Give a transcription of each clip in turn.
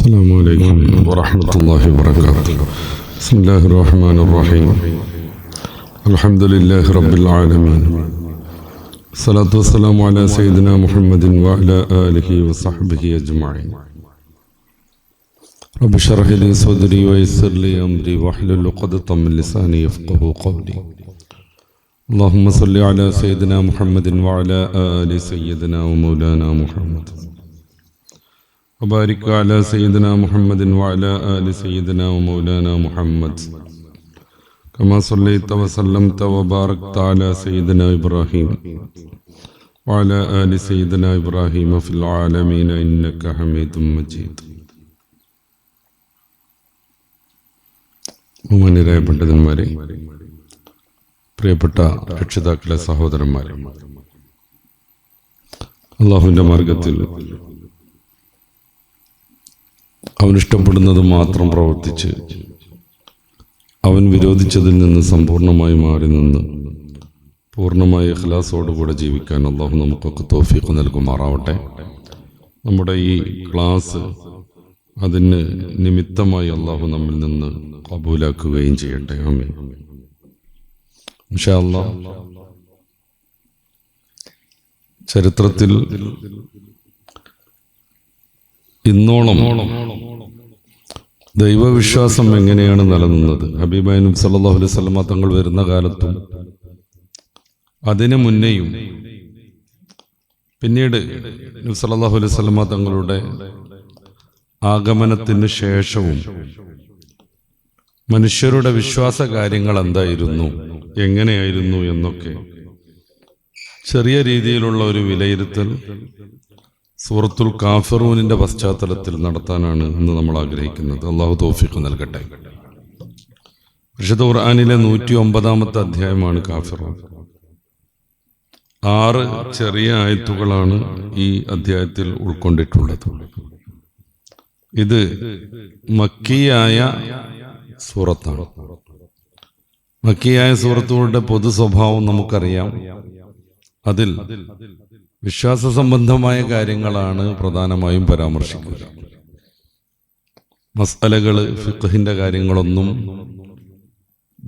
السلام عليكم ورحمة الله وبركاته. بسم الله الرحمن الرحيم. الحمد لله رب العالمين. الصلاة والسلام على سيدنا محمد وعلى آله وصحبه أجمعين. رب اشرح لي صدري ويسر لي أمري واحلل عقدة من لساني يفقهوا قولي. اللهم صل على سيدنا محمد وعلى آل سيدنا ومولانا محمد وبارك على سيدنا محمد وعلى آل سيدنا ومولانا محمد كما صليت وسلمت وباركت على سيدنا إبراهيم وعلى آل سيدنا إبراهيم في العالمين إنك حميد مجيد. ബഹുമാന്യരായ പണ്ഡിതന്മാരെ, പ്രിയപ്പെട്ട രക്ഷിതാക്കളെ, സഹോദരന്മാരെ, അള്ളാഹുവിൻ്റെ മാർഗത്തിൽ അവനിഷ്ടപ്പെടുന്നത് മാത്രം പ്രവർത്തിച്ച് അവൻ വിരോധിച്ചതിൽ നിന്ന് സമ്പൂർണ്ണമായി മാറി നിന്ന് പൂർണ്ണമായ ഇഖ്ലാസോടുകൂടെ ജീവിക്കാൻ അള്ളാഹു നമുക്കൊക്കെ തൗഫീഖ് നൽകുമാറാവട്ടെ. നമ്മുടെ ഈ ക്ലാസ് അതിന് നിമിത്തമായി അള്ളാഹു നമ്മിൽ നിന്ന് കബൂലാക്കുകയും ചെയ്യട്ടെ. ആമീൻ. ഇൻഷാ അല്ലാഹ് ചരിത്രത്തിൽ ഇന്നോളം ദൈവവിശ്വാസം എങ്ങനെയാണ് നിലനിന്നത്, ഹബീബായ നബി സല്ലല്ലാഹു അലൈഹി വസല്ലമ തങ്ങൾ വരുന്ന കാലത്തും അതിനു മുന്നേയും പിന്നീട് നബി സല്ലല്ലാഹു അലൈഹി വസല്ലമ തങ്ങളുടെ ആഗമനത്തിന് ശേഷവും മനുഷ്യരുടെ വിശ്വാസ കാര്യങ്ങൾ എന്തായിരുന്നു, എങ്ങനെയായിരുന്നു എന്നൊക്കെ ചെറിയ രീതിയിലുള്ള ഒരു വിലയിരുത്തൽ സൂറത്തുൽ കാഫിറൂനിന്റെ പശ്ചാത്തലത്തിൽ നടത്താനാണ് ഇന്ന് നമ്മൾ ആഗ്രഹിക്കുന്നത്. അള്ളാഹു തൗഫീഖ് നൽകട്ടെ. വിശുദ്ധ ഖുർആനിലെ 109-ാമത്തെ അധ്യായമാണ് കാഫിറൂൻ. 6 ചെറിയ ആയത്തുകളാണ് ഈ അധ്യായത്തിൽ ഉൾക്കൊണ്ടിട്ടുള്ളത്. ഇത് മക്കിയായ സൂറത്താണ്. മക്കിയായ സൂറത്തുകളുടെ പൊതു സ്വഭാവം നമുക്കറിയാം. അതിൽ വിശ്വാസ സംബന്ധമായ കാര്യങ്ങളാണ് പ്രധാനമായും പരാമർശിക്കുക. മസ്അലകള്, ഫിഖ്ഹിന്റെ കാര്യങ്ങളൊന്നും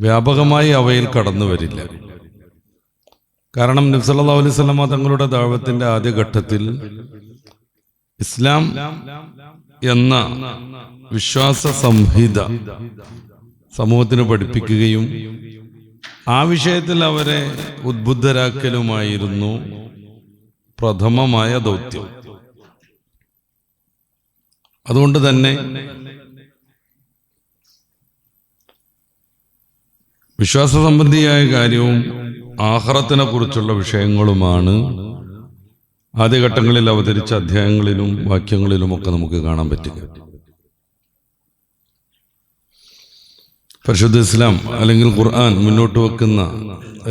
വ്യാപകമായി അവയിൽ കടന്നു വരില്ല. കാരണം നബി സല്ലല്ലാഹു അലൈഹി വസല്ലമ തങ്ങളുടെ ദഅവത്തിന്റെ ആദ്യഘട്ടത്തിൽ ഇസ്ലാം എന്ന വിശ്വാസ സംഹിത സമൂഹത്തിന് പഠിപ്പിക്കുകയും ആ വിഷയത്തിൽ അവരെ ഉദ്ബുദ്ധരാക്കലുമായിരുന്നു പ്രഥമമായ ദൗത്യം. അതുകൊണ്ട് തന്നെ വിശ്വാസ സംബന്ധിയായ കാര്യവും ആഖിറത്തിനെ കുറിച്ചുള്ള വിഷയങ്ങളുമാണ് ആദ്യഘട്ടങ്ങളിൽ അവതരിച്ച അധ്യായങ്ങളിലും വാക്യങ്ങളിലുമൊക്കെ നമുക്ക് കാണാൻ പറ്റുക. പരിശുദ്ധ ഇസ്ലാം അല്ലെങ്കിൽ ഖുർആൻ മുന്നോട്ട് വെക്കുന്ന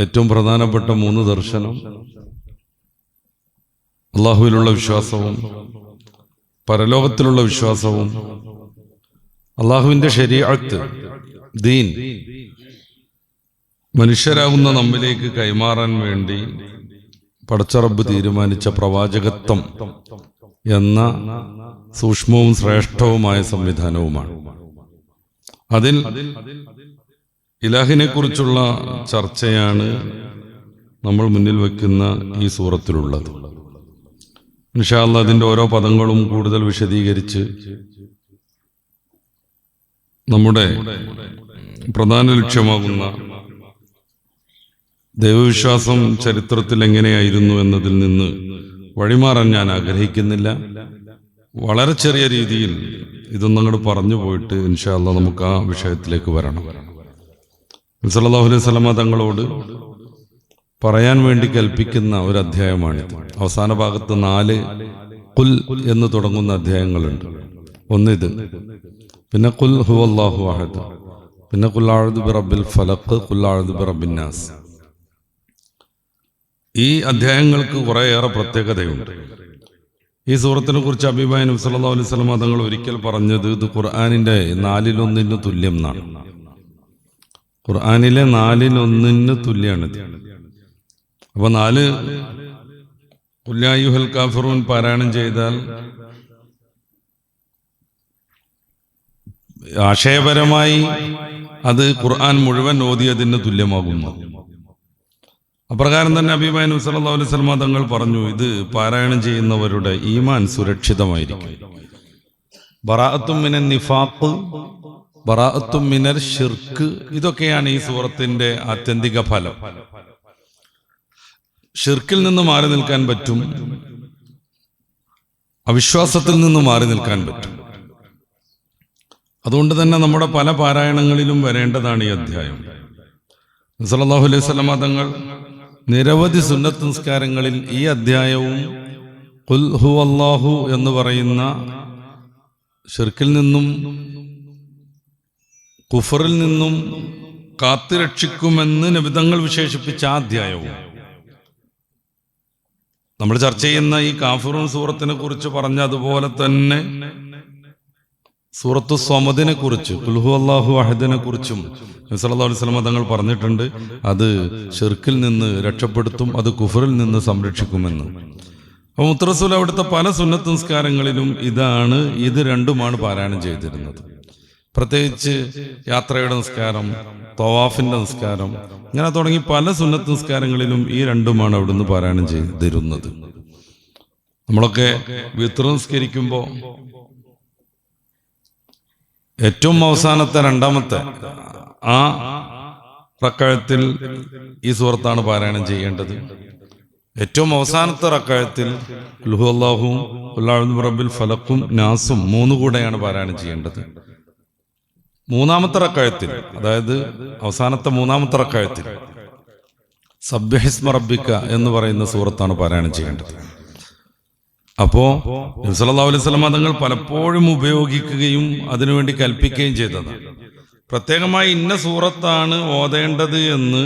ഏറ്റവും പ്രധാനപ്പെട്ട 3 ദർശനം അള്ളാഹുവിലുള്ള വിശ്വാസവും പരലോകത്തിലുള്ള വിശ്വാസവും അള്ളാഹുവിൻ്റെ ശരീഅത്ത്, ദീൻ മനുഷ്യരാകുന്ന നമ്മിലേക്ക് കൈമാറാൻ വേണ്ടി പടച്ചറബ്ബ് തീരുമാനിച്ച പ്രവാചകത്വം എന്ന സൂക്ഷ്മവും ശ്രേഷ്ഠവുമായ സംവിധാനവുമാണ്. അതിൽ ഇലാഹിനെ കുറിച്ചുള്ള ചർച്ചയാണ് നമ്മൾ മുന്നിൽ വയ്ക്കുന്ന ഈ സൂറത്തിലുള്ളത്. ഇൻഷാ അല്ലാഹ് അതിൻ്റെ ഓരോ പദങ്ങളും കൂടുതൽ വിശദീകരിച്ച് നമ്മുടെ പ്രധാന ലക്ഷ്യമാകുന്ന ദൈവവിശ്വാസം ചരിത്രത്തിൽ എങ്ങനെയായിരുന്നു എന്നതിൽ നിന്ന് വഴിമാറാൻ ഞാൻ ആഗ്രഹിക്കുന്നില്ല. വളരെ ചെറിയ രീതിയിൽ ഇതൊന്നും അങ്ങോട്ട് പറഞ്ഞു പോയിട്ട് ഇൻഷാ അല്ലാഹ് നമുക്ക് ആ വിഷയത്തിലേക്ക് വരണം. നബി സല്ലല്ലാഹു അലൈഹി വസല്ലമ തങ്ങളോട് പറയാൻ വേണ്ടി കൽപ്പിക്കുന്ന ഒരു അധ്യായമാണിത്. അവസാന ഭാഗത്ത് 4 ഖുൽ എന്ന് തുടങ്ങുന്ന അധ്യായങ്ങളുണ്ട്. ഒന്നിത്, പിന്നെ ഖുൽ ഹുവല്ലാഹു അഹദ്, പിന്നെ ഖുൽ അഊദു ബിറബ്ബിൽ ഫലഖ്, ഖുൽ അഊദു ബിറബ്ബിൻ നാസ്. ഈ അധ്യായങ്ങൾക്ക് കുറേയേറെ പ്രത്യേകതയുണ്ട്. ഈ സൂറത്തിനെ കുറിച്ച് ഹബീബായ നബി സല്ലല്ലാഹു അലൈഹി വസല്ലമ തങ്ങൾ ഒരിക്കൽ പറഞ്ഞത് ഇത് ഖുർആനിന്റെ 4-1 തുല്യം എന്നാണ്. ഖുർആനിലെ 4-1 തുല്യമാണിത്. അപ്പൊ 4 ഖുൽ യാ അയ്യുഹൽ കാഫിറൂൻ പാരായണം ചെയ്താൽ ആശയപരമായി അത് ഖുർആൻ മുഴുവൻ ഓതിയതിന് തുല്യമാകുന്നു. അപ്രകാരം തന്നെ ഹബീബായ നബി സല്ലല്ലാഹു അലൈഹി വസല്ലം തങ്ങൾ പറഞ്ഞു, ഇത് പാരായണം ചെയ്യുന്നവരുടെ ഈമാൻ സുരക്ഷിതമായിരിക്കും. ബറാഅത്തും മിനൻ നിഫാഖ്, ബറാഅത്തും മിനൽ ശിർക്ക്, ഇതൊക്കെയാണ് ഈ സൂറത്തിന്റെ ആത്യന്തിക ഫലം. ഷിർക്കിൽ നിന്ന് മാറി നിൽക്കാൻ പറ്റും, അവിശ്വാസത്തിൽ നിന്ന് മാറി നിൽക്കാൻ പറ്റും. അതുകൊണ്ട് തന്നെ നമ്മുടെ പല പാരായണങ്ങളിലും വരേണ്ടതാണ് ഈ അധ്യായം. സല്ലല്ലാഹു അലൈഹി വസല്ലം തങ്ങൾ നിരവധി സുന്നത്ത് നിസ്കാരങ്ങളിൽ ഈ അധ്യായവും ഖുൽ ഹുവല്ലാഹു എന്ന് പറയുന്ന ഷിർക്കിൽ നിന്നും കുഫറിൽ നിന്നും കാത്തുരക്ഷിക്കുമെന്ന് നബി തങ്ങൾ വിശേഷിപ്പിച്ച ആ അധ്യായവും, നമ്മൾ ചർച്ച ചെയ്യുന്ന ഈ കാഫിറൂൻ സൂറത്തിനെ കുറിച്ച് പറഞ്ഞ അതുപോലെ തന്നെ സൂറത്തു സ്വമദിനെ കുറിച്ച്, ഖുൽ ഹുവല്ലാഹു അഹദിനെ കുറിച്ചും നബി സല്ലല്ലാഹു അലൈഹി വസല്ലം തങ്ങൾ പറഞ്ഞിട്ടുണ്ട്. അത് ഷിർക്കിൽ നിന്ന് രക്ഷപ്പെടുത്തും, അത് കുഫറിൽ നിന്ന് സംരക്ഷിക്കുമെന്ന്. അപ്പോൾ മുത്തറസൂൽ അവിടുത്തെ പല സുന്നത്ത് നിസ്കാരങ്ങളിലും ഇത് രണ്ടുമാണ് പാരായണം ചെയ്തിരുന്നത്. പ്രത്യേകിച്ച് യാത്രയുടെ നിസ്കാരം, തവാഫിന്റെ നിസ്കാരം, ഇങ്ങനെ തുടങ്ങി പല സുന്നത്ത് നിസ്കാരങ്ങളിലും ഈ രണ്ടുമാണ് അവിടുന്ന് പാരായണം ചെയ്തിരുന്നത്. നമ്മളൊക്കെ വിത്ർ നിസ്കരിക്കുമ്പോൾ ഏറ്റവും അവസാനത്തെ രണ്ടാമത്തെ ആ റക്അത്തിൽ ഈ സൂറത്താണ് പാരായണം ചെയ്യേണ്ടത്. ഏറ്റവും അവസാനത്തെ റക്അത്തിൽ ഖുൽ ഹുവല്ലാഹുവും ഖുൽ അഊദു ബിറബ്ബിൽ ഫലഖും നാസും 3 കൂടെയാണ് പാരായണം ചെയ്യേണ്ടത്. മൂന്നാമത്തെ റക്അത്തിൽ, അതായത് അവസാനത്തെ മൂന്നാമത്തെ റക്അത്തിൽ സബ്ബിഹിസ്മ റബ്ബിക എന്ന് പറയുന്ന സൂറത്താണ് പാരായണം ചെയ്യേണ്ടത്. അപ്പോ നബി സല്ലല്ലാഹു അലൈഹി വസല്ലം തങ്ങൾ പലപ്പോഴും ഉപയോഗിക്കുകയും അതിനുവേണ്ടി കൽപ്പിക്കുകയും ചെയ്തതാണ്. പ്രത്യേകമായി ഇന്ന സൂറത്താണ് ഓതേണ്ടത് എന്ന്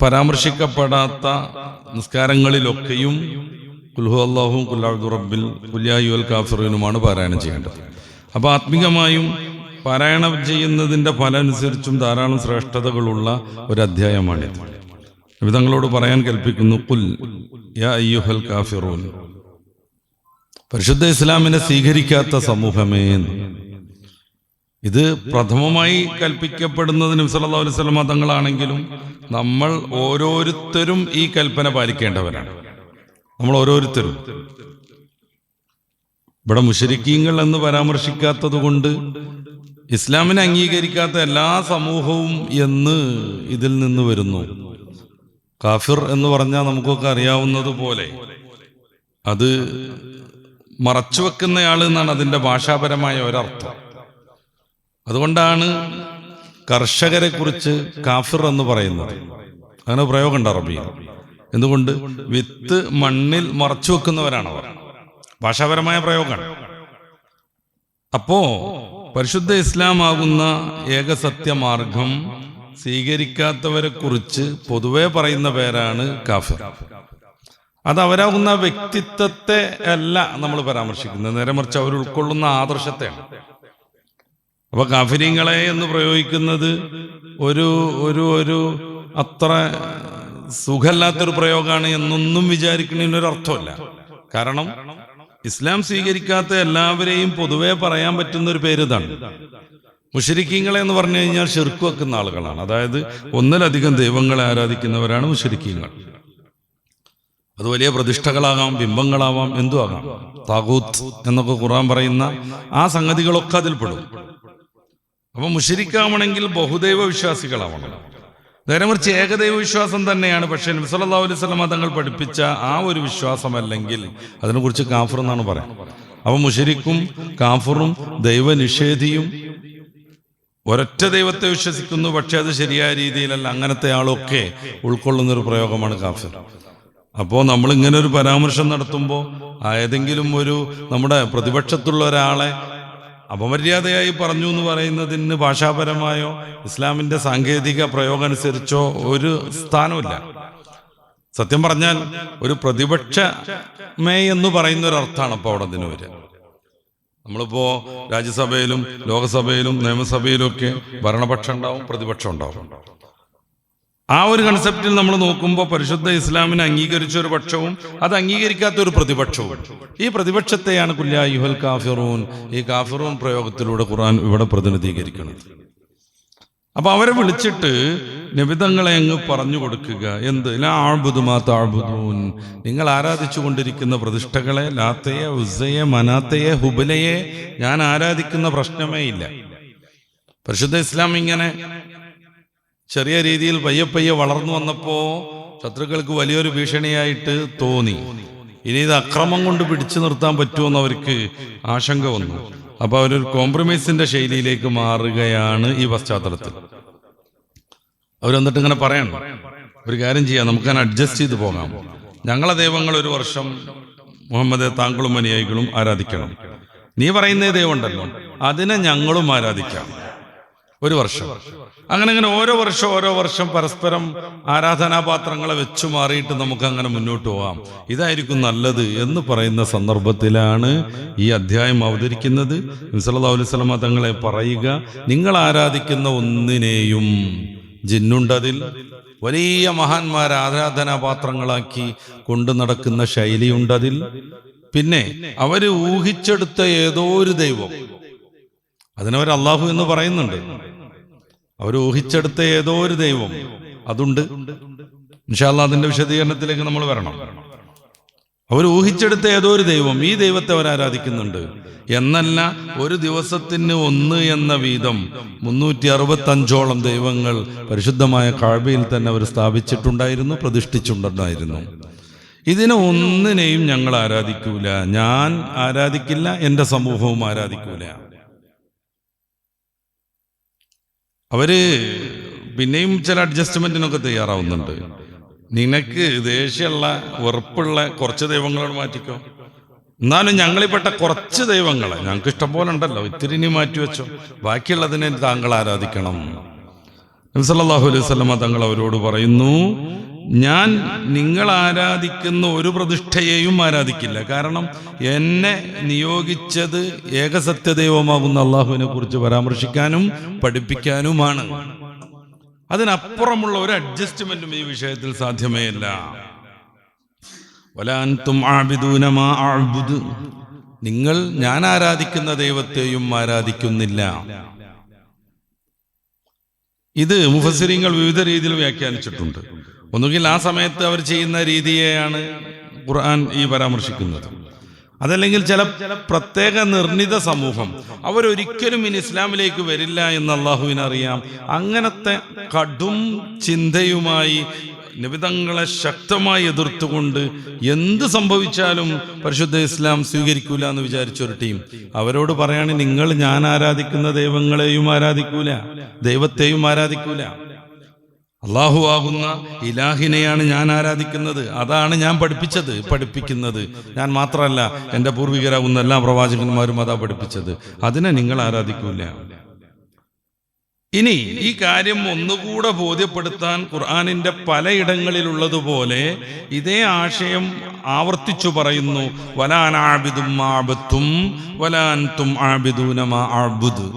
പരാമർശിക്കപ്പെടാത്ത നിസ്കാരങ്ങളിലൊക്കെയും ഖുൽ ഹുവല്ലാഹു ഖുൽ അഊദു ബിറബ്ബിൽ ഖുൽ യാ അയ്യുഹൽ കാഫിറൂനുമാണ് പാരായണം ചെയ്യേണ്ടത്. അപ്പോൾ ആത്മീകമായും പാരായണം ചെയ്യുന്നതിൻ്റെ ഫലം അനുസരിച്ചും ധാരാളം ശ്രേഷ്ഠതകളുള്ള ഒരു അധ്യായമാണിത്. നബി തങ്ങളോട് പറയാൻ കൽപ്പിക്കുന്നു, ഖുൽ യാ അയ്യുഹൽ കാഫിറൂൻ. പരിശുദ്ധ ഇസ്ലാമിനെ സ്വീകരിക്കാത്ത സമൂഹമേ. ഇത് പ്രഥമമായി കൽപ്പിക്കപ്പെടുന്നത് നബി സല്ലല്ലാഹു അലൈഹി വസല്ലം തങ്ങളാണെങ്കിലും നമ്മൾ ഓരോരുത്തരും ഈ കൽപ്പന പാലിക്കേണ്ടവരാണ്. നമ്മൾ ഓരോരുത്തരും. ഇവിടെ മുശ്രിക്കീങ്ങൾ എന്ന് പരാമർശിക്കാത്തത് കൊണ്ട് ഇസ്ലാമിനെ അംഗീകരിക്കാത്ത എല്ലാ സമൂഹവും എന്ന് ഇതിൽ നിന്ന് വരുന്നു. കാഫിർ എന്ന് പറഞ്ഞാൽ നമുക്കൊക്കെ അറിയാവുന്നതുപോലെ അത് മറച്ചുവെക്കുന്നയാൾ എന്നാണ് അതിൻ്റെ ഭാഷാപരമായ ഒരർത്ഥം. അതുകൊണ്ടാണ് കർഷകരെ കുറിച്ച് കാഫിർ എന്ന് പറയുന്നത്. അങ്ങനെ പ്രയോഗമുണ്ട് അറബിയിൽ. എന്തുകൊണ്ട്? വിത്ത് മണ്ണിൽ മറച്ചു വെക്കുന്നവരാണ് അവർ. ഭാഷാപരമായ പ്രയോഗമാണ്. അപ്പോ പരിശുദ്ധ ഇസ്ലാമാകുന്ന ഏകസത്യമാർഗം സ്വീകരിക്കാത്തവരെ കുറിച്ച് പൊതുവെ പറയുന്ന പേരാണ് കാഫിർ. അത് അവരാകുന്ന വ്യക്തിത്വത്തെ അല്ല നമ്മൾ പരാമർശിക്കുന്നത്, നേരെ മറിച്ച് അവർ ഉൾക്കൊള്ളുന്ന ആദർശത്തെയാണ്. അപ്പൊ കാഫിരീങ്ങളെ എന്ന് പ്രയോഗിക്കുന്നത് ഒരു ഒരു ഒരു അത്ര സുഖമില്ലാത്തൊരു പ്രയോഗമാണ് എന്നൊന്നും വിചാരിക്കുന്നതിനൊരു അർത്ഥമല്ല. കാരണം ഇസ്ലാം സ്വീകരിക്കാത്ത എല്ലാവരെയും പൊതുവെ പറയാൻ പറ്റുന്ന ഒരു പേര് ഇതാണ്. മുശ്രിക്കീങ്ങളെ എന്ന് പറഞ്ഞു കഴിഞ്ഞാൽ ശിർക്ക് വെക്കുന്ന ആളുകളാണ്. അതായത് ഒന്നിലധികം ദൈവങ്ങളെ ആരാധിക്കുന്നവരാണ് മുശ്രിക്കീങ്ങൾ. അത് വലിയ പ്രതിഷ്ഠകളാകാം, ബിംബങ്ങളാവാം, എന്തും ആകാം. താഗൂത്ത് എന്നൊക്കെ ഖുർആൻ പറയുന്ന ആ സംഗതികളൊക്കെ അതിൽപ്പെടും. അപ്പൊ മുശ്രിക്കാവണമെങ്കിൽ ബഹുദൈവ വിശ്വാസികളാവണം. നേരെ മറിച്ച് ഏകദൈവ വിശ്വാസം തന്നെയാണ്. പക്ഷെ നബി സല്ലല്ലാഹു അലൈഹി വസല്ലം തങ്ങൾ പഠിപ്പിച്ച ആ ഒരു വിശ്വാസമല്ലെങ്കിൽ അതിനെക്കുറിച്ച് കാഫിർ എന്നാണ് പറയാം. അപ്പൊ മുശ്രിക്കും കാഫിറും ദൈവനിഷേധിയും ഒരൊറ്റ ദൈവത്തെ വിശ്വസിക്കുന്നു, പക്ഷെ അത് ശരിയായ രീതിയിലല്ല, അങ്ങനത്തെ ആളൊക്കെ ഉൾക്കൊള്ളുന്നൊരു പ്രയോഗമാണ് കാഫിർ. അപ്പോൾ നമ്മൾ ഇങ്ങനെ ഒരു പരാമർശം നടത്തുമ്പോൾ ഏതെങ്കിലും ഒരു നമ്മുടെ പ്രതിപക്ഷത്തുള്ള ഒരാളെ അപമര്യാദയായി പറഞ്ഞു എന്ന് പറയുന്നതിന് ഭാഷാപരമായോ ഇസ്ലാമിന്റെ സാങ്കേതിക പ്രയോഗം അനുസരിച്ചോ ഒരു സ്ഥാനമില്ല. സത്യം പറഞ്ഞാൽ ഒരു പ്രതിപക്ഷമേ എന്ന് പറയുന്ന ഒരു അർത്ഥമാണ് അപ്പോൾ അവിടെ അതിന് വരിക. നമ്മളിപ്പോ രാജ്യസഭയിലും ലോകസഭയിലും നിയമസഭയിലും ഒക്കെ ഭരണപക്ഷം ഉണ്ടാവും, പ്രതിപക്ഷം ഉണ്ടാവും. ആ ഒരു കൺസെപ്റ്റിൽ നമ്മൾ നോക്കുമ്പോൾ പരിശുദ്ധ ഇസ്ലാമിനെ അംഗീകരിച്ച ഒരു പക്ഷവും അത് അംഗീകരിക്കാത്ത ഒരു പ്രതിപക്ഷവും, ഈ പ്രതിപക്ഷത്തെയാണ് കുല്ലാ അയ്യുഹൽ കാഫിറൂൻ, ഈ കാഫിറൂൻ പ്രയോഗത്തിലൂടെ ഖുർആൻ ഇവിടെ പ്രതിനിധീകരിക്കുന്നത്. അപ്പൊ അവരെ വിളിച്ചിട്ട് നബിതങ്ങളെ അങ്ങ് പറഞ്ഞു കൊടുക്കുക, എന്ത് ലാ അഅ്ബുദു മാ തഅ്ബുദൂൻ, നിങ്ങൾ ആരാധിച്ചു കൊണ്ടിരിക്കുന്ന പ്രതിഷ്ഠകളെ, ലാത്തയെ, ഉസ്സയെ, മനാത്തയെ, ഹുബലയെ ഞാൻ ആരാധിക്കുന്ന പ്രശ്നമേ ഇല്ല. പരിശുദ്ധ ഇസ്ലാം ഇങ്ങനെ ചെറിയ രീതിയിൽ പയ്യെ വളർന്നു വന്നപ്പോ ശത്രുക്കൾക്ക് വലിയൊരു ഭീഷണിയായിട്ട് തോന്നി. ഇനി ഇത് അക്രമം കൊണ്ട് പിടിച്ചു നിർത്താൻ പറ്റുമെന്ന് അവർക്ക് ആശങ്ക വന്നു. അപ്പൊ അവരൊരു കോംപ്രമൈസിന്റെ ശൈലിയിലേക്ക് മാറുകയാണ് ഈ പശ്ചാത്തലത്തിൽ. അവരെന്നിട്ട് ഇങ്ങനെ പറയണം, ഒരു കാര്യം ചെയ്യാം, നമുക്കതിനെ അഡ്ജസ്റ്റ് ചെയ്ത് പോകാം. ഞങ്ങളെ ദൈവങ്ങൾ ഒരു വർഷം മുഹമ്മദ് താങ്കളും അനുയായികളും ആരാധിക്കണം, നീ പറയുന്ന ദൈവം ഉണ്ടല്ലോ അതിനെ ഞങ്ങളും ആരാധിക്കാം ഒരു വർഷം. അങ്ങനെ ഓരോ വർഷം പരസ്പരം ആരാധനാപാത്രങ്ങളെ വെച്ചു മാറിയിട്ട് നമുക്ക് അങ്ങനെ മുന്നോട്ട് പോകാം, ഇതായിരിക്കും നല്ലത് എന്ന് പറയുന്ന സന്ദർഭത്തിലാണ് ഈ അധ്യായം അവതരിക്കുന്നത്. നബി സല്ലല്ലാഹു അലൈഹി വസല്ലം തങ്ങളെ പറയുക, നിങ്ങൾ ആരാധിക്കുന്ന ഒന്നിനെയും, ജിന്നുണ്ടതിൽ, വലിയ മഹാന്മാർ ആരാധനാപാത്രങ്ങളാക്കി കൊണ്ടു നടക്കുന്ന ശൈലിയുണ്ടതിൽ, പിന്നെ അവര് ഊഹിച്ചെടുത്ത ഏതോ ഒരു ദൈവം, അതിനവർ അള്ളാഹു എന്ന് പറയുന്നുണ്ട്, അവർ ഊഹിച്ചെടുത്ത ഏതോ ഒരു ദൈവം അതുണ്ട്. ഇൻഷാ അല്ലാഹ് അതിന്റെ വിശദീകരണത്തിലേക്ക് നമ്മൾ വരണം. അവർ ഊഹിച്ചെടുത്ത ഏതോ ഒരു ദൈവം, ഈ ദൈവത്തെ അവർ ആരാധിക്കുന്നുണ്ട് എന്നല്ല, ഒരു ദിവസത്തിന് 1 എന്ന വീതം 365ഓളം ദൈവങ്ങൾ പരിശുദ്ധമായ കഅബയിൽ തന്നെ അവർ സ്ഥാപിച്ചിട്ടുണ്ടായിരുന്നു, പ്രതിഷ്ഠിച്ചിട്ടുണ്ടായിരുന്നു. ഇതിനെ ഒന്നിനെയും ഞങ്ങൾ ആരാധിക്കൂല, ഞാൻ ആരാധിക്കില്ല, എൻ്റെ സമൂഹവും ആരാധിക്കൂല. അവര് പിന്നെയും ചില അഡ്ജസ്റ്റ്മെന്റിനൊക്കെ തയ്യാറാവുന്നുണ്ട്. നിനക്ക് ദേഷ്യമുള്ള വെറുപ്പുള്ള കുറച്ച് ദൈവങ്ങളോട് മാറ്റിക്കോ, എന്നാലും ഞങ്ങളിൽപ്പെട്ട കുറച്ച് ദൈവങ്ങളെ, ഞങ്ങൾക്ക് ഇഷ്ടം പോലെ ഉണ്ടല്ലോ, ഇത്തിരി നീ മാറ്റിവെച്ചോ, ബാക്കിയുള്ളതിനെ താങ്കൾ ആരാധിക്കണം. നബി സല്ലല്ലാഹു അലൈഹി വസല്ലം തങ്ങൾ അവരോട് പറയുന്നു, ഞാൻ നിങ്ങൾ ആരാധിക്കുന്ന ഒരു പ്രതിഷ്ഠയെയും ആരാധിക്കില്ല. കാരണം എന്നെ നിയോഗിച്ചത് ഏകസത്യദൈവമാകുന്ന അള്ളാഹുവിനെ കുറിച്ച് പരാമർശിക്കാനും പഠിപ്പിക്കാനുമാണ്. അതിനപ്പുറമുള്ള ഒരു അഡ്ജസ്റ്റ്മെന്റും ഈ വിഷയത്തിൽ സാധ്യമേ അല്ല. വലാ അൻതും ആബിദൂന മാ അഅ്ബുദു, നിങ്ങൾ ഞാൻ ആരാധിക്കുന്ന ദൈവത്തെയും ആരാധിക്കുന്നില്ല. ഇത് മുഫസ്സിരീങ്ങൾ വിവിധ രീതിയിൽ വ്യാഖ്യാനിച്ചിട്ടുണ്ട്. ഒന്നുകിൽ ആ സമയത്ത് അവർ ചെയ്യുന്ന രീതിയെയാണ് ഖുർആൻ ഈ പരാമർശിക്കുന്നത്, അതല്ലെങ്കിൽ ചില പ്രത്യേക നിർണിത സമൂഹം അവരൊരിക്കലും ഇനി ഇസ്ലാമിലേക്ക് വരില്ല എന്ന് അള്ളാഹുവിനറിയാം. അങ്ങനത്തെ കടും ചിന്തയുമായി നിബിതങ്ങളെ ശക്തമായി എതിർത്തുകൊണ്ട് എന്ത് സംഭവിച്ചാലും പരിശുദ്ധ ഇസ്ലാം സ്വീകരിക്കൂല എന്ന് വിചാരിച്ചൊരു ടീം അവരോട് പറയാണ്, നിങ്ങൾ ഞാൻ ആരാധിക്കുന്ന ദൈവങ്ങളെയും ആരാധിക്കൂല, ദൈവത്തെയും ആരാധിക്കൂല, അള്ളാഹു ആകുന്ന ഇലാഹിനെയാണ് ഞാൻ ആരാധിക്കുന്നത്, അതാണ് ഞാൻ പഠിപ്പിക്കുന്നത്. ഞാൻ മാത്രമല്ല, എൻ്റെ പൂർവികരാകുന്ന എല്ലാ പ്രവാചകന്മാരും അതാ പഠിപ്പിച്ചത്, അതിനെ നിങ്ങൾ ആരാധിക്കൂല. ഇനി ഈ കാര്യം ഒന്നുകൂടെ ബോധ്യപ്പെടുത്താൻ ഖുർആനിന്റെ പലയിടങ്ങളിലുള്ളതുപോലെ ഇതേ ആശയം ആവർത്തിച്ചു പറയുന്നു. വലാ അന ആബിദും മാ അബദ്തും വലാ അൻതും ആബിദൂന മാ അഅ്ബുദു.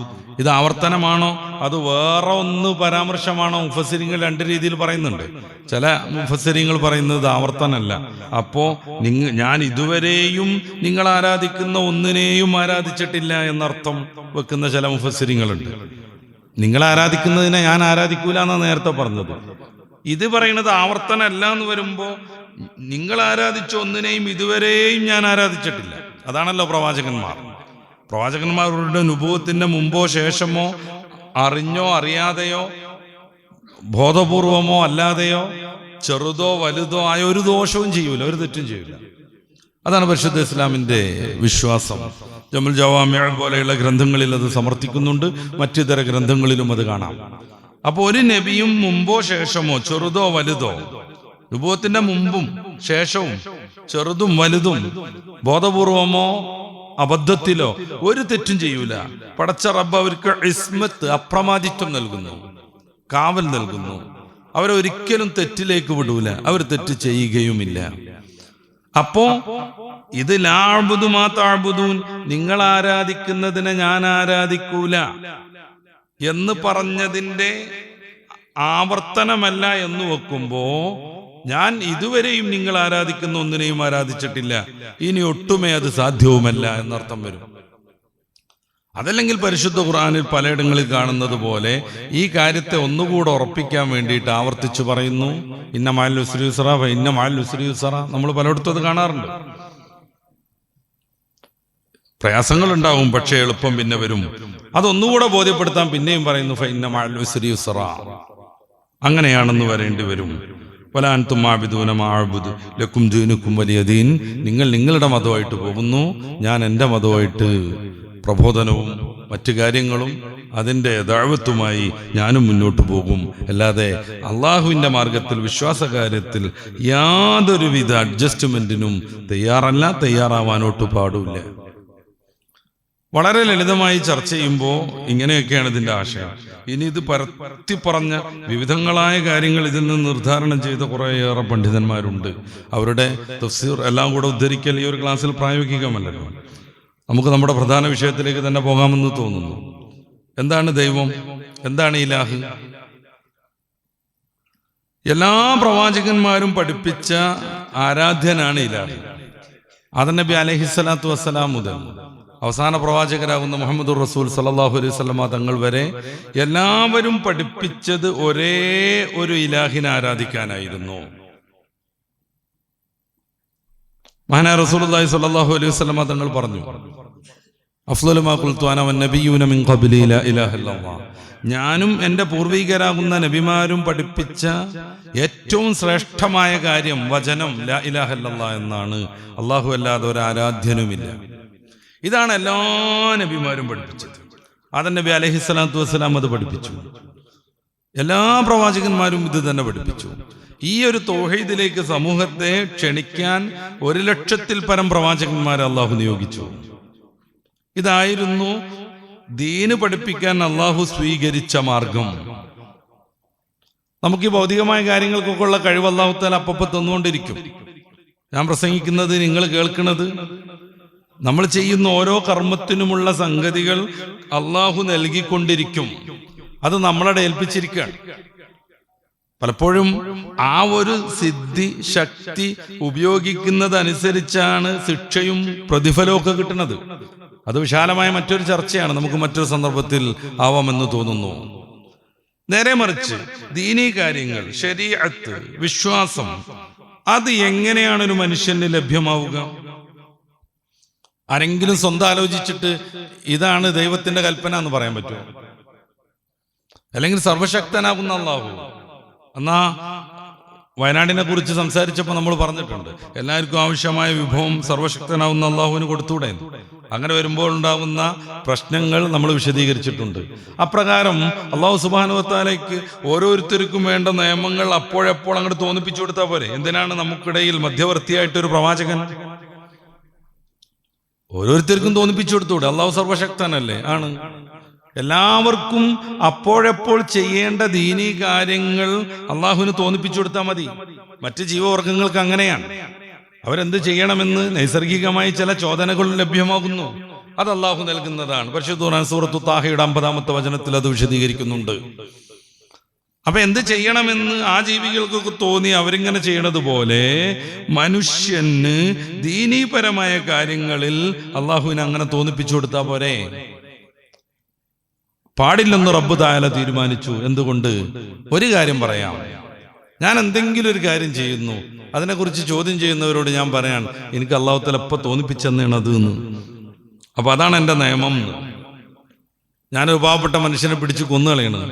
ഇത് ആവർത്തനമാണോ അത് വേറെ ഒന്ന് പരാമർശമാണോ? മുഫസ്സിരീങ്ങൾ രണ്ട് രീതിയിൽ പറയുന്നുണ്ട്. ചില മുഫസ്സിരീങ്ങൾ പറയുന്നത് ആവർത്തനമല്ല, അപ്പോ ഞാൻ ഇതുവരെയും നിങ്ങൾ ആരാധിക്കുന്ന ഒന്നിനെയും ആരാധിച്ചിട്ടില്ല എന്നർത്ഥം വെക്കുന്ന ചില മുഫസ്സിരീങ്ങളുണ്ട്. നിങ്ങൾ ആരാധിക്കുന്നതിനെ ഞാൻ ആരാധിക്കൂല എന്നാണ് നേരത്തെ പറഞ്ഞത്. ഇത് പറയുന്നത് ആവർത്തനമല്ല എന്ന് വരുമ്പോ നിങ്ങൾ ആരാധിച്ച ഒന്നിനെയും ഇതുവരെയും ഞാൻ ആരാധിച്ചിട്ടില്ല. അതാണല്ലോ പ്രവാചകന്മാരുടെ നുബുവത്തിന്റെ മുമ്പോ ശേഷമോ അറിഞ്ഞോ അറിയാതെയോ ബോധപൂർവമോ അല്ലാതെയോ ചെറുതോ വലുതോ ആയ ഒരു ദോഷവും ചെയ്യൂല, ഒരു തെറ്റും ചെയ്യൂല. അതാണ് പരിശുദ്ധ ഇസ്ലാമിന്റെ വിശ്വാസം. ജമുൽ ജവാമിഅ പോലെയുള്ള ഗ്രന്ഥങ്ങളിൽ അത് സമർത്ഥിക്കുന്നുണ്ട്, മറ്റിതര ഗ്രന്ഥങ്ങളിലും അത് കാണാം. അപ്പൊ ഒരു നബിയും മുമ്പോ ശേഷമോ ചെറുതോ വലുതോ, നുബുവത്തിന്റെ മുമ്പും ശേഷവും ചെറുതും വലുതും ബോധപൂർവമോ അബദ്ധത്തിലോ ഒരു തെറ്റും ചെയ്യൂല. പടച്ച റബ്ബ് അവർക്ക് ഇസ്മത്ത്, അപ്രമാദിത്വം നൽകുന്നു, കാവൽ നൽകുന്നു. അവരൊരിക്കലും തെറ്റിലേക്ക് വിടൂല, അവർ തെറ്റ് ചെയ്യുകയുമില്ല. അപ്പോ ഇത് ലാ അഅ്ബുദു മാ തഅ്ബുദൂൻ, നിങ്ങൾ ആരാധിക്കുന്നതിനെ ഞാൻ ആരാധിക്കൂല എന്ന് പറഞ്ഞതിന്റെ ആവർത്തനമല്ല എന്ന് വെക്കുമ്പോ ഞാൻ ഇതുവരെയും നിങ്ങൾ ആരാധിക്കുന്ന ഒന്നിനെയും ആരാധിച്ചിട്ടില്ല, ഇനി ഒട്ടുമേ അത് സാധ്യവുമല്ല എന്നർത്ഥം വരും. അതല്ലെങ്കിൽ പരിശുദ്ധ ഖുർആനിൽ പലയിടങ്ങളിൽ കാണുന്നത് പോലെ ഈ കാര്യത്തെ ഒന്നുകൂടെ ഉറപ്പിക്കാൻ വേണ്ടിയിട്ട് ആവർത്തിച്ചു പറയുന്നു, ഇന്ന മഅൽ ഉസ്രി യുസ്റ ഇന്ന മഅൽ ഉസ്രി യുസ്റ. നമ്മൾ പലയിടത്തും അത് കാണാറുണ്ട്. പ്രയാസങ്ങൾ ഉണ്ടാവും, പക്ഷേ എളുപ്പം പിന്നെ വരും. അതൊന്നുകൂടെ ബോധ്യപ്പെടുത്താൻ പിന്നെയും പറയുന്നു ഫഇന്ന മഅൽ ഉസ്രി യുസ്റ, അങ്ങനെയാണെന്ന് വരേണ്ടി വരും. വലാ അൻതും ആബിദൂന മാ അഅ്ബുദു ലക്കും ദീനുക്കും വലിയ ദീൻ. നിങ്ങൾ നിങ്ങളുടെ മതമായിട്ട് പോകുന്നു, ഞാൻ എൻ്റെ മതമായിട്ട് പ്രബോധനവും മറ്റു കാര്യങ്ങളും അതിൻ്റെ ദഅവത്തുമായി ഞാനും മുന്നോട്ട് പോകും. അല്ലാതെ അള്ളാഹുവിൻ്റെ മാർഗത്തിൽ വിശ്വാസകാര്യത്തിൽ യാതൊരുവിധ അഡ്ജസ്റ്റ്മെന്റിനും തയ്യാറല്ല, തയ്യാറാവാനോട്ട് പാടില്ല. വളരെ ലളിതമായി ചർച്ച ചെയ്യുമ്പോൾ ഇങ്ങനെയൊക്കെയാണ് ഇതിൻ്റെ ആശയം. ഇനി ഇത് പരത്തി പറഞ്ഞ വിവിധങ്ങളായ കാര്യങ്ങൾ ഇതിൽ നിന്ന് നിർദ്ധാരണം ചെയ്ത കുറേയേറെ പണ്ഡിതന്മാരുണ്ട്. അവരുടെ തഫ്സീർ എല്ലാം കൂടെ ഉദ്ധരിക്കൽ ഈ ഒരു ക്ലാസ്സിൽ പ്രായോഗികമല്ലല്ലോ. നമുക്ക് നമ്മുടെ പ്രധാന വിഷയത്തിലേക്ക് തന്നെ പോകാമെന്ന് തോന്നുന്നു. എന്താണ് ദൈവം? എന്താണ് ഇലാഹ്? എല്ലാ പ്രവാചകന്മാരും പഠിപ്പിച്ച ആരാധ്യനാണ് ഇലാഹ്. ആദം നബി അലൈഹിസ്സലാത്തു വസ്സലാം മുതൽ അവസാന പ്രവാചകരാകുന്ന മുഹമ്മദുർ റസൂൽ സല്ലല്ലാഹു അലൈഹി വസല്ലമ തങ്ങൾ വരെ എല്ലാവരും പഠിപ്പിച്ചത് ഒരേ ഒരു ഇലാഹിനെ ആരാധിക്കാനായിരുന്നു. മഹാനായ റസൂലുള്ളാഹി സ്വല്ലല്ലാഹു അലൈഹി വസല്ലമ തങ്ങൾ പറഞ്ഞു, അഫ്ളലു മാ ഖുൽതു അന വന്നബിയ്യൂന മിൻ ഖബ്ലി ലാ ഇലാഹ ഇല്ലല്ലാഹ്. ഞാനും എൻ്റെ പൂർവികരാകുന്ന നബിമാരും പഠിപ്പിച്ച ഏറ്റവും ശ്രേഷ്ഠമായ കാര്യം വചനം ലാ ഇലാഹ ഇല്ലല്ലാഹ് എന്നാണ്. അല്ലാഹു അല്ലാതെ ഒരു ആരാധ്യനുമില്ല. ഇതാണ് എല്ലാ നബിമാരും പഠിപ്പിച്ചത്. ആദം നബി അലൈഹിസ്സലാത്തു വസ്സലാം അത് പഠിപ്പിച്ചു. എല്ലാ പ്രവാചകന്മാരും ഇത് തന്നെ പഠിപ്പിച്ചു. ഈ ഒരു തൗഹീദിലേക്ക് സമൂഹത്തെ ക്ഷണിക്കാൻ 1,00,000-ൽ പരം പ്രവാചകന്മാരെ അള്ളാഹു നിയോഗിച്ചു. ഇതായിരുന്നു ദീന് പഠിപ്പിക്കാൻ അള്ളാഹു സ്വീകരിച്ച മാർഗം. നമുക്ക് ഈ ഭൗതികമായ കാര്യങ്ങൾക്കൊക്കെ ഉള്ള കഴിവ് അള്ളാഹു തആല അപ്പപ്പോ തന്നുകൊണ്ടിരിക്കും. ഞാൻ പ്രസംഗിക്കുന്നത്, നിങ്ങൾ കേൾക്കുന്നത്, നമ്മൾ ചെയ്യുന്ന ഓരോ കർമ്മത്തിനുമുള്ള സംഗതികൾ അള്ളാഹു നൽകിക്കൊണ്ടിരിക്കും. അത് നമ്മളെ ഏൽപ്പിച്ചിരിക്കുകയാണ്. പലപ്പോഴും ആ ഒരു സിദ്ധി ശക്തി ഉപയോഗിക്കുന്നതനുസരിച്ചാണ് ശിക്ഷയും പ്രതിഫലവും ഒക്കെ കിട്ടുന്നത്. അത് വിശാലമായ മറ്റൊരു ചർച്ചയാണ്, നമുക്ക് മറ്റൊരു സന്ദർഭത്തിൽ ആവാമെന്ന് തോന്നുന്നു. നേരെ മറിച്ച് ദീനീ കാര്യങ്ങൾ, ശരീഅത്ത്, വിശ്വാസം, അത് എങ്ങനെയാണ് ഒരു മനുഷ്യന് ലഭ്യമാവുക? ആരെങ്കിലും സ്വന്തം ആലോചിച്ചിട്ട് ഇതാണ് ദൈവത്തിന്റെ കൽപ്പന എന്ന് പറയാൻ പറ്റുമോ? അല്ലെങ്കിൽ സർവശക്തനാകുന്ന അല്ലാഹു. എന്നാ വയനാടിനെ കുറിച്ച് സംസാരിച്ചപ്പോൾ നമ്മൾ പറഞ്ഞിട്ടുണ്ട്, എല്ലാവർക്കും ആവശ്യമായ വിഭവം സർവശക്തനാകുന്ന അല്ലാഹുവിന് കൊടുത്തുകൂടെ? അങ്ങനെ വരുമ്പോൾ ഉണ്ടാകുന്ന പ്രശ്നങ്ങൾ നമ്മൾ വിശദീകരിച്ചിട്ടുണ്ട്. അപ്രകാരം അല്ലാഹു സുബ്ഹാനഹു വ തആലയ്ക്ക് ഓരോരുത്തർക്കും വേണ്ട നിയമങ്ങൾ അപ്പോഴെപ്പോൾ അങ്ങോട്ട് തോന്നിപ്പിച്ചു കൊടുത്താൽ പോരെ? എന്തിനാണ് നമുക്കിടയിൽ മധ്യവർത്തിയായിട്ടൊരു പ്രവാചകൻ? ഓരോരുത്തർക്കും തോന്നിപ്പിച്ചു കൊടുത്തൂടെ? അല്ലാഹു സർവശക്തനല്ലേ? ആണ്. എല്ലാവർക്കും അപ്പോഴെപ്പോൾ ചെയ്യേണ്ട ദീനീ കാര്യങ്ങൾ അള്ളാഹുവിന് തോന്നിപ്പിച്ചു കൊടുത്താൽ മതി. മറ്റ് ജീവവർഗങ്ങൾക്ക് അങ്ങനെയാണ്. അവരെന്ത് ചെയ്യണമെന്ന് നൈസർഗികമായി ചില ചോദനകൾ ലഭ്യമാകുന്നു. അത് അള്ളാഹു നൽകുന്നതാണ്. പരിശുദ്ധ ഖുർആൻ സൂറത്തു താഹയുടെ 50-ാമത്തെ വചനത്തിൽ അത് വിശദീകരിക്കുന്നുണ്ട്. അപ്പൊ എന്ത് ചെയ്യണമെന്ന് ആ ജീവികൾക്കൊക്കെ തോന്നി അവരിങ്ങനെ ചെയ്യണത് പോലെ മനുഷ്യന് ദീനീപരമായ കാര്യങ്ങളിൽ അള്ളാഹുവിനെ അങ്ങനെ തോന്നിപ്പിച്ചു കൊടുത്താൽ പോരെ? പാടില്ലെന്ന് റബ്ബ് തആല തീരുമാനിച്ചു. എന്തുകൊണ്ട്? ഒരു കാര്യം പറയാം, ഞാൻ എന്തെങ്കിലും ഒരു കാര്യം ചെയ്യുന്നു, അതിനെക്കുറിച്ച് ചോദ്യം ചെയ്യുന്നവരോട് ഞാൻ പറയാൻ, എനിക്ക് അല്ലാഹു തആല എപ്പോൾ തോന്നിപ്പിച്ചെന്നാണ് അത് എന്ന്. അപ്പൊ അതാണ് എൻ്റെ നിയമം. ഞാനൊരു പാവപ്പെട്ട മനുഷ്യനെ പിടിച്ച് കൊന്നുകളയണത്,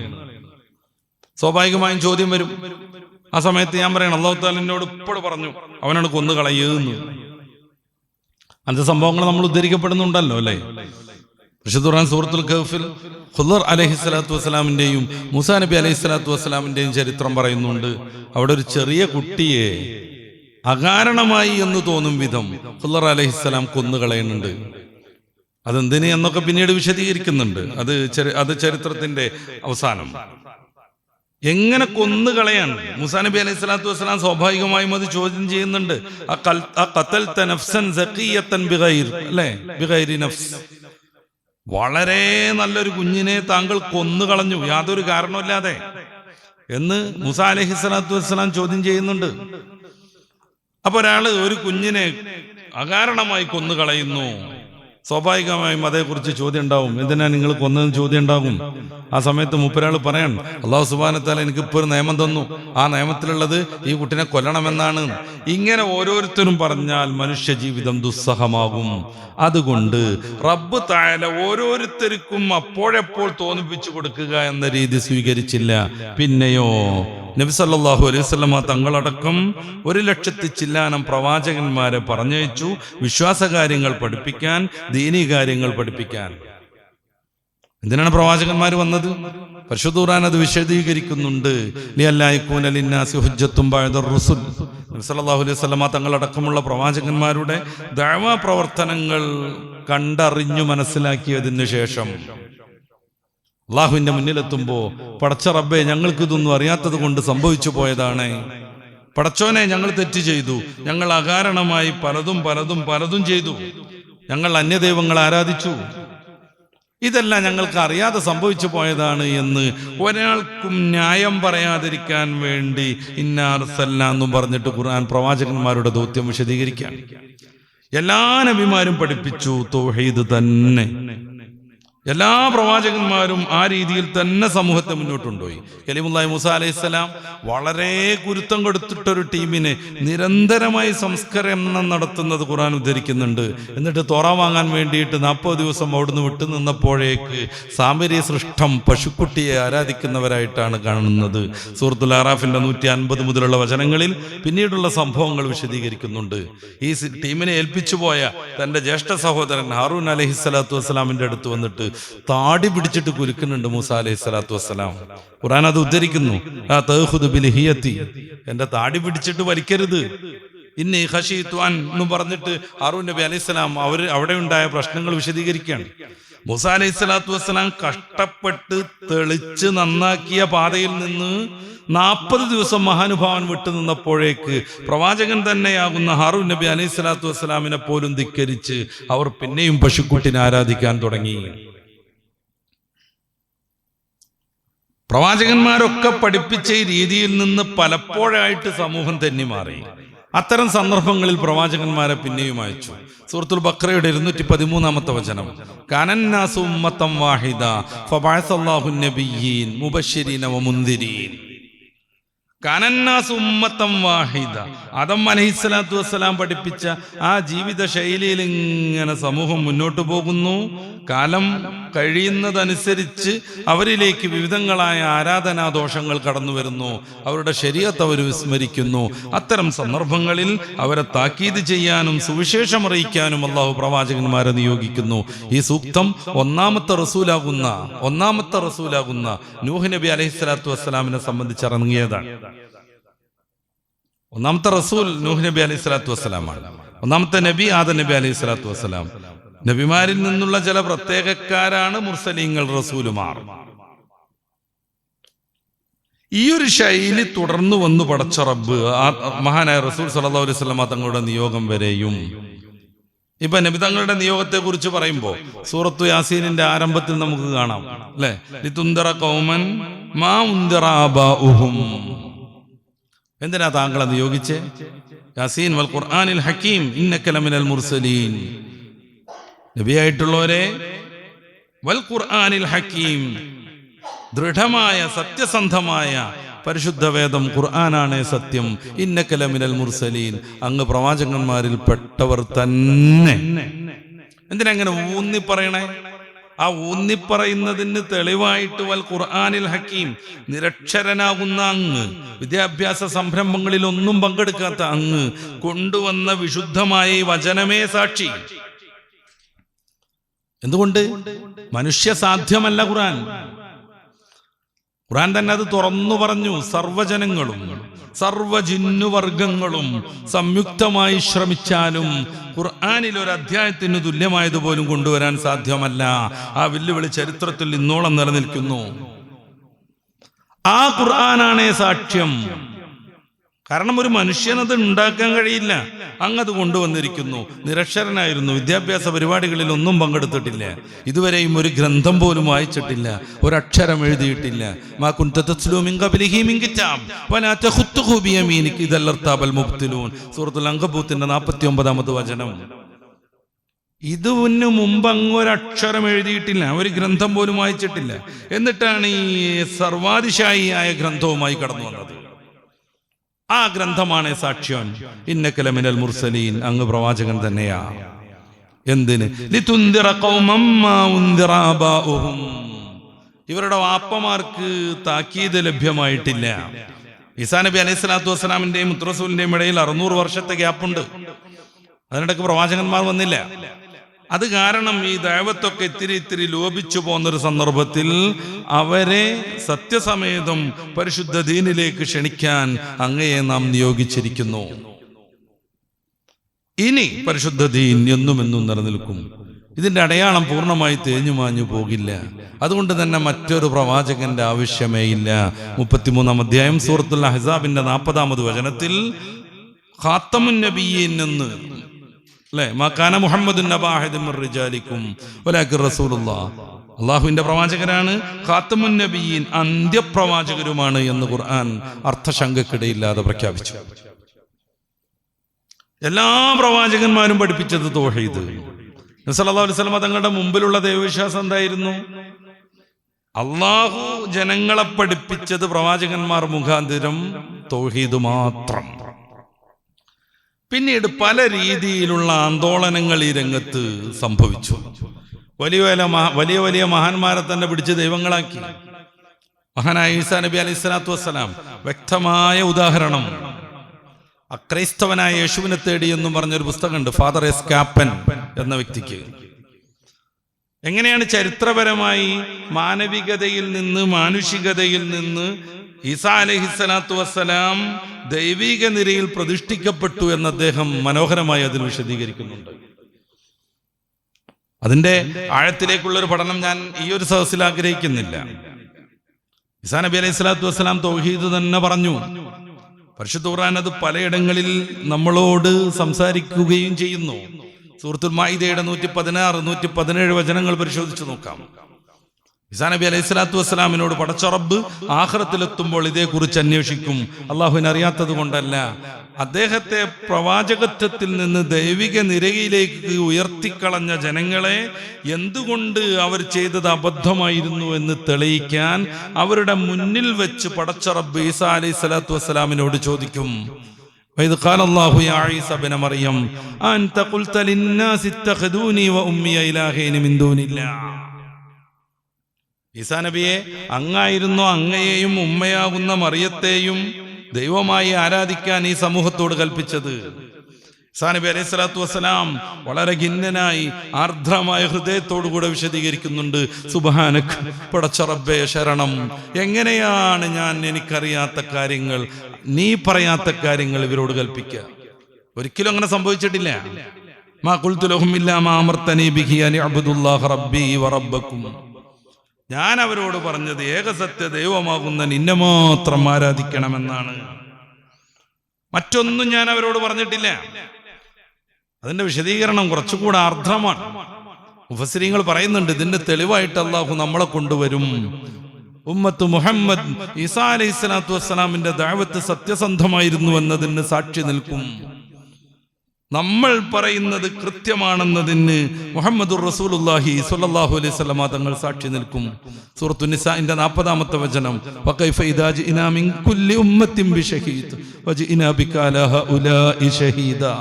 സ്വാഭാവികമായും ചോദ്യം വരും. ആ സമയത്ത് ഞാൻ പറയണം, അല്ലാഹു തആല എന്നോട് ഇപ്പോൾ പറഞ്ഞു അവനാണ് കൊന്നുകളയെന്ന്. അങ്ങനത്തെ സംഭവങ്ങൾ നമ്മൾ ഉദ്ധരിക്കപ്പെടുന്നുണ്ടല്ലോ അല്ലേ? പരിശുദ്ധ ഖുർആൻ സൂറത്തുൽ കഹ്ഫിൽ ഖുദർ അലൈഹിസ്സലാത്തു വസ്സലാമിന്റെയും മൂസാ നബി അലൈഹിസ്സലാത്തു വസ്സലാമിന്റെയും ചരിത്രം പറയുന്നുണ്ട്. അവിടെ ഒരു ചെറിയ കുട്ടിയെ അകാരണമായി എന്ന് തോന്നും വിധം ഖുദർ അലൈഹിസ്സലാം കൊന്നുകളയുന്നുണ്ട്. അതെന്തിന് എന്നൊക്കെ പിന്നീട് വിശദീകരിക്കുന്നുണ്ട്. അത് ചരിത്രത്തിന്റെ അവസാനം. എങ്ങനെ കൊന്നുകളയാണ്? മൂസാ നബി അലൈഹി സ്വലാത്തു വസ്സലാം സ്വാഭാവികമായും അത് ചോദ്യം ചെയ്യുന്നുണ്ട്. വളരെ നല്ലൊരു കുഞ്ഞിനെ താങ്കൾ കൊന്നുകളഞ്ഞു യാതൊരു കാരണമില്ലാതെ. എന്ന് മൂസ അലൈഹിസ്സലാത്തു വസ്സലാം ചോദ്യം ചെയ്യുന്നുണ്ട്. അപ്പൊ ഒരാള് ഒരു കുഞ്ഞിനെ അകാരണമായി കൊന്നുകളയുന്നു, സ്വാഭാവികമായും അതേക്കുറിച്ച് ചോദ്യം ഉണ്ടാവും. എന്തിനാ നിങ്ങൾ കൊന്നതെന്ന് ചോദ്യം ഉണ്ടാകും. ആ സമയത്ത് മൂപ്പരാൾ പറയാൻ, അല്ലാഹു സുബ്ഹാനഹു വ തആല എനിക്കിപ്പോൾ ഒരു നിയമം തന്നു, ആ നിയമത്തിലുള്ളത് ഈ കുട്ടിനെ കൊല്ലണമെന്നാണ്. ഇങ്ങനെ ഓരോരുത്തരും പറഞ്ഞാൽ മനുഷ്യ ജീവിതം ദുസ്സഹമാകും. അതുകൊണ്ട് റബ്ബ് തആല ഓരോരുത്തർക്കും അപ്പോഴെപ്പോൾ തോന്നിപ്പിച്ചു കൊടുക്കുക എന്ന രീതി സ്വീകരിച്ചില്ല. പിന്നെയോ നബി സല്ലല്ലാഹു അലൈഹി വസല്ലമ തങ്ങളടക്കം 100,000 ചില്ലാനം പ്രവാചകന്മാരെ പറഞ്ഞയച്ചു, വിശ്വാസകാര്യങ്ങൾ പഠിപ്പിക്കാൻ, ദീനീ കാര്യങ്ങൾ പഠിപ്പിക്കാൻ. എന്തിനാണ് പ്രവാചകന്മാർ വന്നത്? പരിശുദ്ധ ഖുർആൻ അത് വിശദീകരിക്കുന്നുണ്ട്. ലിയല്ലാ യകൂന ലിന്നാസി ഹുജ്ജത്തുൻ ബഅദർ റുസുൽ. നബി സല്ലല്ലാഹു അലൈഹി വസല്ലമ തങ്ങളടക്കമുള്ള പ്രവാചകന്മാരുടെ ദഅവാ പ്രവർത്തനങ്ങൾ കണ്ടറിഞ്ഞു മനസ്സിലാക്കിയതിനു ശേഷം അള്ളാഹുവിന്റെ മുന്നിലെത്തുമ്പോ, പടച്ച റബ്ബേ, ഞങ്ങൾക്ക് ഇതൊന്നും അറിയാത്തത് കൊണ്ട് സംഭവിച്ചു പോയതാണ്. പടച്ചോനെ, ഞങ്ങൾ തെറ്റ് ചെയ്തു, ഞങ്ങൾ അകാരണമായി പലതും ചെയ്തു, ഞങ്ങൾ അന്യദൈവങ്ങളെ ആരാധിച്ചു, ഇതെല്ലാം ഞങ്ങൾക്ക് അറിയാതെ സംഭവിച്ചു പോയതാണ് എന്ന് ഒരാൾക്കും ന്യായം പറയാതിരിക്കാൻ വേണ്ടി ഇന്നാ അർസൽനാ എന്നും പറഞ്ഞിട്ട് ഖുർആൻ പ്രവാചകന്മാരുടെ ദൗത്യം വിശദീകരിക്കാൻ എല്ലാ നബിമാരും പഠിപ്പിച്ചു തൗഹീദ് തന്നെ. എല്ലാ പ്രവാചകന്മാരും ആ രീതിയിൽ തന്നെ സമൂഹത്തെ മുന്നോട്ടുകൊണ്ടുപോയി. കലീമുല്ലാഹി മൂസ അലൈഹിസ്സലാം വളരെ ഗുരുത്വം കൊടുത്തിട്ടൊരു ടീമിനെ നിരന്തരമായി സംസ്കരണം നടത്തുന്നത് ഖുർആൻ ഉദ്ധരിക്കുന്നുണ്ട്. എന്നിട്ട് തോറ വാങ്ങാൻ വേണ്ടിയിട്ട് 40 ദിവസം അവിടുന്ന് വിട്ടു നിന്നപ്പോഴേക്ക് സാമര്യ സൃഷ്ടം പശുക്കുട്ടിയെ ആരാധിക്കുന്നവരായിട്ടാണ് കാണുന്നത്. സൂറത്തുൽ അറാഫിന്റെ 150 മുതലുള്ള വചനങ്ങളിൽ പിന്നീടുള്ള സംഭവങ്ങൾ വിശദീകരിക്കുന്നുണ്ട്. ഈ ടീമിനെ ഏൽപ്പിച്ചു പോയ തന്റെ ജ്യേഷ്ഠ സഹോദരൻ ഹാറൂൻ അലൈഹിസ്സലാത്തു വസ്സലാമിന്റെ അടുത്ത് വന്നിട്ട് താടി പിടിച്ചിട്ട് കുലുക്കുന്നുണ്ട് മൂസ അലൈഹി സ്വലാത്തു വസ്സലാം. ഖുർആൻ അത് ഉദ്ധരിക്കുന്നു, എന്റെ താടി പിടിച്ചിട്ട് വലിക്കരുത്, ഇന്നി ഖശീതു അൻ എന്ന് പറഞ്ഞിട്ട് ഹാറൂൻ നബി അലൈഹിസ്സലാം അവിടെ ഉണ്ടായ പ്രശ്നങ്ങൾ വിശദീകരിക്കുകയാണ്. മൂസ അലൈഹി സ്വലാത്തു വസ്സലാം കഷ്ടപ്പെട്ട് തെളിച്ച് നന്നാക്കിയ പാതയിൽ നിന്ന് 40 ദിവസം മഹാനുഭാവൻ വിട്ടു നിന്നപ്പോഴേക്ക് പ്രവാചകൻ തന്നെയാകുന്ന ഹാറൂൻ നബി അലൈഹി സ്വലാത്തു വസ്സലാമിനെ പോലും ധിക്കരിച്ച് അവർ പിന്നെയും പശുക്കുട്ടിനെ ആരാധിക്കാൻ തുടങ്ങി. പ്രവാചകന്മാരൊക്കെ പഠിപ്പിച്ച ഈ രീതിയിൽ നിന്ന് പലപ്പോഴായിട്ട് സമൂഹം തെന്നിമാറി. അത്തരം സന്ദർഭങ്ങളിൽ പ്രവാചകന്മാരെ പിന്നെയും അയച്ചു. സൂറത്തുൽ ബഖറയുടെ 213 വചനം, കാനന്നാസു ഉമ്മത്തൻ വാഹിദ ഫബഅസല്ലാഹു നബിയ്യീൻ മുബശ്ശിരീന വമുൻദിരീൻ. കാനന്നാസു ഉമ്മത്തൻ വാഹിദ, ആദം അലൈഹിസ്സലാത്തു വസ്സലാം പഠിപ്പിച്ച ആ ജീവിത ശൈലിയിൽ ഇങ്ങനെ സമൂഹം മുന്നോട്ട് പോകുന്നു. കാലം കഴിയുന്നതനുസരിച്ച് അവരിലേക്ക് വിവിധങ്ങളായ ആരാധനാദോഷങ്ങൾ കടന്നു വരുന്നു. അവരുടെ ശരീഅത്ത് അവർ വിസ്മരിക്കുന്നു. അത്തരം സന്ദർഭങ്ങളിൽ അവരെ താക്കീത് ചെയ്യാനും സുവിശേഷം അറിയിക്കാനും അല്ലാഹു പ്രവാചകന്മാരെ നിയോഗിക്കുന്നു. ഈ സൂക്തം ഒന്നാമത്തെ റസൂലാകുന്ന നൂഹ് നബി അലൈഹിസ്സലാത്തു വസ്സലാമിനെ സംബന്ധിച്ചിറങ്ങിയതാണ്. ഒന്നാമത്തെ റസൂൽ നൂഹ് നബി അലൈഹി സ്വലാത്തു വസ്സലാമാണ്. ഒന്നാമത്തെ നബി ആദം നബി അലൈഹി സ്വലാത്തു വസ്സലാം. നബിമാരിൽ നിന്നുള്ള ചില പ്രത്യേകക്കാരാണ് മുർസലീങ്ങൾ, റസൂലുമാർ. ഈ ഒരു ശൈലി തുടർന്നു വന്നു പടച്ച റബ്ബ് മഹാനായ റസൂൽ സല്ലല്ലാഹു അലൈഹി വസല്ലം തങ്ങളുടെ നിയോഗം വരെയും. ഇപ്പൊ നബി തങ്ങളുടെ നിയോഗത്തെ കുറിച്ച് പറയുമ്പോ സൂറത്തു യാസീനിന്റെ ആരംഭത്തിൽ നമുക്ക് കാണാം, അല്ലെ, ലിതുൻദിറ ഖൗമൻ മാ ഉൻദിറ ആബാഉഹും. എന്തിനാ താങ്കളെ നിയോഗിച്ചേ? യാസീൻ വൽ ഖുർആനിൽ ഹക്കീം ഇന്നക ലമിനൽ മുർസലീൻ. നബിയായിട്ടുള്ളവരെ, വൽ ഖുർആനിൽ ഹക്കീം, ദൃഢമായ സത്യസന്ധമായ പരിശുദ്ധ വേദം ഖുർആനാണ് സത്യം. ഇന്നക ലമിനൽ മുർസലീൻ, അങ്ങ് പ്രവാചകന്മാരിൽ പെട്ടവർ തന്നെ. എന്തിനാ അങ്ങനെ ഊന്നി പറയണേ? ആ ഊന്നിപ്പറയുന്നതിന് തെളിവായിട്ട് വൽ ഖുർആനിൽ ഹക്കീം, നിരക്ഷരനാകുന്ന അങ്ങ്, വിദ്യാഭ്യാസ സംരംഭങ്ങളിൽ ഒന്നും പങ്കെടുക്കാത്ത അങ്ങ് കൊണ്ടുവന്ന വിശുദ്ധമായ വചനമേ സാക്ഷി. എന്തുകൊണ്ട്? മനുഷ്യ സാധ്യമല്ല ഖുർആൻ. ഖുർആൻ തന്നെ അത് തുറന്നു പറഞ്ഞു. സർവ്വജനങ്ങളും സർവ്വജിന്നുവർഗങ്ങളും സംയുക്തമായി ശ്രമിച്ചാലും ഖുർആനിൽ ഒരു അധ്യായത്തിന് തുല്യമായതുപോലും കൊണ്ടുവരാൻ സാധ്യമല്ല. ആ വെല്ലുവിളി ചരിത്രത്തിൽ ഇന്നോളം നിലനിൽക്കുന്നു. ആ ഖുർആനാണേ സാക്ഷ്യം. കാരണം ഒരു മനുഷ്യനത് ഉണ്ടാക്കാൻ കഴിയില്ല. അങ്ങത് കൊണ്ടുവന്നിരിക്കുന്നു. നിരക്ഷരനായിരുന്നു, വിദ്യാഭ്യാസ പരിപാടികളിൽ ഒന്നും പങ്കെടുത്തിട്ടില്ല, ഇതുവരെയും ഒരു ഗ്രന്ഥം പോലും വായിച്ചിട്ടില്ല, ഒരക്ഷരം എഴുതിയിട്ടില്ല. മാ കുൻത തത്ലൂ മിൻ ഖബ്ലിഹി മിൻ കിതാബ് വലാ തഖുത്തുഹു ബിയമീനിക ഇദല്ലർതാബൽ മുബ്തിലൂൻ. സൂറത്തുൽ അൻകബൂത്തിന്റെ 49ാമത്തെ വചനം. ഇതിനു മുമ്പ് അങ്ങൊരക്ഷരം എഴുതിയിട്ടില്ല, ഒരു ഗ്രന്ഥം പോലും വായിച്ചിട്ടില്ല. എന്നിട്ടാണ് ഈ സർവാതിശായിയായ ഗ്രന്ഥവുമായി കടന്നു വന്നത്. ആ ഗ്രന്ഥമാണ് സാക്ഷ്യം. ഇന്നക ലമിനൽ മുർസലീൻ, അങ്ങ് പ്രവാചകൻ തന്നെയാ. എന്തിന്? ലിതുൻദിറ ഖൗമൻ മാ ഉൻദിറ ആബാഉഹും. ഇവരുടെ വാപ്പമാർക്ക് താക്കീത് ലഭ്യമായിട്ടില്ല. ഈസാ നബി അലൈഹി സ്വലാത്തു വസ്സലാമിന്റെയും മുത്തറസൂലിന്റെയും ഇടയിൽ 600 വർഷത്തെ ഗ്യാപ്പുണ്ട്. അതിനിടയ്ക്ക് പ്രവാചകന്മാർ വന്നില്ല. അത് കാരണം ഈ ദഅവത്തൊക്കെ ഇത്തിരി ലോപിച്ചു പോകുന്നൊരു സന്ദർഭത്തിൽ അവരെ സത്യസമേതം പരിശുദ്ധ ദീനിലേക്ക് ക്ഷണിക്കാൻ അങ്ങയെ നാം നിയോഗിച്ചിരിക്കുന്നു. ഇനി പരിശുദ്ധ ദീൻ എന്നും നിലനിൽക്കും. ഇതിന്റെ അടയാളം പൂർണ്ണമായി തേഞ്ഞു മാഞ്ഞു പോകില്ല. അതുകൊണ്ട് തന്നെ മറ്റൊരു പ്രവാചകന്റെ ആവശ്യമേ ഇല്ല. 33-ാം അധ്യായം സൂറത്തുൽ അഹ്സാബിന്റെ 40ാമത് വചനത്തിൽ ഖാത്തമുൻ നബിയ്യീൻ എന്ന് അല്ലേ, മകാന മുഹമ്മദുൻ നബാ അഹദിൻ മിർ റിജാലിക്കും വലാകിൻ റസൂലുള്ളാഹ്, അല്ലാഹുവിന്റെ പ്രവാചകനാണ്, ഖാത്തമുൻ നബിയ്യീൻ അന്ത്യപ്രവാചകരുമാണ് എന്ന് ഖുർആൻ അർത്ഥശങ്കക്കിടയില്ലാതെ പ്രഖ്യാപിച്ചു. എല്ലാ പ്രവാചകന്മാരും പഠിപ്പിച്ചത് തൗഹീദ്. നബി സല്ലല്ലാഹു അലൈഹി വസല്ലം തങ്ങളുടെ മുമ്പിലുള്ള ദൈവവിശ്വാസം എന്തായിരുന്നു? അല്ലാഹു ജനങ്ങളെ പഠിപ്പിച്ചത് പ്രവാചകന്മാർ മുഖാന്തരം തൗഹീദ് മാത്രം. പിന്നീട് പല രീതിയിലുള്ള ആന്തോളനങ്ങൾ ഈ രംഗത്ത് സംഭവിച്ചു. വലിയ വലിയ മഹാന്മാരെ തന്നെ പിടിച്ച് ദൈവങ്ങളാക്കി. മഹാനായ ഈസാ നബി അലൈഹി സ്വലാത്തു വസ്സലാം വ്യക്തമായ ഉദാഹരണം. അക്രൈസ്തവനായ യേശുവിനെ തേടി എന്നും പറഞ്ഞൊരു പുസ്തകമുണ്ട് ഫാദർ എസ് കാപ്പൻ എന്ന വ്യക്തിക്ക്. എങ്ങനെയാണ് ചരിത്രപരമായി മാനവികതയിൽ നിന്ന് മാനുഷികതയിൽ നിന്ന് ഈസാ അലൈഹിസ്സലാത്തു വസ്സലാം ദൈവിക നിരയിൽ പ്രതിഷ്ഠിക്കപ്പെട്ടു എന്ന് അദ്ദേഹം മനോഹരമായി അതിൽ വിശദീകരിക്കുന്നുണ്ട്. അതിന്റെ ആഴത്തിലേക്കുള്ളൊരു പഠനം ഞാൻ ഈ ഒരു സദസ്സിൽ ആഗ്രഹിക്കുന്നില്ല. ഈസാ നബി അലൈഹി സ്വലാത്തു വസ്സലാം തൗഹീദ് തന്നെ പറഞ്ഞു. പരിശുദ്ധ ഖുർആൻ അത് പലയിടങ്ങളിൽ നമ്മളോട് സംസാരിക്കുകയും ചെയ്യുന്നു. സൂറത്തുൽ മാഇദയുടെ 116, 117 വചനങ്ങൾ പരിശോധിച്ചു നോക്കാം. ഈസാ നബി അലൈഹി സ്വലാത്തു വസ്സലാമിനോട് പടച്ച റബ്ബ് ആഖിറത്തിലെത്തുമ്പോൾ ഇതേക്കുറിച്ച് അന്വേഷിക്കും. അള്ളാഹുവിനെ അറിയാത്തത് കൊണ്ടല്ല, അദ്ദേഹത്തെ പ്രവാചകത്വത്തിൽ നിന്ന് ദൈവിക നിരയിലേക്ക് ഉയർത്തിക്കളഞ്ഞ ജനങ്ങളെ എന്തുകൊണ്ട് അവർ ചെയ്തത് അബദ്ധമായിരുന്നു എന്ന് തെളിയിക്കാൻ അവരുടെ മുന്നിൽ വെച്ച് പടച്ച റബ്ബ് ഈസാ അലൈഹി സ്വലാത്തു വസ്സലാമിനോട് ചോദിക്കും. وإذ قال الله يا عيسى ابن مريم أنت قلت للناس اتخذوني وأمي إلهين من دون الله. ഈസാ നബിയെ, അങ്ങായിരുന്നു അങ്ങയെയും ഉമ്മയാകുന്ന മറിയത്തെയും ദൈവമായി ആരാധിക്കാൻ ഈ സമൂഹത്തോട് കൽപ്പിച്ചത്. ഈസാ നബി അലൈഹി സ്വലാത്തു വസ്സലാം വളരെ ഖിന്നനായി ആർദ്രമായ ഹൃദയത്തോടുകൂടെ വിശദീകരിക്കുന്നുണ്ട്. സുബ്ഹാനക, പടച്ച റബ്ബേ ശരണം, എങ്ങനെയാണ് ഞാൻ എനിക്കറിയാത്ത കാര്യങ്ങൾ, നീ പറയാത്ത കാര്യങ്ങൾ ഇവരോട് കൽപ്പിക്കുക? ഒരിക്കലും അങ്ങനെ സംഭവിച്ചിട്ടില്ല. മാ ഖുൽതു ലഹും ഇല്ലാ മാ അമർതനി ബിഹി അൻ അഅ്ബുദുല്ലാഹ റബ്ബി വറബ്ബക്കും. ഞാൻ അവരോട് പറഞ്ഞത് ഏകസത്യ ദൈവമാകുന്ന നിന്നെ മാത്രം ആരാധിക്കണമെന്നാണ്. മറ്റൊന്നും ഞാൻ അവരോട് പറഞ്ഞിട്ടില്ല. അതിന്റെ വിശദീകരണം കുറച്ചുകൂടെ ആർദ്രമാണ്. മുഫസ്സിരീങ്ങൾ പറയുന്നുണ്ട്, ഇതിന്റെ തെളിവായിട്ട് അല്ലാഹു നമ്മളെ കൊണ്ടുവരും. ഉമ്മത്ത് മുഹമ്മദ് ഈസാ അലൈഹി സ്വലാത്തു വസ്സലാമിന്റെ ദഅവത്ത് സത്യസന്ധമായിരുന്നു എന്നതിന് സാക്ഷി നിൽക്കും. നമ്മൾ പറയുന്നത് കൃത്യമാണെന്നതിന് മുഹമ്മദുർ റസൂലുള്ളാഹി സ്വല്ലല്ലാഹു അലൈഹി വസല്ലം തങ്ങൾ സാക്ഷി നിൽക്കും. സൂറത്തുൻ നിസാഇന്റെ 40ാമത്തെ വചനം, വകൈഫ ഇദാ ജിനാ മിൻ കുല്ലി ഉമ്മത്തിൻ ബിശഹീദ് വജിനാ ബിക അലാ ഹഉലാഇ ഷഹീദാ.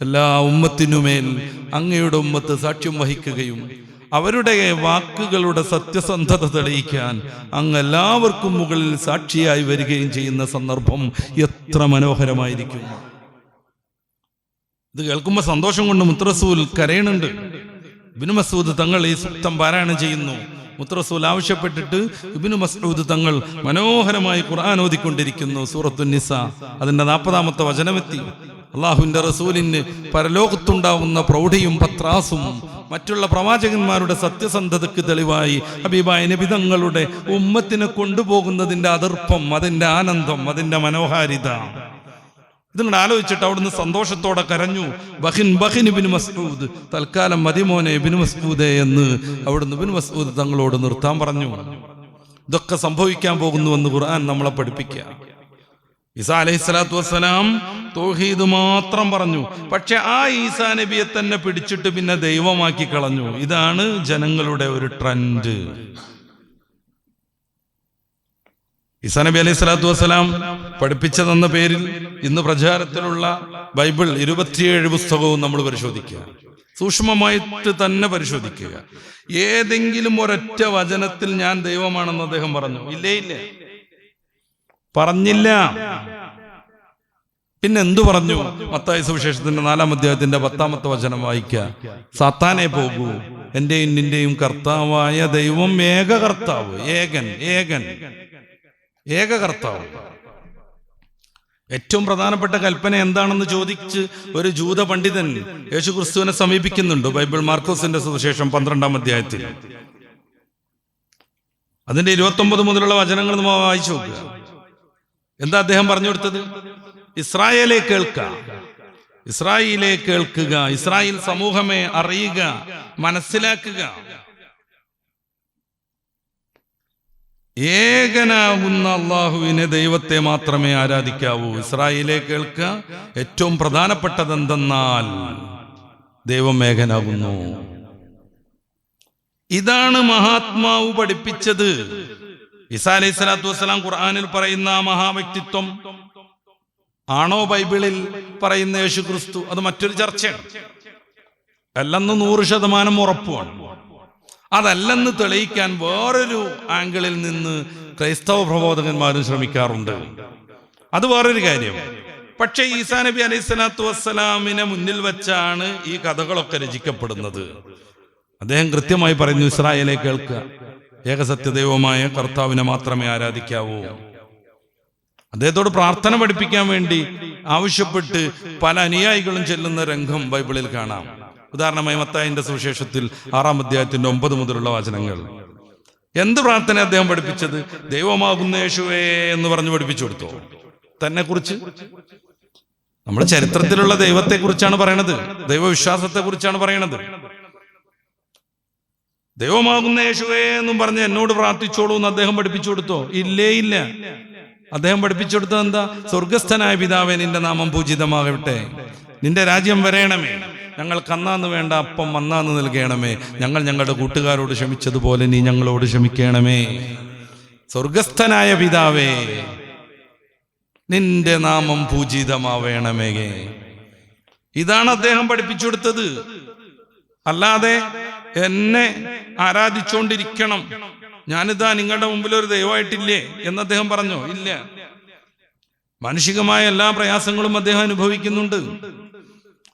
എല്ലാ ഉമ്മത്തിനുമേൽ അങ്ങയുടെ ഉമ്മത്ത് സാക്ഷ്യം വഹിക്കുകയും അവരുടെ വാക്കുകളുടെ സത്യസന്ധത തെളിയിക്കാൻ അങ്ങ് എല്ലാവർക്കും മുകളിൽ സാക്ഷിയായി വരികയും ചെയ്യുന്ന സന്ദർഭം എത്ര മനോഹരമായിരിക്കും. ഇത് കേൾക്കുമ്പോൾ സന്തോഷം കൊണ്ട് മുത്തറസൂൽ കരയണുണ്ട്. ഇബ്നു മസ്ഊദ് തങ്ങൾ ഈ സൂക്തം പാരായണം ചെയ്യുന്നു. മുത്തറസൂൽ ആവശ്യപ്പെട്ടിട്ട് ഇബ്നു മസ്ഊദ് തങ്ങൾ മനോഹരമായി ഖുർആൻ ഓതിക്കൊണ്ടിരിക്കുന്നു. സൂറത്തുൻ നിസാ അതിന്റെ 40ാമത്തെ വചനമെത്തി. അള്ളാഹുവിന്റെ റസൂലിന് പരലോകത്തുണ്ടാവുന്ന പ്രൗഢിയും പത്രാസും മറ്റുള്ള പ്രവാചകന്മാരുടെ സത്യസന്ധതയ്ക്ക് തെളിവായി ഹബീബായ നബി തങ്ങളുടെ ഉമ്മത്തിനെ കൊണ്ടുപോകുന്നതിന്റെ അതിർപ്പം, അതിന്റെ ആനന്ദം, അതിന്റെ മനോഹാരിത ഇതിങ്ങനെ ആലോചിച്ചിട്ട് അവിടുന്ന് സന്തോഷത്തോടെ കരഞ്ഞു. ബഹിൻ ഇബ്നു മസ്ഊദ്, തൽക്കാലം മതിമോനെ ഇബ്നു മസ്ഊദേ എന്ന് അവിടുന്ന് ഇബ്നു മസ്ഊദ് തങ്ങളോട് നിർത്താൻ പറഞ്ഞു. ഇതൊക്കെ സംഭവിക്കാൻ പോകുന്നുവെന്ന് ഖുർആൻ നമ്മളെ പഠിപ്പിക്കുക. ഈസാ അലൈഹിസ്സലാത്തു വസ്സലാം തൗഹീദ് മാത്രം പറഞ്ഞു. പക്ഷെ ആ ഈസാ നബിയെ തന്നെ പിടിച്ചിട്ട് പിന്നെ ദൈവമാക്കി കളഞ്ഞു. ഇതാണ് ജനങ്ങളുടെ ഒരു ട്രെൻഡ്. ഈസാ നബി അലൈഹി സ്വലാത്തു വസ്സലാം പഠിപ്പിച്ചതെന്ന പേരിൽ ഇന്ന് പ്രചാരത്തിലുള്ള ബൈബിൾ 27 പുസ്തകവും നമ്മൾ പരിശോധിക്കുക, സൂക്ഷ്മമായിട്ട് തന്നെ പരിശോധിക്കുക. ഏതെങ്കിലും ഒരൊറ്റ വചനത്തിൽ ഞാൻ ദൈവമാണെന്ന് അദ്ദേഹം പറഞ്ഞു? ഇല്ലേ, പറഞ്ഞില്ല. പിന്നെ എന്തു പറഞ്ഞു? മത്തായി സുവിശേഷത്തിന്റെ 4-ാം അധ്യായത്തിന്റെ 10-ാമത്തെ വചനം വായിക്കുക. സാത്താനെ പോകൂ, എന്റെയും നിന്റെയും കർത്താവായ ദൈവം ഏക കർത്താവ്, ഏക കർത്താവ്. ഏറ്റവും പ്രധാനപ്പെട്ട കൽപ്പന എന്താണെന്ന് ചോദിച്ച് ഒരു ജൂത പണ്ഡിതൻ യേശുക്രിസ്തുവിനെ സമീപിക്കുന്നുണ്ട് ബൈബിൾ മാർക്കോസിന്റെ സുവിശേഷം 12-ാം അധ്യായത്തിൽ. അതിന്റെ 29 മുതലുള്ള വചനങ്ങൾ നമ്മൾ വായിച്ചു നോക്കുക. എന്താ അദ്ദേഹം പറഞ്ഞു കൊടുത്തത്? ഇസ്രായേലെ കേൾക്കുക, ഇസ്രായേൽ സമൂഹമേ അറിയുക, മനസ്സിലാക്കുക, ഏകനാകുന്ന അള്ളാഹുവിനെ ദൈവത്തെ മാത്രമേ ആരാധിക്കാവൂ. ഇസ്രായേലെ കേൾക്കുക, ഏറ്റവും പ്രധാനപ്പെട്ടത് എന്തെന്നാൽ ദൈവം ഏകനാകുന്നു. ഇതാണ് മഹാത്മാവ് പഠിപ്പിച്ചത്. ഈസാ അലൈഹി സ്വലാത്തു വസ്സലാം ഖുർആനിൽ പറയുന്ന മഹാവ്യക്തിത്വം ആണോ ബൈബിളിൽ പറയുന്ന യേശു ക്രിസ്തു? അത് മറ്റൊരു ചർച്ചയാണ്. അല്ലെന്ന് 100% ഉറപ്പുമാണ്. അതല്ലെന്ന് തെളിയിക്കാൻ വേറൊരു ആംഗിളിൽ നിന്ന് ക്രൈസ്തവ പ്രബോധകന്മാരും ശ്രമിക്കാറുണ്ട്. അത് വേറൊരു കാര്യം. പക്ഷേ ഈസാ നബി അലൈഹി സ്വലാത്തു വസ്സലാമിനെ മുന്നിൽ വെച്ചാണ് ഈ കഥകളൊക്കെ രചിക്കപ്പെടുന്നത്. അദ്ദേഹം കൃത്യമായി പറഞ്ഞു, ഇസ്രായേലെ കേൾക്കുക, ഏകസത്യദൈവമായ കർത്താവിനെ മാത്രമേ ആരാധിക്കാവൂ. അദ്ദേഹത്തോട് പ്രാർത്ഥന പഠിപ്പിക്കാൻ വേണ്ടി ആവശ്യപ്പെട്ട് പല അനുയായികളും ചെല്ലുന്ന രംഗം ബൈബിളിൽ കാണാം. ഉദാഹരണമായി മത്തായിന്റെ സുവിശേഷത്തിൽ 6-ാം അധ്യായത്തിന്റെ 9 മുതലുള്ള വചനങ്ങൾ. എന്ത് പ്രാർത്ഥന അദ്ദേഹം പഠിപ്പിച്ചത്? ദൈവമാകുന്ന യേശുവേ എന്ന് പറഞ്ഞു പഠിപ്പിച്ചു കൊടുത്തു. തന്നെ കുറിച്ച്, നമ്മുടെ ചരിത്രത്തിലുള്ള ദൈവത്തെ കുറിച്ചാണ് പറയണത്, ദൈവവിശ്വാസത്തെ കുറിച്ചാണ് പറയണത്. ദൈവമാകുന്ന യേശുവേ എന്നും പറഞ്ഞ് എന്നോട് പ്രാർത്ഥിച്ചോളൂ എന്ന് അദ്ദേഹം പഠിപ്പിച്ചു കൊടുത്തോ? ഇല്ല. അദ്ദേഹം പഠിപ്പിച്ചു കൊടുത്തത് എന്താ? സ്വർഗസ്ഥനായ പിതാവേ, നിന്റെ നാമം പൂജിതമാകട്ടെ, നിന്റെ രാജ്യം വരേണമേ, ഞങ്ങൾക്ക് അന്നാന്ന് വേണ്ട അപ്പം അന്നാന്ന് നൽകണമേ, ഞങ്ങൾ ഞങ്ങളുടെ കൂട്ടുകാരോട് ക്ഷമിച്ചതുപോലെ നീ ഞങ്ങളോട് ക്ഷമിക്കണമേ. സ്വർഗസ്ഥനായ പിതാവേ, നിന്റെ നാമം പൂജിതമാവേണമേ. ഇതാണ് അദ്ദേഹം പഠിപ്പിച്ചു കൊടുത്തത്. അല്ലാതെ എന്നെ ആരാധിച്ചുകൊണ്ടിരിക്കണം, ഞാനിതാ നിങ്ങളുടെ മുമ്പിൽ ഒരു ദൈവമായിട്ടില്ലേ എന്ന് അദ്ദേഹം പറഞ്ഞോ? ഇല്ല. മാനുഷികമായ എല്ലാ പ്രയാസങ്ങളും അദ്ദേഹം അനുഭവിക്കുന്നുണ്ട്.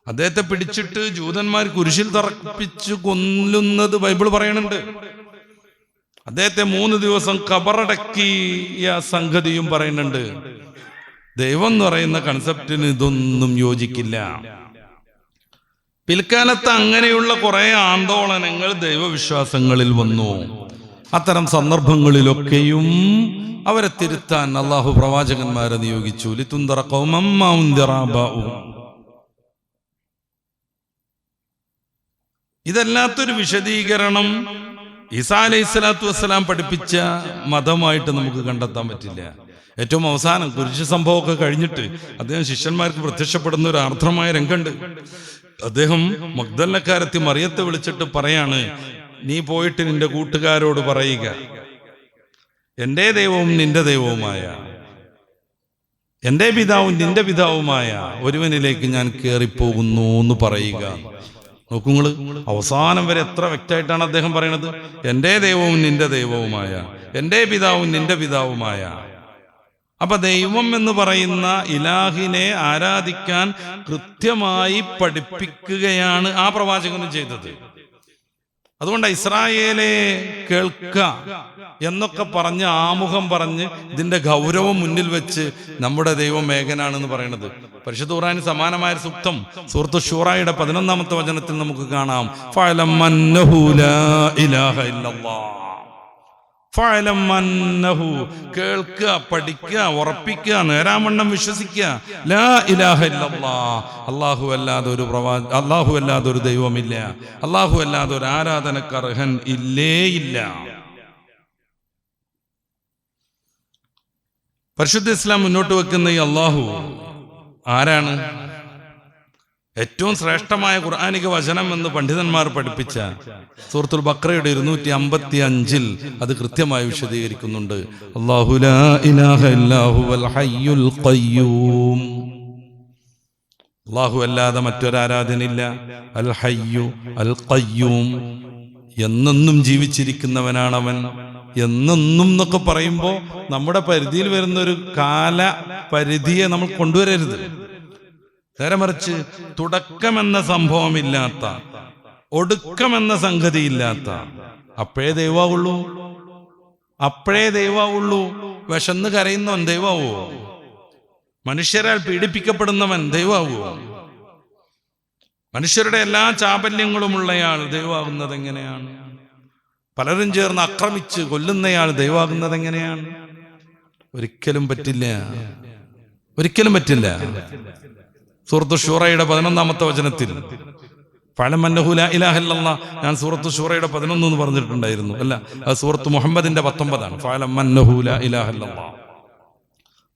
അദ്ദേഹത്തെ പിടിച്ചിട്ട് ജൂതന്മാർ കുരിശിൽ തറപ്പിച്ച് കൊല്ലുന്നത് ബൈബിൾ പറയുന്നുണ്ട്. അദ്ദേഹത്തെ 3 ദിവസം കബറടക്കിയ സംഗതിയും പറയുന്നുണ്ട്. ദൈവം എന്ന് പറയുന്ന കൺസെപ്റ്റിന് ഇതൊന്നും യോജിക്കില്ല. പിൽക്കാലത്ത് അങ്ങനെയുള്ള കുറെ ആന്തോളനങ്ങൾ ദൈവവിശ്വാസങ്ങളിൽ വന്നു. അത്തരം സന്ദർഭങ്ങളിലൊക്കെയും അവരെ തിരുത്താൻ അള്ളാഹു പ്രവാചകന്മാരെ നിയോഗിച്ചു. ലിതുൻദിറ ഖൗമൻ മാ ഉൻദിറ ആബാഉഹും. ഇതല്ലാത്തൊരു വിശദീകരണം ഈസാ അലൈഹി സ്വലാത്തു വസ്സലാം പഠിപ്പിച്ച മതമായിട്ട് നമുക്ക് കണ്ടെത്താൻ പറ്റില്ല. ഏറ്റവും അവസാനം കുരിശ് സംഭവമൊക്കെ കഴിഞ്ഞിട്ട് അദ്ദേഹം ശിഷ്യന്മാർക്ക് പ്രത്യക്ഷപ്പെടുന്ന ഒരു ആർദ്രമായ രംഗമുണ്ട്. അദ്ദേഹം മഗ്ദലക്കാരത്തി മറിയത്തെ വിളിച്ചിട്ട് പറയാണ്, നീ പോയിട്ട് നിന്റെ കൂട്ടുകാരോട് പറയുക, എന്റെ ദൈവവും നിന്റെ ദൈവവുമായ, എന്റെ പിതാവും നിന്റെ പിതാവുമായ ഒരുവനിലേക്ക് ഞാൻ കയറിപ്പോകുന്നു എന്ന് പറയുക. നോക്കുങ്ങള്, അവസാനം വരെ എത്ര വ്യക്തമായിട്ടാണ് അദ്ദേഹം പറയണത്. എന്റെ ദൈവവും നിന്റെ ദൈവവുമായ, എന്റെ പിതാവും നിന്റെ പിതാവുമായ. അപ്പൊ ദൈവം എന്ന് പറയുന്ന ഇലാഹിനെ ആരാധിക്കാൻ കൃത്യമായി പഠിപ്പിക്കുകയാണ് ആ പ്രവാചകനും ചെയ്തത്. അതുകൊണ്ട് ഇസ്രായേലെ കേൾക്ക എന്നൊക്കെ പറഞ്ഞ് ആമുഖം പറഞ്ഞ് ഇതിന്റെ ഗൗരവം മുന്നിൽ വെച്ച് നമ്മുടെ ദൈവം ഏകനാണെന്ന് പറയുന്നത്. പരിശുദ്ധ ഖുർആനിൽ സമാനമായ സൂക്തം സൂറത്ത് ശൂറായുടെ 11-ാമത്തെ വചനത്തിൽ നമുക്ക് കാണാം. ഫഅലം അന്നഹു ലാ ഇലാഹ ഇല്ലല്ലാഹ്. ഫഅലം അന്നഹു, കേൾക്കുക, പഠിക്കുക, ഉറപ്പിക്കുക, നേരാമണ്ണം വിശ്വസിക്കുക. ലാ ഇലാഹ ഇല്ലല്ലാഹ്, അല്ലാഹു അല്ലാതെ ഒരു അല്ലാഹു അല്ലാതെ ഒരു ദൈവമില്ല, അല്ലാഹു അല്ലാതെ ഒരു ആരാധനക്ക് അർഹൻ ഇല്ലേ ഇല്ല. പരിശുദ്ധ ഇസ്ലാം മുന്നോട്ട് വെക്കുന്ന ഈ അല്ലാഹു ആരാണ്? ഏറ്റവും ശ്രേഷ്ഠമായ ഖുർആനിക വചനം എന്ന് പണ്ഡിതന്മാർ പഠിപ്പിച്ച സൂറത്തുൽ ബഖറയുടെ 255 അത് കൃത്യമായി വിശദീകരിക്കുന്നുണ്ട്. അല്ലാഹു ലാ ഇലാഹ ഇല്ലാ ഹുവൽ ഹയ്യുൽ ഖയ്യൂം. അല്ലാഹു അല്ലാതെ മറ്റൊരാരാധനയില്ല. അൽ ഹയ്യു അൽ ഖയ്യൂം, എന്നെന്നും ജീവിച്ചിരിക്കുന്നവനാണ് അവൻ. എന്നെന്നും എന്നൊക്കെ പറയുമ്പോൾ നമ്മുടെ പരിധിയിൽ വരുന്ന ഒരു കാല പരിധിയെ നമ്മൾ കൊണ്ടുവരരുത്. നേരെ മറിച്ച് തുടക്കമെന്ന സംഭവമില്ലാത്ത, ഒടുക്കമെന്ന സംഗതിയില്ലാത്ത, അപ്പോഴേ ദൈവമുള്ളൂ, അപ്പോഴേ ദൈവമുള്ളൂ. വിശന്ന് കരയുന്നവൻ ദൈവമാവോ? മനുഷ്യരാൽ പീഡിപ്പിക്കപ്പെടുന്നവൻ ദൈവമാവോ? മനുഷ്യരുടെ എല്ലാ ചാപല്യങ്ങളുമുള്ളയാൾ ദൈവമാകുന്നത് എങ്ങനെയാണ്? പലരും ചേർന്ന് ആക്രമിച്ച് കൊല്ലുന്നയാൾ ദൈവമാകുന്നത് എങ്ങനെയാണ്? ഒരിക്കലും പറ്റില്ല, ഒരിക്കലും പറ്റില്ല. സൂറത്ത് ശൂറയുടെ 11-ാമത്തെ വചനത്തിൽ ഫഅലം അന്നഹു ലാ ഇലാഹ ഇല്ലല്ലാഹ്, ഞാൻ സൂറത്ത് ശൂറയുടെ 11 എന്ന് പറഞ്ഞിട്ടുണ്ടായിരുന്നു, അല്ല, അത് സൂറത്ത് മുഹമ്മദിന്റെ 19 ഫഅലം അന്നഹു ലാ ഇലാഹ ഇല്ലല്ലാഹ്.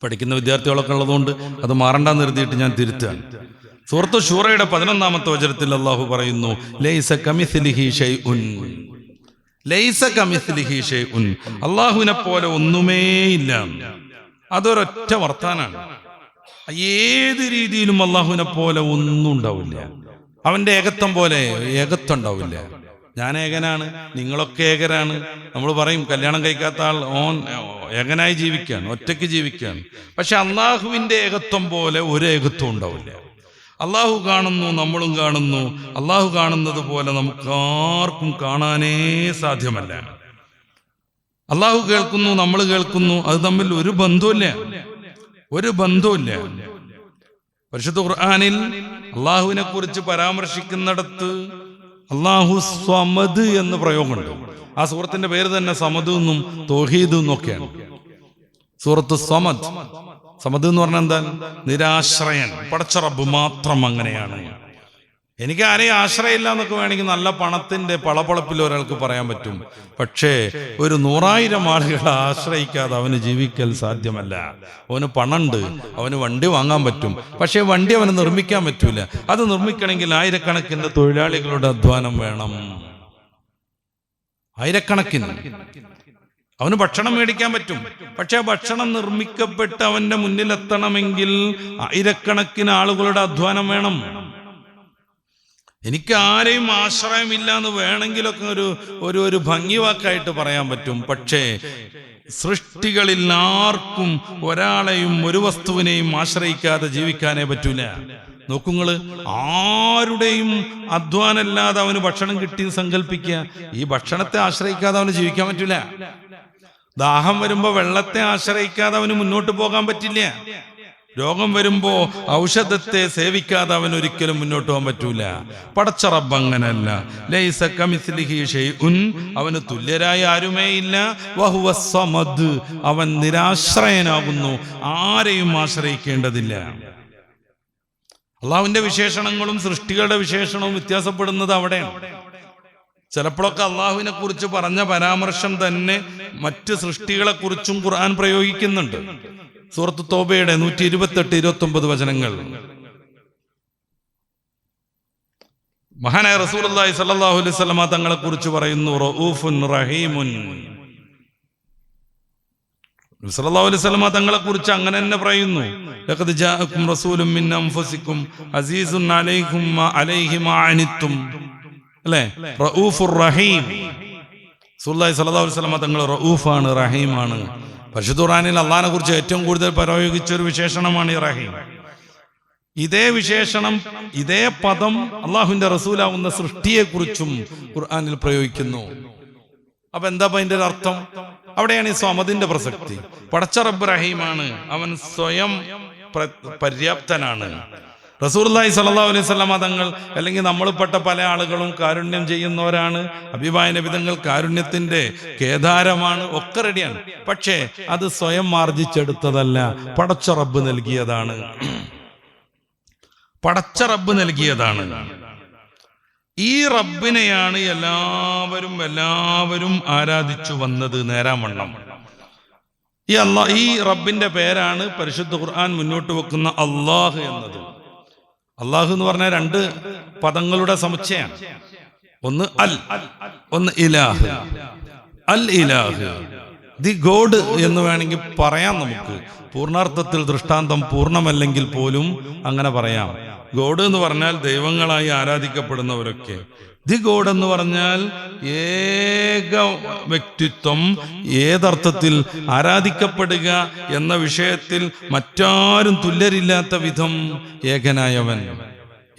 പഠിക്കുന്ന വിദ്യാർത്ഥികളൊക്കെ ഉള്ളതുകൊണ്ട് അത് മാറണ്ടെന്ന് എഴുതിയിട്ട് ഞാൻ തിരുത്താൻ. സൂറത്ത് ശൂറയുടെ 11-ാമത്തെ വചനത്തിൽ അല്ലാഹു പറയുന്നു, ലൈസ കമിസ്ലിഹി ഷൈഉൻ, ലൈസ കമിസ്ലിഹി ഷൈഉൻ, അല്ലാഹുവിനെ പോലെ ഒന്നുമേയില്ല. അതൊരൊറ്റ വർത്താനാണ്. ഏത് രീതിയിലും അല്ലാഹുവിനെ പോലെ ഒന്നും ഉണ്ടാവില്ല. അവന്റെ ഏകത്വം പോലെ ഏകത്വം ഉണ്ടാവില്ല. ഞാൻ ഏകനാണ്, നിങ്ങളൊക്കെ ഏകരാണ്. നമ്മൾ പറയും കല്യാണം കഴിക്കാത്ത ആൾ ഓൻ ഏകനായി ജീവിക്കാൻ, ഒറ്റയ്ക്ക് ജീവിക്കാൻ. പക്ഷെ അള്ളാഹുവിന്റെ ഏകത്വം പോലെ ഒരു ഏകത്വം ഉണ്ടാവില്ല. അള്ളാഹു കാണുന്നു, നമ്മളും കാണുന്നു. അള്ളാഹു കാണുന്നത് പോലെ നമുക്കാർക്കും കാണാനേ സാധ്യമല്ല. അള്ളാഹു കേൾക്കുന്നു, നമ്മൾ കേൾക്കുന്നു. അത് തമ്മിൽ ഒരു ബന്ധവുമില്ല, ഒരു ബന്ധവുമില്ല. പരിശുദ്ധ ഖുർആനിൽ അള്ളാഹുവിനെ കുറിച്ച് പരാമർശിക്കുന്നിടത്ത് അള്ളാഹു സമദ് എന്ന് പ്രയോഗമുണ്ട്. ആ സൂറത്തിന്റെ പേര് തന്നെ സമദ് എന്നും തൗഹീദ് എന്നൊക്കെയാണ്. സൂറത്ത് സമദ്, സമദ് എന്ന് പറഞ്ഞാൽ എന്താ? നിരാശ്രയൻ, പടച്ച റബ്ബ് മാത്രം അങ്ങനെയാണ്. എനിക്ക് ആരെയും ആശ്രയമില്ല എന്നൊക്കെ വേണമെങ്കിൽ നല്ല പണത്തിന്റെ പളപളപ്പിൽ ഒരാൾക്ക് പറയാൻ പറ്റും. പക്ഷേ ഒരു 100,000 ആളുകളെ ആശ്രയിക്കാതെ അവന് ജീവിക്കൽ സാധ്യമല്ല. അവന് പണമുണ്ട്, അവന് വണ്ടി വാങ്ങാൻ പറ്റും, പക്ഷേ വണ്ടി അവന് നിർമ്മിക്കാൻ പറ്റൂല. അത് നിർമ്മിക്കണമെങ്കിൽ ആയിരക്കണക്കിന് തൊഴിലാളികളുടെ അധ്വാനം വേണം, ആയിരക്കണക്കിന്. അവന് ഭക്ഷണം മേടിക്കാൻ പറ്റും, പക്ഷെ ഭക്ഷണം നിർമ്മിക്കപ്പെട്ട് അവന്റെ മുന്നിലെത്തണമെങ്കിൽ ആയിരക്കണക്കിന് ആളുകളുടെ അധ്വാനം വേണം. എനിക്ക് ആരെയും ആശ്രയമില്ല എന്ന് വേണമെങ്കിലൊക്കെ ഒരു ഭംഗിവാക്കായിട്ട് പറയാൻ പറ്റും. പക്ഷേ സൃഷ്ടികളിൽ ആർക്കും ഒരാളെയും ഒരു വസ്തുവിനെയും ആശ്രയിക്കാതെ ജീവിക്കാനേ പറ്റൂല. നോക്കുങ്ങള്, ആരുടെയും അധ്വാനമില്ലാതെ അവന് ഭക്ഷണം കിട്ടി സങ്കല്പിക്കുക. ഈ ഭക്ഷണത്തെ ആശ്രയിക്കാതെ അവന് ജീവിക്കാൻ പറ്റൂല. ദാഹം വരുമ്പോ വെള്ളത്തെ ആശ്രയിക്കാതെ അവന് മുന്നോട്ട് പോകാൻ പറ്റില്ല. രോഗം വരുമ്പോ ഔഷധത്തെ സേവിക്കാതെ അവൻ ഒരിക്കലും മുന്നോട്ട് പോകാൻ പറ്റൂല. പടച്ച റബ്ബ് അങ്ങനല്ല. ലൈസ കമിസ്ലിഹി ഷൈഉൻ, അവന് തുല്യരായ ആരുമേ ഇല്ല. വഹുവസ് സമദ്, അവൻ നിരാശ്രയനാകുന്നു, ആരെയും ആശ്രയിക്കേണ്ടതില്ല. അള്ളാഹുവിന്റെ വിശേഷണങ്ങളും സൃഷ്ടികളുടെ വിശേഷണവും വ്യത്യാസപ്പെടുന്നത് അവിടെയാണ്. ചിലപ്പോഴൊക്കെ അള്ളാഹുവിനെ കുറിച്ച് പറഞ്ഞ പരാമർശം തന്നെ മറ്റ് സൃഷ്ടികളെ കുറിച്ചും ഖുർആൻ പ്രയോഗിക്കുന്നുണ്ട്. സൂറത്ത് തൗബയുടെ 128-129 വചനങ്ങൾ. മഹാനായ റസൂലുള്ളാഹി സ്വല്ലല്ലാഹു അലൈഹി വസല്ലമ തങ്ങളെ കുറിച്ച് പറയുന്നു, റഊഫുൻ റഹീമുൻ. സ്വല്ലല്ലാഹു അലൈഹി വസല്ലമ തങ്ങളെ കുറിച്ച് അങ്ങനെ തന്നെ പറയുന്നു, ലഖദ് ജാഅകും റസൂലുൻ മിൻ അൻഫുസികും അസീസുൻ അലൈക്കും അലൈഹി മാ അനിത്തും, അല്ലേ? റഊഫുർ റഹീം. റസൂലുള്ളാഹി സ്വല്ലല്ലാഹു അലൈഹി വസല്ലമ തങ്ങൾ റഊഫാണ്, റഹീമാണ്. പരിശുദ്ധ ഖുർആനിൽ അള്ളാഹിനെ കുറിച്ച് ഏറ്റവും കൂടുതൽ പ്രയോഗിച്ച ഒരു വിശേഷണമാണ് ഈ റഹീം. ഇതേ വിശേഷണം, ഇതേ പദം അള്ളാഹുവിന്റെ റസൂലാവുന്ന സൃഷ്ടിയെക്കുറിച്ചും ഖുർആനിൽ പ്രയോഗിക്കുന്നു. അപ്പൊ എന്താ അതിന്റെ ഒരു അർത്ഥം? അവിടെയാണ് ഈ സ്വമദിന്റെ പ്രസക്തി. പടച്ച റബ്ബ് റഹീമാണ്, അവൻ സ്വയം പര്യാപ്തനാണ്. റസൂലുള്ളാഹി സ്വല്ലല്ലാഹു അലൈഹി വസല്ലം തങ്ങൾ അല്ലെങ്കിൽ നമ്മൾപ്പെട്ട പല ആളുകളും കാരുണ്യം ചെയ്യുന്നവരാണ്. ഹബീബായ നബി തങ്ങൾ കാരുണ്യത്തിന്റെ കേദാരമാണ്, ഒക്കെ റെഡിയാണ്. പക്ഷേ അത് സ്വയം ആർജിച്ചെടുത്തതല്ല, പടച്ച റബ്ബ് നൽകിയതാണ്. പടച്ച റബ്ബ് നൽകിയതാണ്. ഈ റബ്ബിനെയാണ് എല്ലാവരും ആരാധിച്ചു വന്നത് നേരാവണ്ണം. ഈ റബ്ബിന്റെ പേരാണ് പരിശുദ്ധ ഖുർആൻ മുന്നോട്ട് വെക്കുന്ന അള്ളാഹ് എന്നത്. അള്ളാഹു എന്ന് പറഞ്ഞ രണ്ട് പദങ്ങളുടെ സമുച്ചയാണ്. ഒന്ന് അൽ, ഒന്ന് ഇലാഹ്. അൽ ഇലാഹ്, ദി ഗോഡ് എന്ന് വേണമെങ്കിൽ പറയാം. നമുക്ക് പൂർണ്ണാർത്ഥത്തിൽ ദൃഷ്ടാന്തം പൂർണ്ണമല്ലെങ്കിൽ പോലും അങ്ങനെ പറയാം. ഗോഡ് എന്ന് പറഞ്ഞാൽ ദൈവങ്ങളായി ആരാധിക്കപ്പെടുന്നവരൊക്കെ. ദി ഗോഡ് എന്ന് പറഞ്ഞാൽ ഏക വ്യക്തിത്വം, ഏതർത്ഥത്തിൽ ആരാധിക്കപ്പെടുക എന്ന വിഷയത്തിൽ മറ്റാരും തുല്യരില്ലാത്ത വിധം ഏകനായവൻ.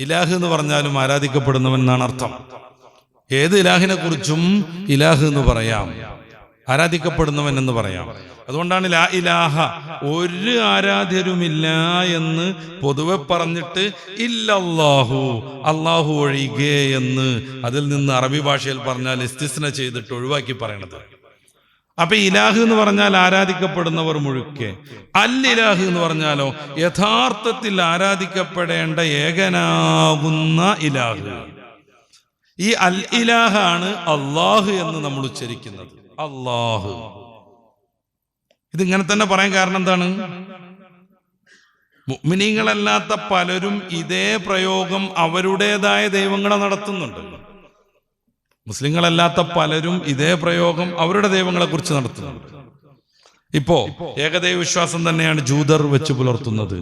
ഇലാഹ് എന്ന് പറഞ്ഞാലും ആരാധിക്കപ്പെടുന്നവൻ എന്നാണ് അർത്ഥം. ഏത് ഇലാഹിനെ കുറിച്ചും ഇലാഹ് എന്ന് പറയാം, ആരാധിക്കപ്പെടുന്നവൻ എന്ന് പറയാം. അതുകൊണ്ടാണ് ലാ ഇലാഹ, ഒരു ആരാധ്യരുമില്ല എന്ന് പൊതുവെ പറഞ്ഞിട്ട് ഇല്ലല്ലാഹു, അള്ളാഹു ഒഴികെ എന്ന് അതിൽ നിന്ന് അറബി ഭാഷയിൽ പറഞ്ഞാൽ ഇസ്തിസ്ന ചെയ്തിട്ട് ഒഴിവാക്കി പറയണത്. അപ്പൊ ഇലാഹ് എന്ന് പറഞ്ഞാൽ ആരാധിക്കപ്പെടുന്നവർ മുഴുക്കെ. അൽ ഇലാഹ് എന്ന് പറഞ്ഞാലോ യഥാർത്ഥത്തിൽ ആരാധിക്കപ്പെടേണ്ട ഏകനാകുന്ന ഇലാഹ്. ഈ അൽ ഇലാഹാണ് അള്ളാഹു എന്ന് നമ്മൾ ഉച്ചരിക്കുന്നത്. അള്ളാഹു, ഇതിങ്ങനെ തന്നെ പറയാൻ കാരണം എന്താണ്? മുഅ്മിനീങ്ങളല്ലാത്ത പലരും ഇതേ പ്രയോഗം അവരുടേതായ ദൈവങ്ങളെ നടത്തുന്നുണ്ട്. മുസ്ലിങ്ങളല്ലാത്ത പലരും ഇതേ പ്രയോഗം അവരുടെ ദൈവങ്ങളെ കുറിച്ച് നടത്തുന്നുണ്ട്. ഇപ്പോ ഏകദൈവ വിശ്വാസം തന്നെയാണ് ജൂതർ വെച്ച് പുലർത്തുന്നത്.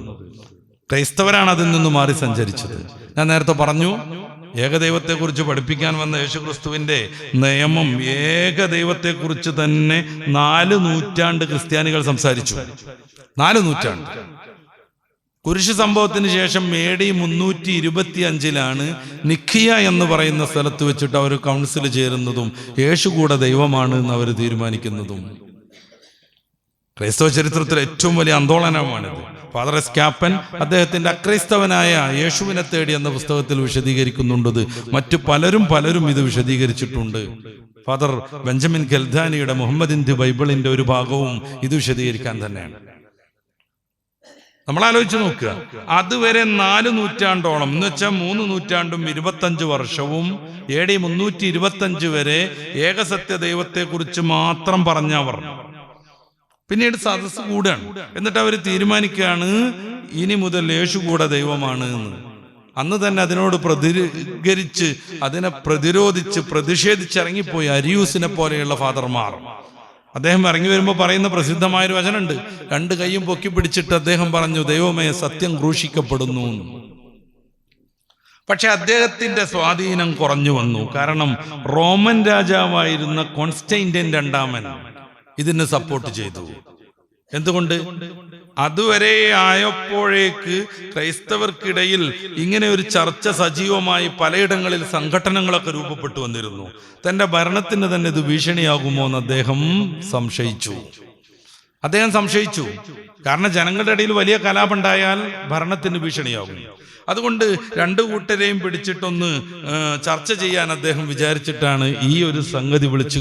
ക്രൈസ്തവരാണ് അതിൽ നിന്ന് മാറി സഞ്ചരിച്ചത്. ഞാൻ നേരത്തെ പറഞ്ഞു, ഏകദൈവത്തെക്കുറിച്ച് പഠിപ്പിക്കാൻ വന്ന യേശുക്രിസ്തുവിന്റെ നിയമം ഏകദൈവത്തെക്കുറിച്ച് തന്നെ 4 നൂറ്റാണ്ട് ക്രിസ്ത്യാനികൾ സംസാരിച്ചു. 4 നൂറ്റാണ്ട്. കുരിശ് സംഭവത്തിന് ശേഷം AD 325 നിഖിയ എന്ന് പറയുന്ന സ്ഥലത്ത് വെച്ചിട്ട് അവർ കൗൺസിൽ ചേരുന്നതും യേശു കൂടെ ദൈവമാണ് എന്ന് അവർ തീരുമാനിക്കുന്നതും. ക്രൈസ്തവ ചരിത്രത്തിലെ ഏറ്റവും വലിയ ആന്തോളനമാണിത്. ഫാദർ എസ്കാപ്പൻ അദ്ദേഹത്തിന്റെ അക്രൈസ്തവനായ യേശുവിനെ തേടി എന്ന പുസ്തകത്തിൽ വിശദീകരിക്കുന്നുണ്ടത്. മറ്റു പലരും ഇത് വിശദീകരിച്ചിട്ടുണ്ട്. ഫാദർ ബെഞ്ചമിൻ ഖൽദാനിയുടെ മുഹമ്മദിന്റെ ബൈബിളിന്റെ ഒരു ഭാഗവും ഇത് വിശദീകരിക്കാൻ തന്നെയാണ്. നമ്മൾ ആലോചിച്ച് നോക്കുക, അതുവരെ 4 നൂറ്റാണ്ടോളം എന്ന് വെച്ചാൽ 3 നൂറ്റാണ്ടും 25 വർഷവും AD 325 വരെ ഏകസത്യ ദൈവത്തെ കുറിച്ച് മാത്രം പറഞ്ഞവർ. പിന്നീട് സദസ്സ് കൂടാണ്. എന്നിട്ട് അവർ തീരുമാനിക്കുകയാണ് ഇനി മുതൽ യേശു കൂടെ ദൈവമാണ് എന്ന്. അന്ന് തന്നെ അതിനോട് പ്രതികരിച്ച് അതിനെ പ്രതിഷേധിച്ചിറങ്ങിപ്പോയി അരിയൂസിനെ പോലെയുള്ള ഫാദർമാർ. അദ്ദേഹം ഇറങ്ങി വരുമ്പോൾ പറയുന്ന പ്രസിദ്ധമായൊരു വചനമുണ്ട്. 2 കൈയും പൊക്കി പിടിച്ചിട്ട് അദ്ദേഹം പറഞ്ഞു, ദൈവമേ സത്യം ക്രൂശിക്കപ്പെടുന്നു. പക്ഷെ അദ്ദേഹത്തിന്റെ സ്വാധീനം കുറഞ്ഞു വന്നു. കാരണം റോമൻ രാജാവായിരുന്ന കോൺസ്റ്റന്റൈൻ രണ്ടാമൻ ഇതിന് സപ്പോർട്ട് ചെയ്തു. എന്തുകൊണ്ട്? അതുവരെ ആയപ്പോഴേക്ക് ക്രൈസ്തവർക്കിടയിൽ ഇങ്ങനെ ഒരു ചർച്ച സജീവമായി പലയിടങ്ങളിൽ സംഘടനകളൊക്കെ രൂപപ്പെട്ടു വന്നിരുന്നു. തന്റെ ഭരണത്തിന് തന്നെ ഇത് ഭീഷണിയാകുമോ എന്ന് അദ്ദേഹം സംശയിച്ചു. കാരണം ജനങ്ങളുടെ ഇടയിൽ വലിയ കലാപമുണ്ടായാൽ ഭരണത്തിന് ഭീഷണിയാകും. അതുകൊണ്ട് 2 കൂട്ടരെയും പിടിച്ചിട്ടൊന്ന് ചർച്ച ചെയ്യാൻ അദ്ദേഹം വിചാരിച്ചിട്ടാണ് ഈ ഒരു സംഗതി വിളിച്ചു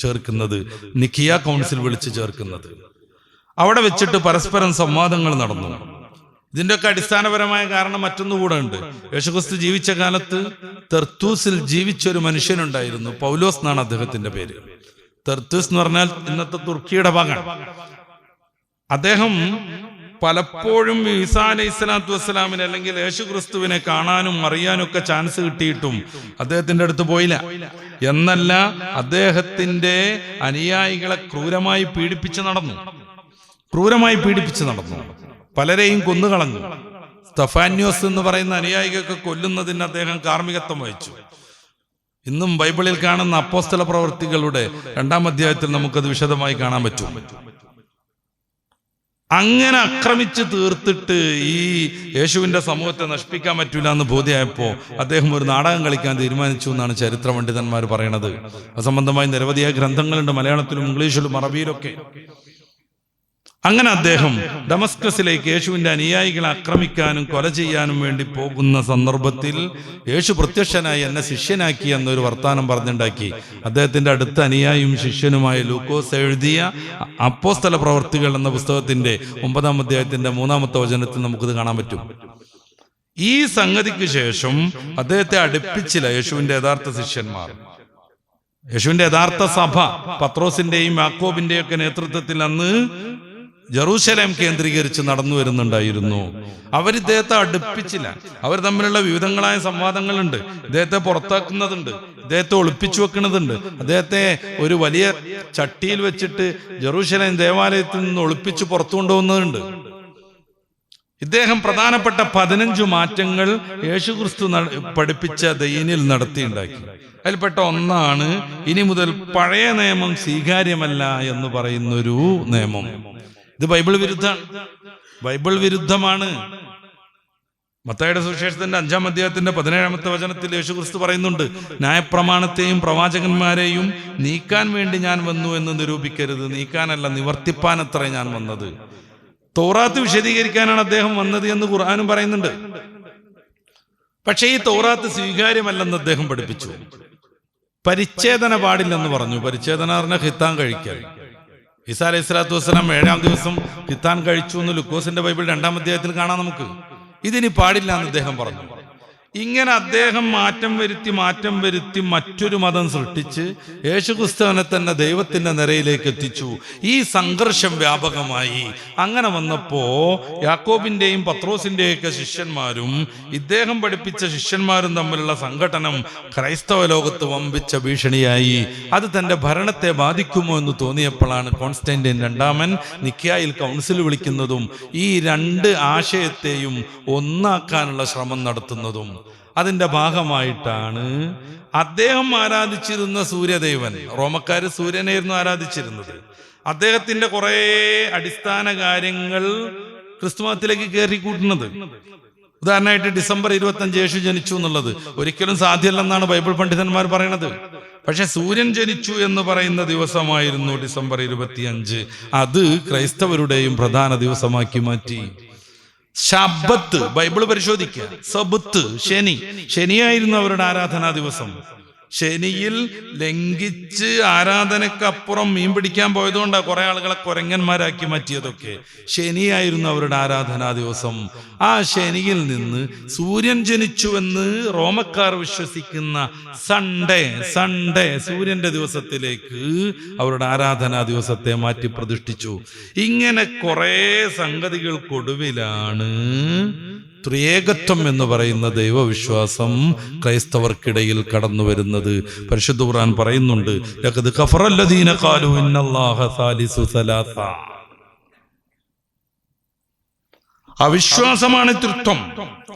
ചേർക്കുന്നത്, നിഖിയ കൗൺസിൽ വിളിച്ചു ചേർക്കുന്നത്. അവിടെ വെച്ചിട്ട് പരസ്പരം സംവാദങ്ങൾ നടന്നു. ഇതിൻ്റെയൊക്കെ അടിസ്ഥാനപരമായ കാരണം മറ്റൊന്നുകൂടെ ഉണ്ട്. യേശുക്രിസ്തു ജീവിച്ച കാലത്ത് തെർത്തൂസിൽ ജീവിച്ചൊരു മനുഷ്യനുണ്ടായിരുന്നു. പൗലോസ് എന്നാണ് അദ്ദേഹത്തിന്റെ പേര്. തെർത്തൂസ് എന്ന് പറഞ്ഞാൽ ഇന്നത്തെ തുർക്കിയുടെ ഭാഗമാണ്. അദ്ദേഹം പലപ്പോഴും ഈസാ അലൈഹി സ്വലാത്തു വസ്സലാമിനെ അല്ലെങ്കിൽ യേശുക്രിസ്തുവിനെ കാണാനും അറിയാനും ഒക്കെ ചാൻസ് കിട്ടിയിട്ടും അദ്ദേഹത്തിന്റെ അടുത്ത് പോയില്ല. എന്നല്ല, അദ്ദേഹത്തിന്റെ അനുയായികളെ ക്രൂരമായി പീഡിപ്പിച്ച് നടന്നു. പലരെയും കൊന്നുകളഞ്ഞു. സ്തഫാന്യോസ് എന്ന് പറയുന്ന അനുയായികളൊക്കെ കൊല്ലുന്നതിന് അദ്ദേഹം കാർമ്മികത്വം വഹിച്ചു. ഇന്നും ബൈബിളിൽ കാണുന്ന അപ്പോസ്തല പ്രവർത്തികളുടെ 2-ാം അധ്യായത്തിൽ നമുക്കത് വിശദമായി കാണാൻ പറ്റും. അങ്ങനെ ആക്രമിച്ച് തീർത്തിട്ട് ഈ യേശുവിന്റെ സമൂഹത്തെ നശിപ്പിക്കാൻ പറ്റൂല എന്ന് ബോധ്യമായപ്പോ അദ്ദേഹം ഒരു നാടകം കളിക്കാൻ തീരുമാനിച്ചു എന്നാണ് ചരിത്ര പണ്ഡിതന്മാർ പറയണത്. അസംബന്ധമായി നിരവധിയായ ഗ്രന്ഥങ്ങളുണ്ട്, മലയാളത്തിലും ഇംഗ്ലീഷിലും അറബിയിലൊക്കെ. അങ്ങനെ അദ്ദേഹം ഡമസ്കസിലേക്ക് യേശുവിന്റെ അനുയായികളെ ആക്രമിക്കാനും കൊല ചെയ്യാനും വേണ്ടി പോകുന്ന സന്ദർഭത്തിൽ യേശു പ്രത്യക്ഷനായി എന്നെ ശിഷ്യനാക്കി എന്നൊരു വർത്താനം പറഞ്ഞുണ്ടാക്കി. അദ്ദേഹത്തിന്റെ അടുത്ത അനുയായിയും ശിഷ്യനുമായ ലൂക്കോസ് എഴുതിയ അപ്പോസ്തല പ്രവർത്തികൾ എന്ന പുസ്തകത്തിന്റെ 9-ാം അധ്യായത്തിന്റെ 3-ാമത്തെ വചനത്തിൽ നമുക്കിത് കാണാൻ പറ്റും. ഈ സംഗതിക്ക് ശേഷം അദ്ദേഹത്തെ അടുപ്പിച്ചില്ല യേശുവിന്റെ യഥാർത്ഥ ശിഷ്യന്മാർ. യേശുവിന്റെ യഥാർത്ഥ സഭ പത്രോസിന്റെയും യാക്കോബിന്റെയും ഒക്കെ നേതൃത്വത്തിൽ അന്ന് ജെറൂസലേം കേന്ദ്രീകരിച്ച് നടന്നു വരുന്നുണ്ടായിരുന്നു. അവരിദ്ദേഹത്തെ അടുപ്പിച്ചില്ല. അവർ തമ്മിലുള്ള വിവിധങ്ങളായ സംവാദങ്ങളുണ്ട്. ഇദ്ദേഹത്തെ പുറത്താക്കുന്നതുണ്ട്, ഇദ്ദേഹത്തെ ഒളിപ്പിച്ചു വെക്കുന്നതുണ്ട്, അദ്ദേഹത്തെ ഒരു വലിയ ചട്ടിയിൽ വെച്ചിട്ട് ജെറൂസലേം ദേവാലയത്തിൽ നിന്ന് ഒളിപ്പിച്ച് പുറത്തു കൊണ്ടുപോകുന്നതുണ്ട്. ഇദ്ദേഹം പ്രധാനപ്പെട്ട 15 മാറ്റങ്ങൾ യേശുക്രിസ്തു പഠിപ്പിച്ച ദൈനിൽ നടത്തിയുണ്ടാക്കി. അതിൽപ്പെട്ട ഒന്നാണ് ഇനി മുതൽ പഴയ നിയമം സ്വീകാര്യമല്ല എന്ന് പറയുന്നൊരു നിയമം. ഇത് ബൈബിൾ വിരുദ്ധമാണ്. മത്തായിയുടെ സുവിശേഷത്തിന്റെ 5-ാം അധ്യായത്തിന്റെ 17-ാമത്തെ വചനത്തിൽ യേശുക്രിസ്തു പറയുന്നുണ്ട്, ന്യായപ്രമാണത്തെയും പ്രവാചകന്മാരെയും നീക്കാൻ വേണ്ടി ഞാൻ വന്നു എന്ന് നിരൂപിക്കരുത്. നീക്കാനല്ല, നിവർത്തിപ്പാനത്രേ ഞാൻ വന്നത്. തൗറാത്ത് വിശദീകരിക്കാനാണ് അദ്ദേഹം വന്നത് എന്ന് ഖുർആനും പറയുന്നുണ്ട്. പക്ഷേ ഈ തൗറാത്ത് സ്വീകാര്യമല്ലെന്ന് അദ്ദേഹം പഠിപ്പിച്ചു. പരിച്ഛേദന പാടില്ലെന്ന് പറഞ്ഞു. പരിച്ഛേദന പറഞ്ഞാൽ ഖിത്താൻ കഴിക്കൽ. ഈസാ അലൈഹി സ്വലാത്തു വസ്സലാം 7-ാം ദിവസം ഖിത്താൻ കഴിച്ചു എന്ന് ലൂക്കോസിന്റെ ബൈബിൾ 2-ാം അധ്യായത്തിൽ കാണാം നമുക്ക്. ഇതിനി പാടില്ല എന്ന് അദ്ദേഹം പറഞ്ഞു. ഇങ്ങനെ അദ്ദേഹം മാറ്റം വരുത്തി മറ്റൊരു മതം സൃഷ്ടിച്ച് യേശുക്രിസ്തുവിനെ തന്നെ ദൈവത്തിന്റെ നിരയിലേക്ക് എത്തിച്ചു. ഈ സംഘർഷം വ്യാപകമായി. അങ്ങനെ വന്നപ്പോ യാക്കോബിന്റെയും പത്രോസിന്റെയും ഒക്കെ ശിഷ്യന്മാരും ഇദ്ദേഹം പഠിപ്പിച്ച ശിഷ്യന്മാരും തമ്മിലുള്ള സംഘട്ടനം ക്രൈസ്തവ ലോകത്ത് വമ്പിച്ച ഭീഷണിയായി. അത് തന്റെ ഭരണത്തെ ബാധിക്കുമോ എന്ന് തോന്നിയപ്പോഴാണ് കോൺസ്റ്റന്റൈൻ 2-ാമൻ നിക്കായിൽ കൗൺസിൽ വിളിക്കുന്നതും ഈ 2 ആശയത്തെയും ഒന്നാക്കാനുള്ള ശ്രമം നടത്തുന്നതും. അതിന്റെ ഭാഗമായിട്ടാണ് അദ്ദേഹം ആരാധിച്ചിരുന്ന സൂര്യദേവൻ, റോമക്കാര് സൂര്യനായിരുന്നു ആരാധിച്ചിരുന്നത്, അദ്ദേഹത്തിന്റെ കുറെ അടിസ്ഥാന കാര്യങ്ങൾ ക്രിസ്തുമതത്തിലേക്ക് കയറി കൂട്ടുന്നത്. ഉദാഹരണമായിട്ട് ഡിസംബർ 25 യേശു ജനിച്ചു എന്നുള്ളത് ഒരിക്കലും സാധ്യമല്ലെന്നാണ് ബൈബിൾ പണ്ഡിതന്മാർ പറയുന്നത്. പക്ഷെ സൂര്യൻ ജനിച്ചു എന്ന് പറയുന്ന ദിവസമായിരുന്നു ഡിസംബർ 25. അത് ക്രൈസ്തവരുടെയും പ്രധാന ദിവസമാക്കി മാറ്റി. ശബ്ബത്ത് ബൈബിള് പരിശോധിക്കുക. സബത്ത് ശനിയായിരുന്നു അവരുടെ ആരാധനാ ദിവസം. ശനിയിൽ ലംഘിച്ച് ആരാധനക്കപ്പുറം മീൻ പിടിക്കാൻ പോയതുകൊണ്ടാണ് കുറെ ആളുകളെ കുരങ്ങന്മാരാക്കി മാറ്റിയതൊക്കെ. ശനിയായിരുന്നു അവരുടെ ആരാധനാ ദിവസം. ആ ശനിയിൽ നിന്ന് സൂര്യൻ ജനിച്ചുവെന്ന് റോമക്കാർ വിശ്വസിക്കുന്ന സൺഡേ സൂര്യന്റെ ദിവസത്തിലേക്ക് അവരുടെ ആരാധനാ ദിവസത്തെ മാറ്റി പ്രതിഷ്ഠിച്ചു. ഇങ്ങനെ കുറെ സംഗതികൾക്കൊടുവിലാണ് ത്രിയേകത്വം എന്ന് പറയുന്ന ദൈവവിശ്വാസം ക്രൈസ്തവർക്കിടയിൽ കടന്നു വരുന്നത്. പരിശുദ്ധ ഖുർആൻ പറയുന്നുണ്ട്, ലഖദ് കഫറല്ലദീന ഖാലു ഇന്നല്ലാഹ സാലിസു സലാസ. അവിശ്വാസമാണ് തൃത്വം.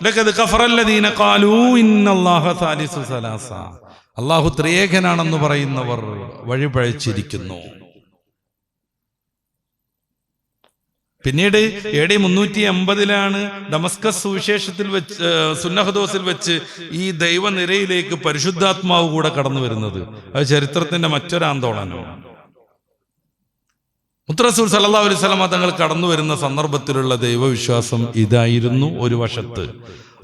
ലഖദ് കഫറല്ലദീന ഖാലു ഇന്നല്ലാഹ സാലിസു സലാസ. അല്ലാഹു ത്രിയേകനാണെന്ന് പറയുന്നവർ വഴിപഴച്ചിരിക്കുന്നു. പിന്നീട് AD 380 ഡമസ്കസ് സുവിശേഷത്തിൽ വെച്ച് സുന്നഹദോസിൽ വെച്ച് ഈ ദൈവനിരയിലേക്ക് പരിശുദ്ധാത്മാവ് കൂടെ കടന്നു വരുന്നത്. അത് ചരിത്രത്തിന്റെ മറ്റൊരു ആന്തോളനമാണ്. മുത്തറസൂൽ സല്ലല്ലാഹു അലൈഹി വസല്ലം തങ്ങൾ കടന്നു വരുന്ന സന്ദർഭത്തിലുള്ള ദൈവവിശ്വാസം ഇതായിരുന്നു. ഒരു വശത്ത്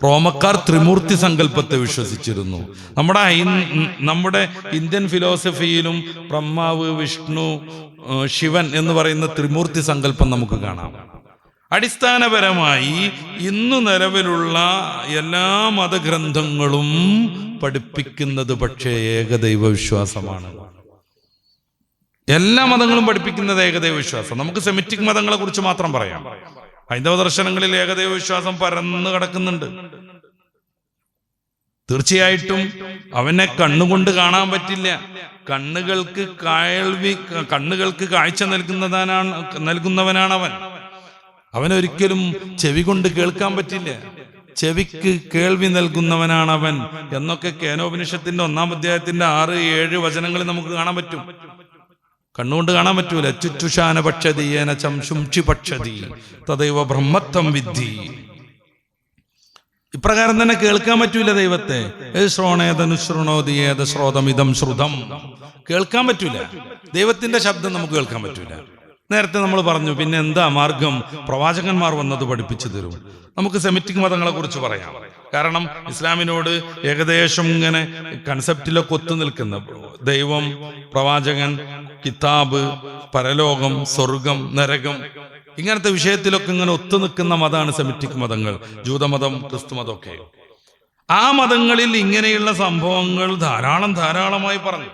റോമക്കാർ ത്രിമൂർത്തി സങ്കല്പത്തെ വിശ്വസിച്ചിരുന്നു. നമ്മുടെ ഇന്ത്യൻ ഫിലോസഫിയിലും ബ്രഹ്മാവ്, വിഷ്ണു, ശിവൻ എന്ന് പറയുന്ന ത്രിമൂർത്തി സങ്കല്പം നമുക്ക് കാണാം. അടിസ്ഥാനപരമായി ഇന്ന് നിലവിലുള്ള എല്ലാ മതഗ്രന്ഥങ്ങളും പഠിപ്പിക്കുന്നത് പക്ഷേ ഏകദൈവ വിശ്വാസമാണ്. എല്ലാ മതങ്ങളും പഠിപ്പിക്കുന്നത് ഏകദൈവ വിശ്വാസം. നമുക്ക് സെമിറ്റിക് മതങ്ങളെ കുറിച്ച് മാത്രം പറയാം. ഹൈന്ദവ ദർശനങ്ങളിൽ ഏകദൈവ വിശ്വാസം പരന്നു കിടക്കുന്നുണ്ട്. തീർച്ചയായിട്ടും അവനെ കണ്ണുകൊണ്ട് കാണാൻ പറ്റില്ല. കണ്ണുകൾക്ക് കാഴ്ച നൽകുന്നവനാണ് അവൻ. അവനൊരിക്കലും ചെവി കൊണ്ട് കേൾക്കാൻ പറ്റില്ല. ചെവിക്ക് കേൾവി നൽകുന്നവനാണവൻ എന്നൊക്കെ കേനോപനിഷത്തിന്റെ 1-ാം അധ്യായത്തിന്റെ 6-7 വചനങ്ങളിൽ നമുക്ക് കാണാൻ പറ്റും. കണ്ണുകൊണ്ട് കാണാൻ പറ്റൂല. ചുറ്റുശാന പക്ഷതി ഏന ചംശുംക്ഷി പക്ഷതി തദൈവ ബ്രഹ്മത്വം വിദ്ധി. ഇപ്രകാരം തന്നെ കേൾക്കാൻ പറ്റൂല ദൈവത്തെ. ശ്രോണേതനുശ്രണോതിയേത ശ്രോതമിതം ശ്രുതം. കേൾക്കാൻ പറ്റൂല. ദൈവത്തിന്റെ ശബ്ദം നമുക്ക് കേൾക്കാൻ പറ്റൂല. നേരത്തെ നമ്മൾ പറഞ്ഞു. പിന്നെ എന്താ മാർഗം? പ്രവാചകന്മാർ വന്നത് പഠിപ്പിച്ചു തരും. നമുക്ക് സെമിറ്റിക് മതങ്ങളെ കുറിച്ച് പറയാം. കാരണം ഇസ്ലാമിനോട് ഏകദേശം ഇങ്ങനെ കൺസെപ്റ്റിലൊക്കെ ഒത്തു നിൽക്കുന്ന ദൈവം, പ്രവാചകൻ, കിതാബ്, പരലോകം, സ്വർഗം, നരകം, ഇങ്ങനത്തെ വിഷയത്തിലൊക്കെ ഇങ്ങനെ ഒത്തു നിൽക്കുന്ന മതമാണ് സെമിറ്റിക് മതങ്ങൾ, ജൂതമതം, ക്രിസ്തുമതമൊക്കെ. ആ മതങ്ങളിൽ ഇങ്ങനെയുള്ള സംഭവങ്ങൾ ധാരാളമായി പറഞ്ഞു.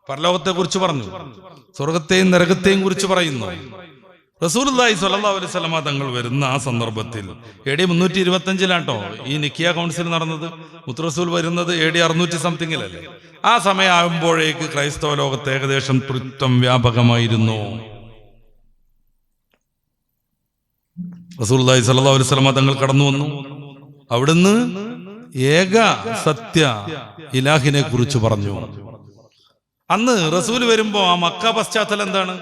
പരലോകത്തെ കുറിച്ച് പറഞ്ഞു, സ്വർഗത്തെയും നരകത്തെയും കുറിച്ച് പറയുന്നു. റസൂലുള്ളാഹി സ്വല്ലല്ലാഹു അലൈഹി വസല്ലം തങ്ങൾ വരുന്ന ആ സന്ദർഭത്തിൽ AD 325 ഈ നിക്കിയ കൗൺസിൽ നടന്നത്. മുത്തറസൂൽ വരുന്നത് AD 600 സംതിങ്ങിലല്ലേ. ആ സമയമാകുമ്പോഴേക്ക് ക്രൈസ്തവ ലോകത്ത് ഏകദേശം തൃത്വം വ്യാപകമായിരുന്നു. റസൂലുള്ളാഹി സ്വല്ലല്ലാഹു അലൈഹി വസല്ലം തങ്ങൾ കടന്നു വന്നു. അവിടുന്ന് ഏക സത്യ ഇലാഹിനെ കുറിച്ച് പറഞ്ഞു. അന്ന് റസൂൽ വരുമ്പോ ആ മക്ക പശ്ചാത്തലം എന്താണ്?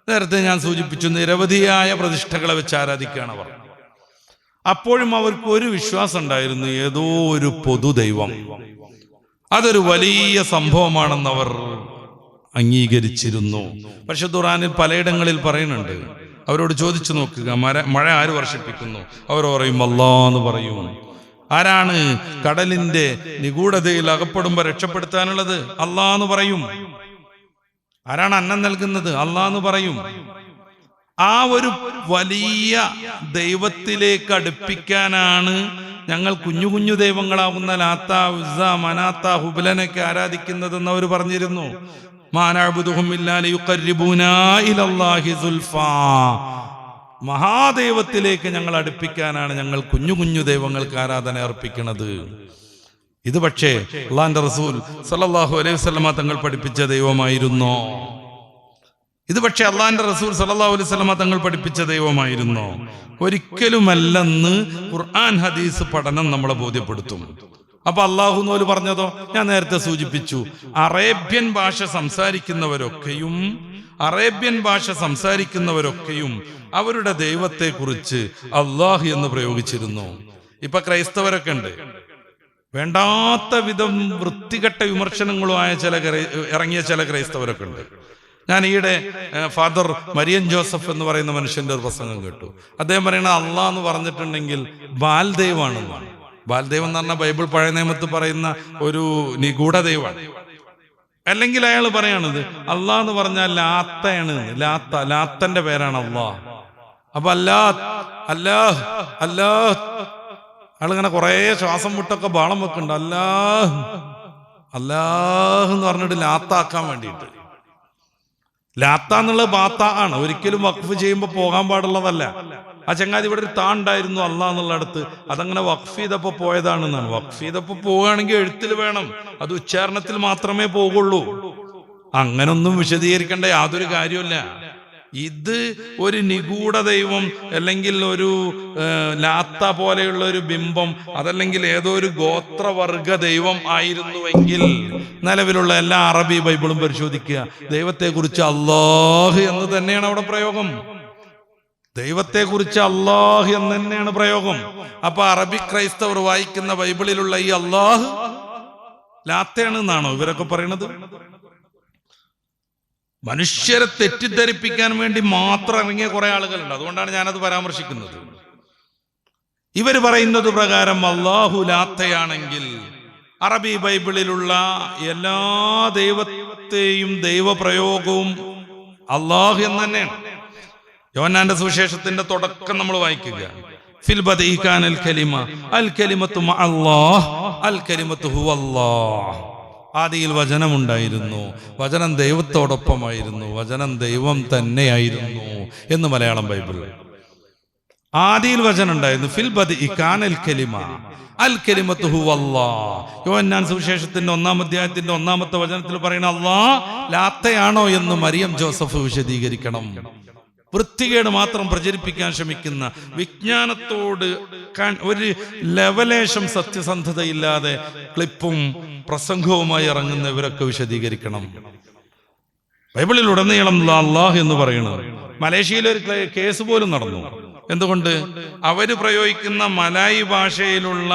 നേരത്തെ ഞാൻ സൂചിപ്പിച്ചു, നിരവധിയായ പ്രതിഷ്ഠകളെ വെച്ച് ആരാധിക്കുകയാണ് അവർ. അപ്പോഴും അവർക്ക് ഒരു വിശ്വാസം ഉണ്ടായിരുന്നു, ഏതോ ഒരു പൊതു ദൈവം, അതൊരു വലിയ സംഭവമാണെന്ന് അവർ അംഗീകരിച്ചിരുന്നു. പക്ഷെ ഖുർആനിൽ പലയിടങ്ങളിൽ പറയുന്നുണ്ട്, അവരോട് ചോദിച്ചു നോക്കുക, മഴ ആര് വർഷിപ്പിക്കുന്നു? അവർ പറയും അല്ലാഹ് എന്ന് പറയും. ആരാണ് കടലിന്റെ നിഗൂഢതയിൽ അകപ്പെടുമ്പോ രക്ഷപ്പെടുത്താനുള്ളത്? അല്ലാഹ് എന്ന് പറയും. ആരാണ് അന്നം നൽകുന്നത്? അല്ലാഹ് എന്ന് പറയും. ആ ഒരു വലിയ ദൈവത്തിലേക്ക് അടുപ്പിക്കാനാണ് ഞങ്ങൾ കുഞ്ഞു കുഞ്ഞു ദൈവങ്ങളാവുന്ന ലാത്ത, ഉസ്സ, മനാത്ത, ഹുബലനൊക്കെ ആരാധിക്കുന്നതെന്ന് അവർ പറഞ്ഞിരുന്നു. മഹാദൈവത്തിലേക്ക് ഞങ്ങൾ അടുപ്പിക്കാനാണ് ഞങ്ങൾ കുഞ്ഞു കുഞ്ഞു ദൈവങ്ങൾക്ക് ആരാധന അർപ്പിക്കുന്നത്. ഇത് പക്ഷേ അല്ലാഹുവിന്റെ റസൂൽ സല്ലല്ലാഹു അലൈഹി വസല്ലമ തങ്ങൾ പഠിപ്പിച്ച ദൈവമായിരുന്നോ? ഇത് പക്ഷേ അല്ലാഹുവിന്റെ റസൂൽ സല്ലല്ലാഹു അലൈഹി വസല്ലമ തങ്ങൾ പഠിപ്പിച്ച ദൈവമായിരുന്നോ? ഒരിക്കലുമല്ലെന്ന് ഖുർആൻ ഹദീസ് പഠനം നമ്മളെ ബോധ്യപ്പെടുത്തും. അപ്പൊ അല്ലാഹു എന്നോല് പറഞ്ഞതോ ഞാൻ നേരത്തെ സൂചിപ്പിച്ചു. അറേബ്യൻ ഭാഷ സംസാരിക്കുന്നവരൊക്കെയും അവരുടെ ദൈവത്തെ കുറിച്ച് അല്ലാഹ് എന്ന് പ്രയോഗിച്ചിരുന്നു. ഇപ്പൊ ക്രൈസ്തവരൊക്കെ ഉണ്ട്, വേണ്ടാത്ത വിധം വൃത്തികെട്ട വിമർശനങ്ങളുമായ ഇറങ്ങിയ ചില ക്രൈസ്തവരൊക്കെ ഉണ്ട്. ഞാൻ ഈയിടെ ഫാദർ മരിയൻ ജോസഫ് എന്ന് പറയുന്ന മനുഷ്യന്റെ ഒരു പ്രസംഗം കേട്ടു. അദ്ദേഹം പറയുന്നത് അല്ലാഹ് എന്ന് പറഞ്ഞിട്ടുണ്ടെങ്കിൽ ബാൽദൈവാണെന്നാണ്. ബാൽദൈവം എന്ന് പറഞ്ഞാൽ ബൈബിൾ പഴയ നിയമത്തിൽ പറയുന്ന ഒരു നിഗൂഢ ദൈവമാണ്. അല്ലെങ്കിൽ അയാൾ പറയാണത് അല്ലാഹ് എന്ന് പറഞ്ഞാൽ ലാത്തയാണ്. ലാത്തന്റെ പേരാണ് അല്ലാഹ്. അപ്പൊ അല്ലാഹ് ആളിങ്ങനെ കുറെ ശ്വാസം വിട്ടൊക്കെ ബാളം വെക്കുന്നുണ്ട്. അല്ലാഹ് എന്ന് പറഞ്ഞിട്ട് ലാത്താക്കാൻ വേണ്ടിയിട്ട്. ലാത്ത എന്നുള്ളത് ബാത്ത ആണ്, ഒരിക്കലും വഖഫ് ചെയ്യുമ്പോൾ പോകാൻ പാടുള്ളതല്ല. ആ ചങ്ങാതി ഇവിടെ ഒരു താ ഉണ്ടായിരുന്നു അല്ലാഹ് എന്നുള്ള അടുത്ത്, അതങ്ങനെ വഖഫ് ചെയ്തപ്പോ പോയതാണെന്നാണ്. വഖഫ് ചെയ്തപ്പോ പോവുകയാണെങ്കിൽ എഴുത്തിൽ വേണം, അത് ഉച്ചാരണത്തിൽ മാത്രമേ പോകുള്ളൂ. അങ്ങനൊന്നും വിശദീകരിക്കേണ്ട യാതൊരു കാര്യമില്ല. ഇത് ഒരു നിഗൂഢ ദൈവം, അല്ലെങ്കിൽ ഒരു ലാത്ത പോലെയുള്ള ഒരു ബിംബം, അതല്ലെങ്കിൽ ഏതോ ഒരു ഗോത്രവർഗ ദൈവം ആയിരുന്നുവെങ്കിൽ നിലവിലുള്ള എല്ലാ അറബി ബൈബിളും പരിശോധിക്കുക, ദൈവത്തെക്കുറിച്ച് അല്ലാഹ് എന്ന് തന്നെയാണ് അവിടെ പ്രയോഗം. ദൈവത്തെക്കുറിച്ച് അല്ലാഹ് എന്ന് തന്നെയാണ് പ്രയോഗം. അപ്പൊ അറബി ക്രൈസ്തവർ വായിക്കുന്ന ബൈബിളിലുള്ള ഈ അല്ലാഹ് ലാത്തയാണ് എന്നാണോ ഇവരൊക്കെ പറയുന്നത്? മനുഷ്യരെ തെറ്റിദ്ധരിപ്പിക്കാൻ വേണ്ടി മാത്രം ഇറങ്ങിയ കുറെ ആളുകളുണ്ട്. അതുകൊണ്ടാണ് ഞാനത് പരാമർശിക്കുന്നത്. ഇവർ പറയുന്നത് പ്രകാരം അല്ലാഹു ലാത്തയാണെങ്കിൽ അറബി ബൈബിളിലുള്ള എല്ലാ ദൈവത്തെയും ദൈവപ്രയോഗവും അല്ലാഹു എന്ന് തന്നെയാണ്. യോഹന്നാന്റെ സുവിശേഷത്തിന്റെ തുടക്കം നമ്മൾ വായിക്കുക, ഫിൽ ബദഇ കാനൽ കലിമ അൽ കലിമത്തു മഅല്ലാഹ് അൽ കലിമത്തു ഹുവല്ലാഹ്. ആദിയിൽ വചനമുണ്ടായിരുന്നു, വചനം ദൈവത്തോടൊപ്പമായിരുന്നു, വചനം ദൈവം തന്നെയായിരുന്നു എന്ന് മലയാളം ബൈബിൾ. ആദിയിൽ വചനം ഉണ്ടായിരുന്നു. ഫിൽ ബദഇ കാനൽ കലിമ അൽ കലിമത്തു ഹുവല്ലാഹ്. യോഹന്നാൻ സുവിശേഷത്തിന്റെ 1-ാം അധ്യായത്തിന്റെ 1-ാമത്തെ വചനത്തിൽ പറയുന്ന അല്ലാഹ് ലാത്തയാണോ എന്ന് മരിയം ജോസഫ് വിശദീകരിക്കണം. വൃത്തികേട് മാത്രം പ്രചരിപ്പിക്കാൻ ശ്രമിക്കുന്ന, വിജ്ഞാനത്തോട് ഒരു ലവലേശം സത്യസന്ധതയില്ലാതെ ക്ലിപ്പും പ്രസംഗവുമായി ഇറങ്ങുന്നവരൊക്കെ വിശദീകരിക്കണം. ബൈബിളിൽ ഉടനീളം അല്ലാഹ് എന്ന് പറയുന്നത്. മലേഷ്യയിൽ ഒരു കേസ് പോലും നടന്നു. എന്തുകൊണ്ട്? അവര് പ്രയോഗിക്കുന്ന മലായി ഭാഷയിലുള്ള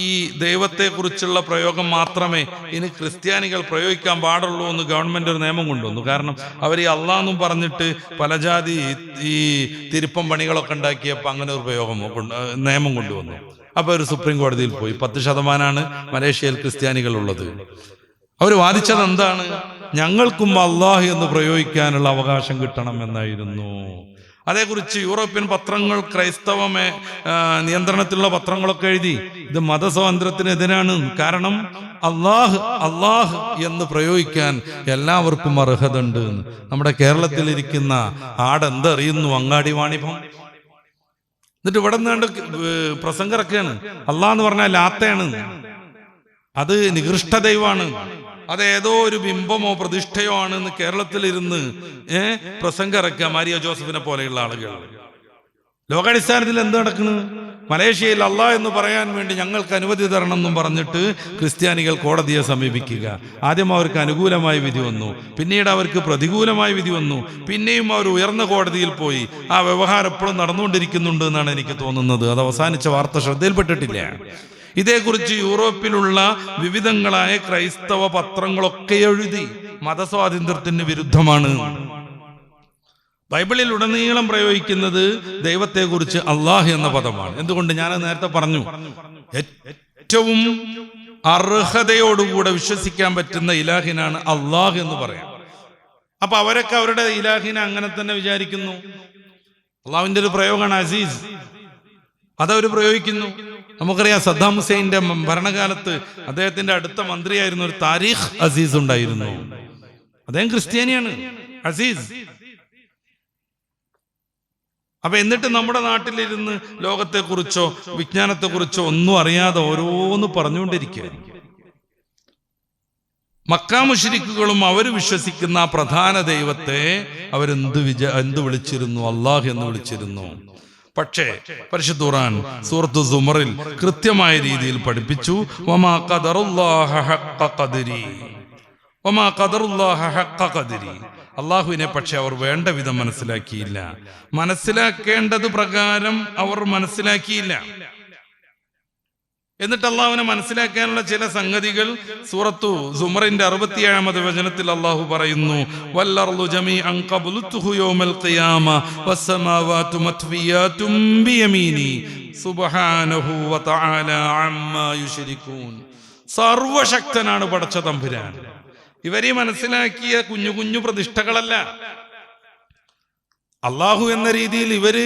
ഈ ദൈവത്തെക്കുറിച്ചുള്ള പ്രയോഗം മാത്രമേ ഇനി ക്രിസ്ത്യാനികൾ പ്രയോഗിക്കാൻ പാടുള്ളൂ എന്ന് ഗവൺമെന്റ് ഒരു നിയമം കൊണ്ടുവന്നു. കാരണം അവർ ഈ അള്ളാഹെന്നും പറഞ്ഞിട്ട് പല ജാതി ഈ തിരുപ്പം പണികളൊക്കെ ഉണ്ടാക്കിയപ്പോൾ അങ്ങനെ ഒരു നിയമം കൊണ്ടുവന്നു. അപ്പൊ ഒരു സുപ്രീം കോടതിയിൽ പോയി. 10% മലേഷ്യയിൽ ക്രിസ്ത്യാനികൾ ഉള്ളത്. അവർ വാദിച്ചത് എന്താണ്? ഞങ്ങൾക്കും അള്ളാഹ് എന്ന് പ്രയോഗിക്കാനുള്ള അവകാശം കിട്ടണം എന്നായിരുന്നു. അതേക്കുറിച്ച് യൂറോപ്യൻ പത്രങ്ങൾ, ക്രൈസ്തവ നിയന്ത്രണത്തിലുള്ള പത്രങ്ങളൊക്കെ എഴുതി ഇത് മതസ്വാതന്ത്ര്യത്തിനെതിരാണ്. കാരണം അള്ളാഹ് എന്ന് പ്രയോഗിക്കാൻ എല്ലാവർക്കും അർഹത ഉണ്ട്. നമ്മുടെ കേരളത്തിലിരിക്കുന്ന ആടെന്തറിയുന്നു അങ്ങാടി വാണിഭം. എന്നിട്ട് ഇവിടെ നിന്നാണ്ട് പ്രസംഗിറക്കാണ്. അള്ളാഹ് എന്ന് പറഞ്ഞാൽ ലാത്തയാണ്, അത് നികൃഷ്ട ദൈവമാണ്, അതേതോ ഒരു ബിംബമോ പ്രതിഷ്ഠയോ ആണെന്ന് കേരളത്തിലിരുന്ന് പ്രസംഗിറക്കുക മാരിയ ജോസഫിനെ പോലെയുള്ള ആളുകൾ. ലോകാടിസ്ഥാനത്തിൽ എന്ത് നടക്കുന്നു? മലേഷ്യയിൽ അള്ളാഹ് എന്ന് പറയാൻ വേണ്ടി ഞങ്ങൾക്ക് അനുമതി തരണം എന്നും പറഞ്ഞിട്ട് ക്രിസ്ത്യാനികൾ കോടതിയെ സമീപിക്കുക. ആദ്യം അവർക്ക് അനുകൂലമായ വിധി വന്നു, പിന്നീട് അവർക്ക് പ്രതികൂലമായ വിധി വന്നു, പിന്നെയും അവർ ഉയർന്ന കോടതിയിൽ പോയി. ആ വ്യവഹാരം എപ്പോഴും നടന്നുകൊണ്ടിരിക്കുന്നുണ്ട് എന്നാണ് എനിക്ക് തോന്നുന്നത്. അത് അവസാനിച്ച വാർത്ത ശ്രദ്ധയിൽപ്പെട്ടിട്ടില്ല. ഇതേക്കുറിച്ച് യൂറോപ്പിലുള്ള വിവിധങ്ങളായ ക്രൈസ്തവ പത്രങ്ങളൊക്കെ എഴുതി മതസ്വാതന്ത്ര്യത്തിന് വിരുദ്ധമാണ്. ബൈബിളിൽ ഉടനീളം പ്രയോഗിക്കുന്നത് ദൈവത്തെക്കുറിച്ച് അള്ളാഹ് എന്ന പദമാണ്. എന്തുകൊണ്ട്? ഞാൻ നേരത്തെ പറഞ്ഞു, ഏറ്റവും അർഹതയോടുകൂടെ വിശ്വസിക്കാൻ പറ്റുന്ന ഇലാഹിനാണ് അള്ളാഹ് എന്ന് പറയാം. അപ്പൊ അവരൊക്കെ അവരുടെ ഇലാഹിനെ അങ്ങനെ തന്നെ വിചാരിക്കുന്നു. അള്ളാഹുവിന്റെ ഒരു പ്രയോഗമാണ് അസീസ്, അതവർ പ്രയോഗിക്കുന്നു. നമുക്കറിയാം, സദ്ദാം ഹുസൈന്റെ ഭരണകാലത്ത് അദ്ദേഹത്തിന്റെ അടുത്ത മന്ത്രിയായിരുന്ന ഒരു താരിഖ് അസീസ് ഉണ്ടായിരുന്നു. അദ്ദേഹം ക്രിസ്ത്യാനിയാണ്, അസീസ്. അപ്പൊ എന്നിട്ട് നമ്മുടെ നാട്ടിലിരുന്ന് ലോകത്തെക്കുറിച്ചോ വിജ്ഞാനത്തെക്കുറിച്ചോ ഒന്നും അറിയാതെ ഓരോന്ന് പറഞ്ഞുകൊണ്ടിരിക്കുക. മക്കാ മുശ്രിക്കുകളും അവർ വിശ്വസിക്കുന്ന ആ പ്രധാന ദൈവത്തെ അവരെന്ത് വിളിച്ചിരുന്നു? അള്ളാഹ് എന്ന് വിളിച്ചിരുന്നു. പക്ഷേ പരിശുദ്ധ ഖുർആൻ സൂറത്തു സുമറിൽ കൃത്യമായ രീതിയിൽ പഠിപ്പിച്ചു, വമാ ഖദറുല്ലാഹ ഹഖ്ഖ ഖദരി, വമാ ഖദറുല്ലാഹ ഹഖ്ഖ ഖദരി. അള്ളാഹുവിനെ പക്ഷെ അവർ വേണ്ട വിധം മനസ്സിലാക്കിയില്ല, മനസ്സിലാക്കേണ്ടത് പ്രകാരം അവർ മനസ്സിലാക്കിയില്ല. എന്നിട്ട് അള്ളാഹുവിനെ മനസ്സിലാക്കാനുള്ള ചില സംഗതികൾ സൂറത്തു സുമറിന്റെ 67-ാമത് വചനത്തിൽ അള്ളാഹു പറയുന്നു, വല്ലർളു ജമീഅൻ ഖബ്ലതുഹു യൗമൽ ഖിയാമ വസ്സമാവാതു മത്വിയാതും ബിയമീനി സുബ്ഹാനഹു വതആല അമ്മാ യുശ്രികൂൻ. സർവശക്തനാണ് പടച്ച തമ്പുരാൻ. ഇവരെ മനസ്സിലാക്കിയ കുഞ്ഞു കുഞ്ഞു പ്രതിഷ്ഠകളല്ല. അള്ളാഹു എന്ന രീതിയിൽ ഇവര്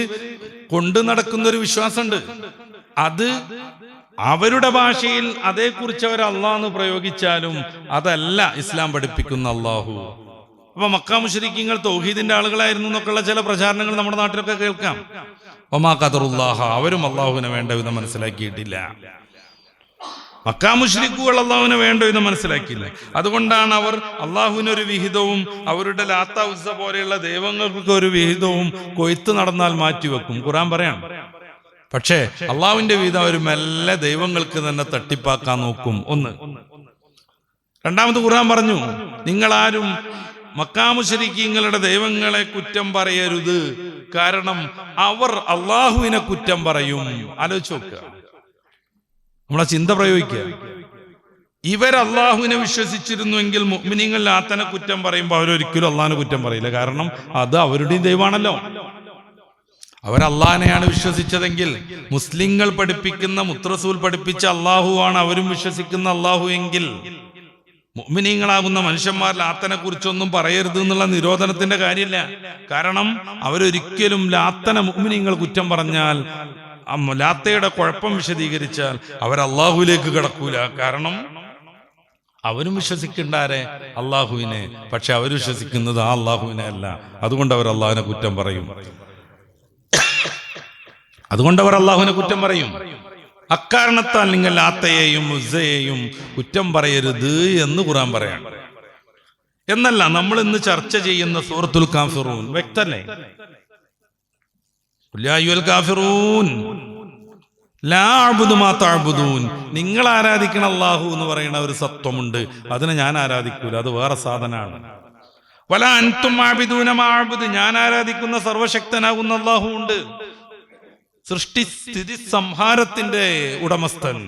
കൊണ്ടു നടക്കുന്ന ഒരു വിശ്വാസമുണ്ട്. അത് അവരുടെ ഭാഷയിൽ അതേക്കുറിച്ച് അവർ അള്ളാഹ് എന്ന് പ്രയോഗിച്ചാലും അതല്ല ഇസ്ലാം പഠിപ്പിക്കുന്ന അള്ളാഹു. അപ്പൊ മക്കാ മുശ്രിക്കീങ്ങൾ തൗഹീദിന്റെ ആളുകളായിരുന്നു എന്നൊക്കെയുള്ള ചില പ്രചാരണങ്ങൾ നമ്മുടെ നാട്ടിലൊക്കെ കേൾക്കാം. വമാ ഖദറുല്ലാഹ, അവരും അള്ളാഹുവിനെ വേണ്ട വിധം മനസ്സിലാക്കിയിട്ടില്ല. മക്കാ മുശ്രിക്കുകൾ അള്ളാഹുവിനെ വേണ്ട വിധം മനസ്സിലാക്കിയില്ല. അതുകൊണ്ടാണ് അവർ അള്ളാഹുവിനൊരു വിഹിതവും അവരുടെ ലാത്ത ഉസ്സ പോലെയുള്ള ദൈവങ്ങൾക്കൊക്കെ ഒരു വിഹിതവും കൊയ്ത്ത് നടന്നാൽ മാറ്റിവെക്കും. ഖുർആൻ പറയാം. പക്ഷേ അള്ളാഹുവിന്റെ വിഹിതം അവർ മെല്ലെ ദൈവങ്ങൾക്ക് തന്നെ തട്ടിപ്പാക്കാൻ നോക്കും. ഒന്ന്. രണ്ടാമത് ഖുർആൻ പറഞ്ഞു, നിങ്ങളാരും മക്കാ മുശ്രിക്കീങ്ങളുടെ ദൈവങ്ങളെ കുറ്റം പറയരുത്, കാരണം അവർ അള്ളാഹുവിനെ കുറ്റം പറയും. ആലോചിച്ച് നോക്കുക, നമ്മളെ ചിന്ത പ്രയോഗിക്കുക. ഇവർ അള്ളാഹുവിനെ വിശ്വസിച്ചിരുന്നുവെങ്കിൽ മുഅ്മിനീങ്ങൾ ലാത്തനെ കുറ്റം പറയുമ്പോൾ അവരൊരിക്കലും അള്ളാഹിനെ കുറ്റം പറയില്ല. കാരണം അത് അവരുടെയും ദൈവമാണല്ലോ. അവരല്ലാഹനെയാണ് വിശ്വസിച്ചതെങ്കിൽ, മുസ്ലിങ്ങൾ പഠിപ്പിക്കുന്ന മുത്തറസൂൽ പഠിപ്പിച്ച അള്ളാഹുവാണ് അവരും വിശ്വസിക്കുന്ന അള്ളാഹു എങ്കിൽ, മുഅ്മിനീങ്ങളാകുന്ന മനുഷ്യന്മാർ ലാത്തനെ കുറിച്ചൊന്നും പറയരുത് എന്നുള്ള നിരോധനത്തിന്റെ കാര്യമില്ല. കാരണം അവരൊരിക്കലും ലാത്തനെ മുഅ്മിനീങ്ങൾ കുറ്റം പറഞ്ഞാൽ, ലാത്തയുടെ കുഴപ്പം വിശദീകരിച്ചാൽ അവർ അള്ളാഹുവിലേക്ക് കടക്കൂല. കാരണം അവരും വിശ്വസിക്കണ്ടാരെ അള്ളാഹുവിനെ, പക്ഷെ അവർ വിശ്വസിക്കുന്നത് ആ അള്ളാഹുവിനെ അല്ല. അതുകൊണ്ട് അവർ അള്ളാഹുവിനെ കുറ്റം പറയും. അക്കാരണത്താൽ നിങ്ങൾ ലാത്തയെയും ഉസ്സയെയും കുറ്റം പറയരുത് എന്ന് ഖുർആൻ പറയാം. എന്നല്ല, നമ്മൾ ഇന്ന് ചർച്ച ചെയ്യുന്ന സൂറത്തുൽ കാഫിറൂൻ വ്യക്തല്ലേ? യാ അയ്യുൽ കാഫിറൂൻ ലാ അഅ്ബുദു മാ തഅ്ബുദൂൻ. നിങ്ങൾ ആരാധിക്കണ അല്ലാഹു എന്ന് പറയുന്ന ഒരു സത്വമുണ്ട്, അതിനെ ഞാൻ ആരാധിക്കൂല, അത് വേറെ സാധനമാണ്. വല അൻതും ആബിദൂന മാ അഅ്ബുദു, ഞാൻ ആരാധിക്കുന്ന സർവശക്തനാകുന്ന അല്ലാഹു ഉണ്ട്. സൃഷ്ടി സ്ഥിതി സംഹാരത്തിന്റെ ഉടമസ്ഥൻ.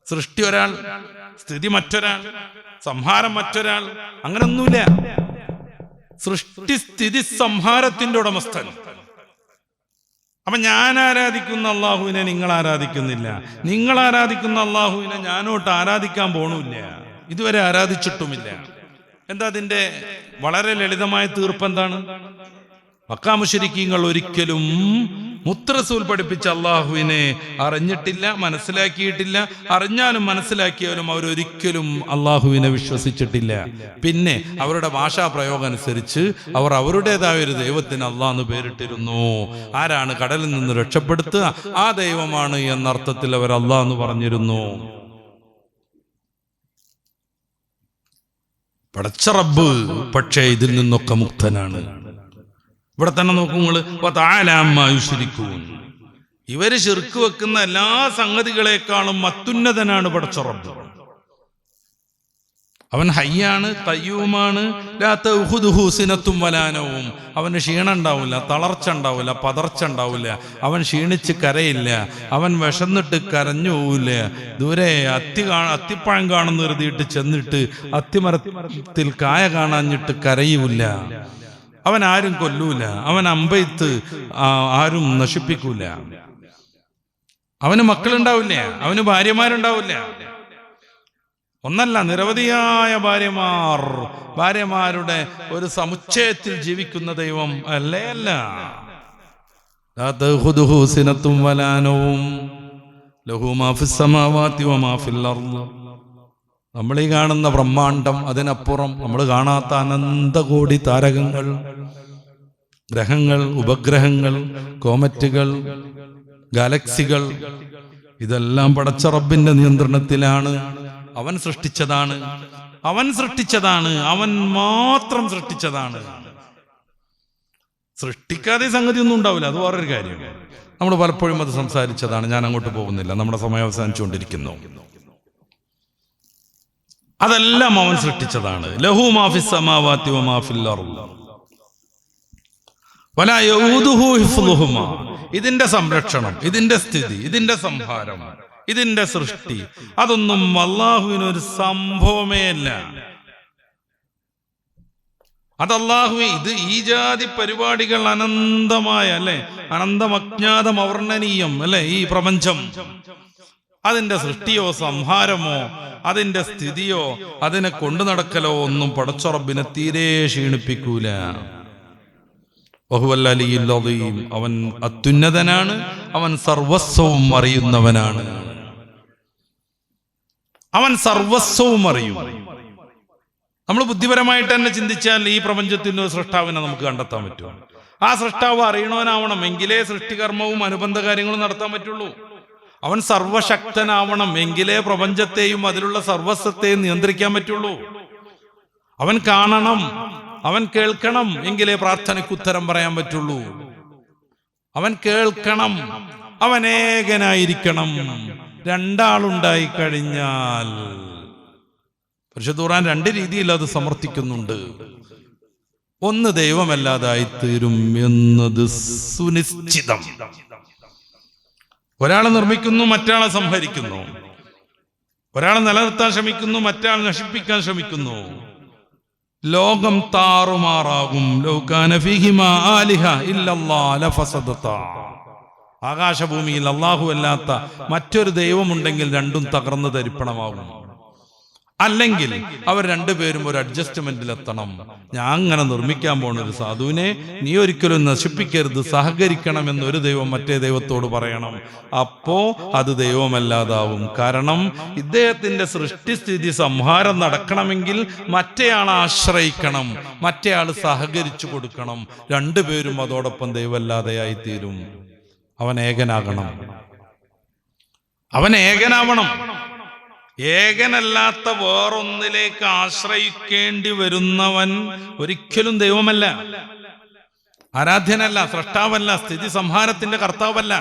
സൃഷ്ടി ഒരാൾ, സ്ഥിതി മറ്റൊരാൾ, സംഹാരം മറ്റൊരാൾ, അങ്ങനൊന്നുമില്ല. സൃഷ്ടി സ്ഥിതി സംഹാരത്തിന്റെ ഉടമസ്ഥൻ. അപ്പൊ ഞാൻ ആരാധിക്കുന്ന അള്ളാഹുവിനെ നിങ്ങൾ ആരാധിക്കുന്നില്ല, നിങ്ങൾ ആരാധിക്കുന്ന അള്ളാഹുവിനെ ഞാനോട്ട് ആരാധിക്കാൻ പോണില്ല, ഇതുവരെ ആരാധിച്ചിട്ടുമില്ല. എന്താ അതിന്റെ വളരെ ലളിതമായ തീർപ്പ് എന്താണ്? മക്കാ മുശ്രിക്കീങ്ങൾ ഒരിക്കലും മുത്തറസൂൽ പഠിപ്പിച്ച അള്ളാഹുവിനെ അറിഞ്ഞിട്ടില്ല, മനസ്സിലാക്കിയിട്ടില്ല. അറിഞ്ഞാലും മനസ്സിലാക്കിയാലും അവരൊരിക്കലും അള്ളാഹുവിനെ വിശ്വസിച്ചിട്ടില്ല. പിന്നെ അവരുടെ ഭാഷാ പ്രയോഗം അനുസരിച്ച് അവർ അവരുടേതായ ഒരു ദൈവത്തിന് അള്ളാഹ് എന്ന് പേരിട്ടിരുന്നു. ആരാണ് കടലിൽ നിന്ന് രക്ഷപ്പെടുത്തുക, ആ ദൈവമാണ് എന്നർത്ഥത്തിൽ അവർ അള്ളാഹ് എന്ന് പറഞ്ഞിരുന്നു. പടച്ച റബ്ബ് പക്ഷേ ഇതിൽ നിന്നൊക്കെ മുക്തനാണ്. ഇവിടെ തന്നെ നോക്കൂ നിങ്ങൾ, ഇവര് ശിർക്ക് വെക്കുന്ന എല്ലാ സംഗതികളെക്കാളും അത്യുന്നതനാണ് പടച്ച റബ്ബ്. അവൻ ഹയ്യാണ്, ഖയ്യൂമാണ്, ലാ തഅഖുദുഹു സിനത്തും വലാ നൗം. അവന് ക്ഷീണം ഉണ്ടാവില്ല, തളർച്ച ഉണ്ടാവില്ല, പതർച്ച ഉണ്ടാവില്ല. അവൻ ക്ഷീണിച്ച് കരയില്ല, അവൻ വിശന്നിട്ട് കരഞ്ഞു പോവില്ല. ദൂരെ അത്തിപ്പഴം കാണുന്ന കരുതിയിട്ട് ചെന്നിട്ട് അത്തിമരത്തിൽ കായ കാണാഞ്ഞിട്ട് കരയൂല. അവൻ ആരും കൊല്ലൂല, അവൻ അമ്പെയ്ത്ത് ആരും നശിപ്പിക്കൂല. അവന് മക്കളുണ്ടാവില്ല, അവന് ഭാര്യമാരുണ്ടാവില്ല. ഒന്നല്ല, നിരവധിയായ ഭാര്യമാരുടെ ഒരു സമുച്ചയത്തിൽ ജീവിക്കുന്ന ദൈവം അല്ലേ അല്ല. ലാ തഅഖുദുഹു സിനത്തും വലാ നൗം ലഹു മാ ഫിസ് സമാവാതി വമാ ഫിൽ അർള്. നമ്മൾ ഈ കാണുന്ന ബ്രഹ്മാണ്ടം, അതിനപ്പുറം നമ്മൾ കാണാത്ത അനന്തകോടി താരകങ്ങൾ, ഗ്രഹങ്ങൾ, ഉപഗ്രഹങ്ങൾ, കോമറ്റുകൾ, ഗാലക്സികൾ, ഇതെല്ലാം പടച്ച റബ്ബിന്റെ നിയന്ത്രണത്തിലാണ്. അവൻ സൃഷ്ടിച്ചതാണ്, അവൻ മാത്രം സൃഷ്ടിച്ചതാണ്. സൃഷ്ടിക്കാതെ സംഗതി ഒന്നും ഉണ്ടാവില്ല, അത് വേറൊരു കാര്യം. നമ്മൾ പലപ്പോഴും അത് സംസാരിച്ചതാണ്, ഞാൻ അങ്ങോട്ട് പോകുന്നില്ല, നമ്മുടെ സമയം അവസാനിച്ചുകൊണ്ടിരിക്കുന്നു. അതെല്ലാം അവൻ സൃഷ്ടിച്ചതാണ്. ലഹു മാ ഫിസ് സമാവാതി വമാ ഫിൽ അർള് വലാ യഊദുഹു ഹിഫ്ളുഹുമാ. ഇതിന്റെ സംരക്ഷണം, ഇതിന്റെ സ്ഥിതി, ഇതിന്റെ സംഹാരം, ഇതിന്റെ സൃഷ്ടി, അതൊന്നും അല്ലാഹുവിനൊരു സംഭവമേ അല്ല. അതല്ലാഹു ഇത് ഈ ജാതി പരിപാടികൾ അനന്തമായ അല്ലെ, അനന്തമജ്ഞാതം അവർണ്ണനീയം അല്ലെ ഈ പ്രപഞ്ചം. അതിന്റെ സൃഷ്ടിയോ സംഹാരമോ അതിന്റെ സ്ഥിതിയോ അതിനെ കൊണ്ടു നടക്കലോ ഒന്നും പടച്ച റബ്ബിനെ തീരെ ക്ഷീണിപ്പിക്കൂല. വഹുവൽ അലിയ്യുൽ അദീം, അവൻ അത്യുന്നതനാണ്, അവൻ സർവസ്വവും അറിയുന്നവനാണ്. അവൻ സർവസ്വവും അറിയും. നമ്മൾ ബുദ്ധിപരമായിട്ട് തന്നെ ചിന്തിച്ചാൽ ഈ പ്രപഞ്ചത്തിന്റെ സൃഷ്ടാവിനെ നമുക്ക് കണ്ടെത്താൻ പറ്റും. ആ സൃഷ്ടാവ് അറിയണവനാവണം, എങ്കിലേ സൃഷ്ടികർമ്മവും അനുബന്ധ കാര്യങ്ങളും നടത്താൻ പറ്റുള്ളൂ. അവൻ സർവശക്തനാവണം, എങ്കിലേ പ്രപഞ്ചത്തെയും അതിലുള്ള സർവസ്വത്തെയും നിയന്ത്രിക്കാൻ പറ്റുള്ളൂ. അവൻ കാണണം, അവൻ കേൾക്കണം, എങ്കിലേ പ്രാർത്ഥനയ്ക്ക് ഉത്തരം പറയാൻ പറ്റുള്ളൂ. അവൻ കേൾക്കണം, അവൻ ഏകനായിരിക്കണം. രണ്ടാളുണ്ടായി കഴിഞ്ഞാൽ പരിശുദ്ധ ഖുർആൻ രണ്ട് രീതിയിൽ അത് സമർത്ഥിക്കുന്നുണ്ട്. ഒന്ന് ദൈവമല്ലാതായി തീരും എന്നത് സുനിശ്ചിതം. ഒരാളെ നിർമ്മിക്കുന്നു, മറ്റാളെ സംഹരിക്കുന്നു. ഒരാളെ നിലനിർത്താൻ ശ്രമിക്കുന്നു, മറ്റാൾ നശിപ്പിക്കാൻ ശ്രമിക്കുന്നു. ലോകം താറുമാറാകും. ലൗ കാന ഫീഹിമാ ആലിഹ ഇല്ലല്ലാഹ് ലഫസദതാ. ആകാശഭൂമിയിൽ അല്ലാഹു അല്ലാത്ത മറ്റൊരു ദൈവമുണ്ടെങ്കിൽ രണ്ടും തകർന്നു തരിപ്പണമാകും. അല്ലെങ്കിൽ അവർ രണ്ടുപേരും ഒരു അഡ്ജസ്റ്റ്മെന്റിലെത്തണം. ഞാൻ അങ്ങനെ നിർമ്മിക്കാൻ പോണ ഒരു സാധുവിനെ നീ ഒരിക്കലും നശിപ്പിക്കരുത്, സഹകരിക്കണം ഒരു ദൈവം മറ്റേ ദൈവത്തോട് പറയണം. അപ്പോ അത് ദൈവമല്ലാതാവും. കാരണം ഇദ്ദേഹത്തിന്റെ സൃഷ്ടിസ്ഥിതി സംഹാരം നടക്കണമെങ്കിൽ മറ്റേയാളെ ആശ്രയിക്കണം, മറ്റേയാൾ സഹകരിച്ചു കൊടുക്കണം. രണ്ടുപേരും അതോടൊപ്പം ദൈവമല്ലാതെയായി തീരും. അവൻ ഏകനാകണം, അവൻ ഏകനാവണം. ഏകനല്ലാത്ത വേറൊന്നിലേക്ക് ആശ്രയിക്കേണ്ടി വരുന്നവൻ ഒരിക്കലും ദൈവമല്ല, ആരാധ്യനല്ല, സൃഷ്ടാവല്ല, സ്ഥിതി സംഹാരത്തിന്റെ കർത്താവല്ല.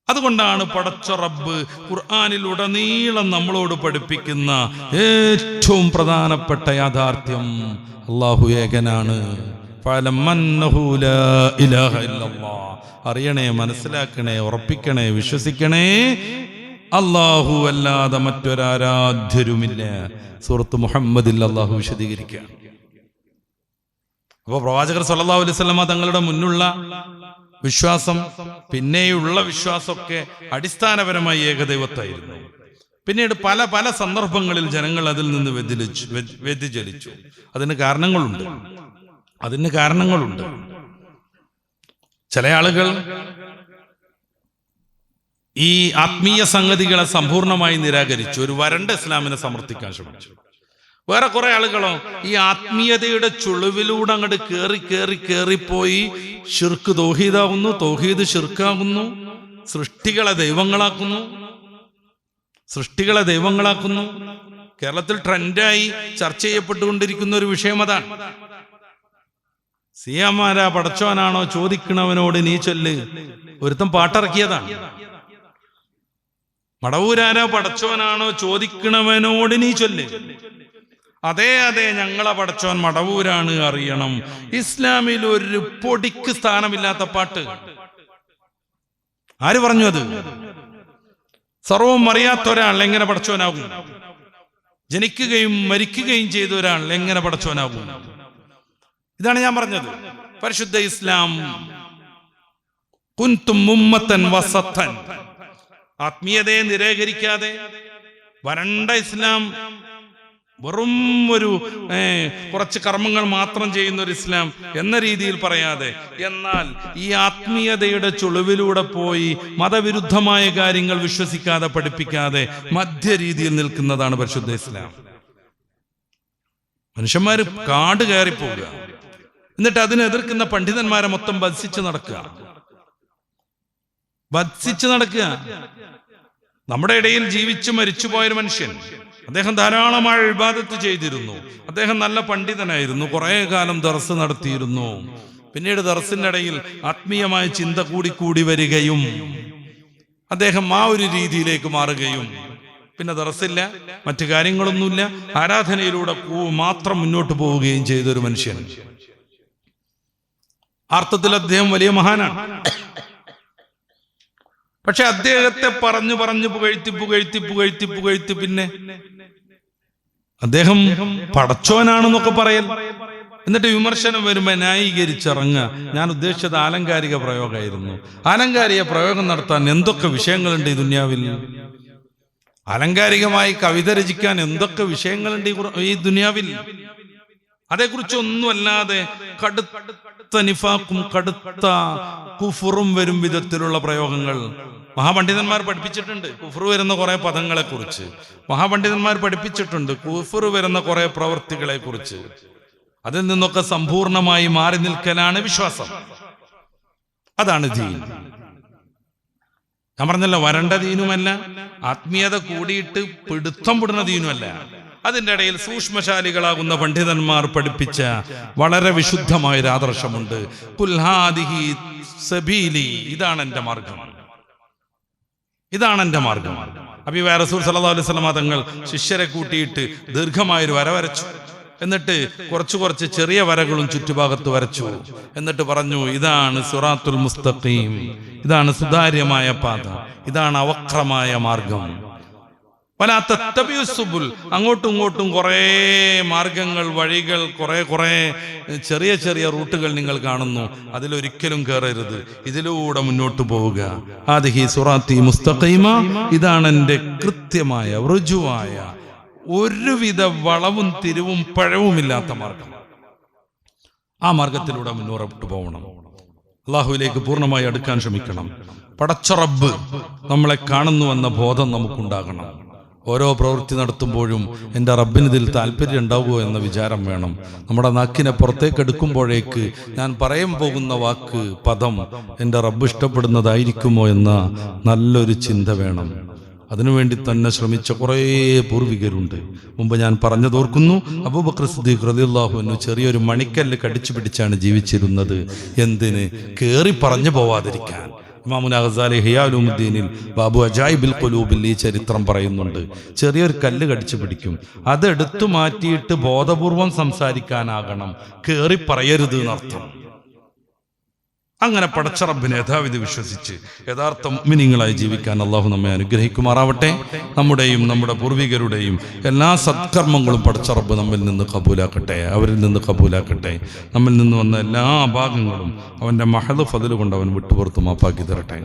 അതുകൊണ്ടാണ് പടച്ച റബ്ബ് ഖുർആനിൽ ഉടനീളം നമ്മളോട് പഠിപ്പിക്കുന്ന ഏറ്റവും പ്രധാനപ്പെട്ട യാഥാർത്ഥ്യം അല്ലാഹു ഏകനാണ്. അറിയണേ, മനസ്സിലാക്കണേ, ഉറപ്പിക്കണേ, വിശ്വസിക്കണേ, അല്ലാഹു അല്ലാതെ മറ്റൊരാരാധ്യരുമില്ല. സൂറത്ത് മുഹമ്മദിൽ അല്ലാഹു വിശദീകരിക്കുകയാണ്. അപ്പോൾ പ്രവാചകർ സല്ലല്ലാഹു അലൈഹി വസല്ലമ തങ്ങളുടെ മുന്നുള്ള വിശ്വാസം, പിന്നെയുള്ള വിശ്വാസമൊക്കെ അടിസ്ഥാനപരമായി ഏകദൈവത്തായിരുന്നു. പിന്നീട് പല പല സന്ദർഭങ്ങളിൽ ജനങ്ങൾ അതിൽ നിന്ന് വ്യതിചലിച്ചു. അതിന് കാരണങ്ങളുണ്ട്. ചില ആളുകൾ ഈ ആത്മീയ സംഗതികളെ സമ്പൂർണമായി നിരാകരിച്ചു, ഒരു വരണ്ട ഇസ്ലാമിനെ സമർത്ഥിക്കാൻ ശ്രമിച്ചു. വേറെ കുറെ ആളുകളോ ഈ ആത്മീയതയുടെ ചുളിവിലൂടെ അങ്ങോട്ട് കേറിപ്പോയി ശിർക്ക് തൗഹീദാകുന്നു, തൗഹീദ് ശിർക്കാകുന്നു, സൃഷ്ടികളെ ദൈവങ്ങളാക്കുന്നു. കേരളത്തിൽ ട്രെൻഡായി ചർച്ച ചെയ്യപ്പെട്ടുകൊണ്ടിരിക്കുന്ന ഒരു വിഷയം അതാണ്. സിയാമാരാ പടച്ചോനാണോ ചോദിക്കണവനോട് നീ ചൊല്ല്, ഒരുത്തം പാട്ടിറക്കിയതാണ്. മടവൂരാരാ പടച്ചോനാണോ ചോദിക്കണവനോട് നീ ചൊല്ല്. അതെ, ഞങ്ങളെ പടച്ചോൻ മടവൂരാണ് അറിയണം. ഇസ്ലാമിൽ ഒരു പൊടിക്ക് സ്ഥാനമില്ലാത്ത പാട്ട്. ആര് പറഞ്ഞു അത്? സർവം അറിയാത്ത ഒരാൾ എങ്ങനെ പടച്ചോനാകും? ജനിക്കുകയും മരിക്കുകയും ചെയ്ത ഒരാൾ എങ്ങനെ പടച്ചോനാകും? ഇതാണ് ഞാൻ പറഞ്ഞത്. പരിശുദ്ധ ഇസ്ലാം കുൻതും ഉമ്മത്തൻ വസത്തൻ, ആത്മീയതയെ നിരാകരിക്കാതെ വരണ്ട ഇസ്ലാം, വെറും ഒരു കുറച്ച് കർമ്മങ്ങൾ മാത്രം ചെയ്യുന്ന ഒരു ഇസ്ലാം എന്ന രീതിയിൽ പറയാതെ, എന്നാൽ ഈ ആത്മീയതയുടെ ചുളിവിലൂടെ പോയി മതവിരുദ്ധമായ കാര്യങ്ങൾ വിശ്വസിക്കാതെ പഠിപ്പിക്കാതെ മധ്യരീതിയിൽ നിൽക്കുന്നതാണ് പരിശുദ്ധ ഇസ്ലാം. മനുഷ്യന്മാര് കാട് കയറിപ്പോവുക, എന്നിട്ട് അതിനെ എതിർക്കുന്ന പണ്ഡിതന്മാരെ മൊത്തം ഭത്സിച്ച് നടക്കുക. നമ്മുടെ ഇടയിൽ ജീവിച്ചു മരിച്ചു പോയൊരു മനുഷ്യൻ, അദ്ദേഹം ധാരാളമായി ഇബാദത്ത് ചെയ്തിരുന്നു. അദ്ദേഹം നല്ല പണ്ഡിതനായിരുന്നു, കുറെ കാലം ദർസ് നടത്തിയിരുന്നു. പിന്നീട് ദർസിന്റെ ഇടയിൽ ആത്മീയമായ ചിന്ത കൂടി വരികയും അദ്ദേഹം ആ ഒരു രീതിയിലേക്ക് മാറുകയും, പിന്നെ ദർസില്ല, മറ്റു കാര്യങ്ങളൊന്നുമില്ല, ആരാധനയിലൂടെ മാത്രം മുന്നോട്ട് പോവുകയും ചെയ്തൊരു മനുഷ്യൻ. അർത്ഥത്തിൽ അദ്ദേഹം വലിയ മഹാനാണ്. പക്ഷെ അദ്ദേഹത്തെ പറഞ്ഞു പുകഴ്ത്തി പിന്നെ അദ്ദേഹം പടച്ചോനാണെന്നൊക്കെ പറയൽ, എന്നിട്ട് വിമർശനം വരുമ്പോ ന്യായീകരിച്ചിറങ്ങുക. ഞാൻ ഉദ്ദേശിച്ചത് ആലങ്കാരിക പ്രയോഗമായിരുന്നു. ആലങ്കാരിക പ്രയോഗം നടത്താൻ എന്തൊക്കെ വിഷയങ്ങളുണ്ട് ഈ ദുനിയാവിൽ? ആലങ്കാരികമായി കവിത രചിക്കാൻ എന്തൊക്കെ വിഷയങ്ങളുണ്ട് ഈ ദുനിയാവിൽ? അതേക്കുറിച്ചൊന്നുമല്ലാതെ കടുത്ത നിഫാഖും കടുത്ത കുഫറും വരും വിധത്തിലുള്ള പ്രയോഗങ്ങൾ മഹാപണ്ഡിതന്മാർ പഠിപ്പിച്ചിട്ടുണ്ട്. കുഫർ വരുന്ന കുറെ പദങ്ങളെ കുറിച്ച് മഹാപണ്ഡിതന്മാർ പഠിപ്പിച്ചിട്ടുണ്ട്, കുഫർ വരുന്ന കുറെ പ്രവൃത്തികളെ കുറിച്ച്. അതിൽ നിന്നൊക്കെ സമ്പൂർണമായി മാറി നിൽക്കലാണ് വിശ്വാസം. അതാണ് ദീൻ. ഞാൻ പറഞ്ഞല്ലോ, വരണ്ട ദീനുമല്ല, ആത്മീയത കൂടിയിട്ട് പിടുത്തം വിടുന്ന ദീനുമല്ല. അതിൻ്റെ ഇടയിൽ സൂക്ഷ്മശാലികളാകുന്ന പണ്ഡിതന്മാർ പഠിപ്പിച്ച വളരെ വിശുദ്ധമായൊരു ആദർശമുണ്ട്. ഖുൽ ഹാദിഹി സബീലി, ഇതാണ് എൻ്റെ മാർഗം. ഹബീബായ റസൂൽ സല്ലല്ലാഹു അലൈഹി വസല്ലം തങ്ങൾ ശിഷ്യരെ കൂട്ടിയിട്ട് ദീർഘമായൊരു വര വരച്ചു. എന്നിട്ട് കുറച്ച് ചെറിയ വരകളും ചുറ്റുഭാഗത്ത് വരച്ചു. എന്നിട്ട് പറഞ്ഞു, ഇതാണ് സിറാത്തുൽ മുസ്തഖീം, ഇതാണ് സുതാര്യമായ പാത, ഇതാണ് അവക്രമായ മാർഗം. അങ്ങോട്ടും ഇങ്ങോട്ടും കുറേ മാർഗങ്ങൾ, വഴികൾ, കുറേ ചെറിയ റൂട്ടുകൾ നിങ്ങൾ കാണുന്നു. അതിലൊരിക്കലും കയറരുത്, ഇതിലൂടെ മുന്നോട്ട് പോവുക. ആദിഹി സിറാത്തി മുസ്തഖീമ, ഇതാണ് എൻ്റെ കൃത്യമായ ഋജുവായ ഒരുവിധ വളവും തിരിവും പഴവുമില്ലാത്ത മാർഗം. ആ മാർഗത്തിലൂടെ മുന്നോട്ട് പോകണം. അള്ളാഹുവിലേക്ക് പൂർണ്ണമായി അടുക്കാൻ ശ്രമിക്കണം. പടച്ച റബ്ബ് നമ്മളെ കാണുന്നുവെന്ന ബോധം നമുക്കുണ്ടാകണം. ഓരോ പ്രവൃത്തി നടത്തുമ്പോഴും എൻ്റെ റബ്ബിന് ഇതിൽ താല്പര്യം ഉണ്ടാവുമോ എന്ന വിചാരം വേണം. നമ്മുടെ നാക്കിനെ പുറത്തേക്ക് എടുക്കുമ്പോഴേക്ക് ഞാൻ പറയാൻ പോകുന്ന വാക്ക്, പദം എൻ്റെ റബ്ബ് ഇഷ്ടപ്പെടുന്നതായിരിക്കുമോ എന്ന നല്ലൊരു ചിന്ത വേണം. അതിനുവേണ്ടി തന്നെ ശ്രമിച്ച കുറേ പൂർവികരുണ്ട്. മുമ്പ് ഞാൻ പറഞ്ഞതോർക്കുന്നു, അബൂബക്കർ സിദ്ദീഖ് റളിയല്ലാഹു അൻഹു ചെറിയൊരു മണിക്കല്ല് കടിച്ചു പിടിച്ചാണ് ജീവിച്ചിരുന്നത്. എന്തിന്? കേറി പറഞ്ഞു പോവാതിരിക്കാൻ. ഇമാമുൽ ഗസാലി ഇഹ്യാ ഉലൂമുദ്ദീനിൽ ബാബു അജായിബിൽ ഖുലൂബിൽ ഈ ചരിത്രം പറയുന്നുണ്ട്. ചെറിയൊരു കല്ല് കടിച്ചു പിടിക്കും, അതെടുത്തു മാറ്റിയിട്ട് ബോധപൂർവം സംസാരിക്കാനാകണം, കേറി പറയരുത് എന്നർത്ഥം. അങ്ങനെ പടച്ച റബ്ബിനെ യഥാവിധി വിശ്വസിച്ച് യഥാർത്ഥ മുഅ്മിനീങ്ങളായി ജീവിക്കാൻ അള്ളാഹു നമ്മെ അനുഗ്രഹിക്കുമാറാവട്ടെ. നമ്മുടെയും നമ്മുടെ പൂർവികരുടെയും എല്ലാ സത്കർമ്മങ്ങളും പടച്ച റബ്ബ് നമ്മിൽ നിന്ന് കബൂലാക്കട്ടെ, അവരിൽ നിന്ന് കബൂലാക്കട്ടെ. നമ്മിൽ നിന്ന് വന്ന എല്ലാ അഭാഗങ്ങളും അവൻ്റെ മഹദ് ഫദ്ല് കൊണ്ട് അവൻ വിട്ടുപുറത്ത് മാപ്പാക്കി തരട്ടെ.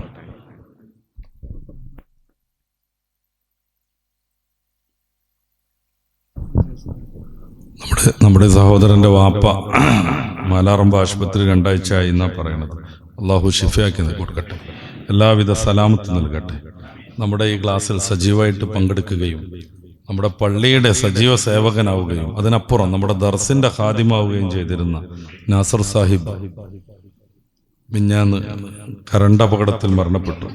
നമ്മുടെ സഹോദരൻ്റെ വാപ്പ മാലാറമ്പ് ആശുപത്രി 2 ആഴ്ച ആയി എന്നാ പറയണത്. അള്ളാഹു ഷിഫയാക്കി കൊടുക്കട്ടെ, എല്ലാവിധ സലാമത്ത് നൽകട്ടെ. നമ്മുടെ ഈ ക്ലാസ്സിൽ സജീവമായിട്ട് പങ്കെടുക്കുകയും നമ്മുടെ പള്ളിയുടെ സജീവ സേവകനാവുകയും അതിനപ്പുറം നമ്മുടെ ദർസിന്റെ ഖാദിമാവുകയും ചെയ്തിരുന്ന നാസർ സാഹിബ് മിഞ്ഞാന്ന് കറണ്ട് അപകടത്തിൽ മരണപ്പെട്ടു.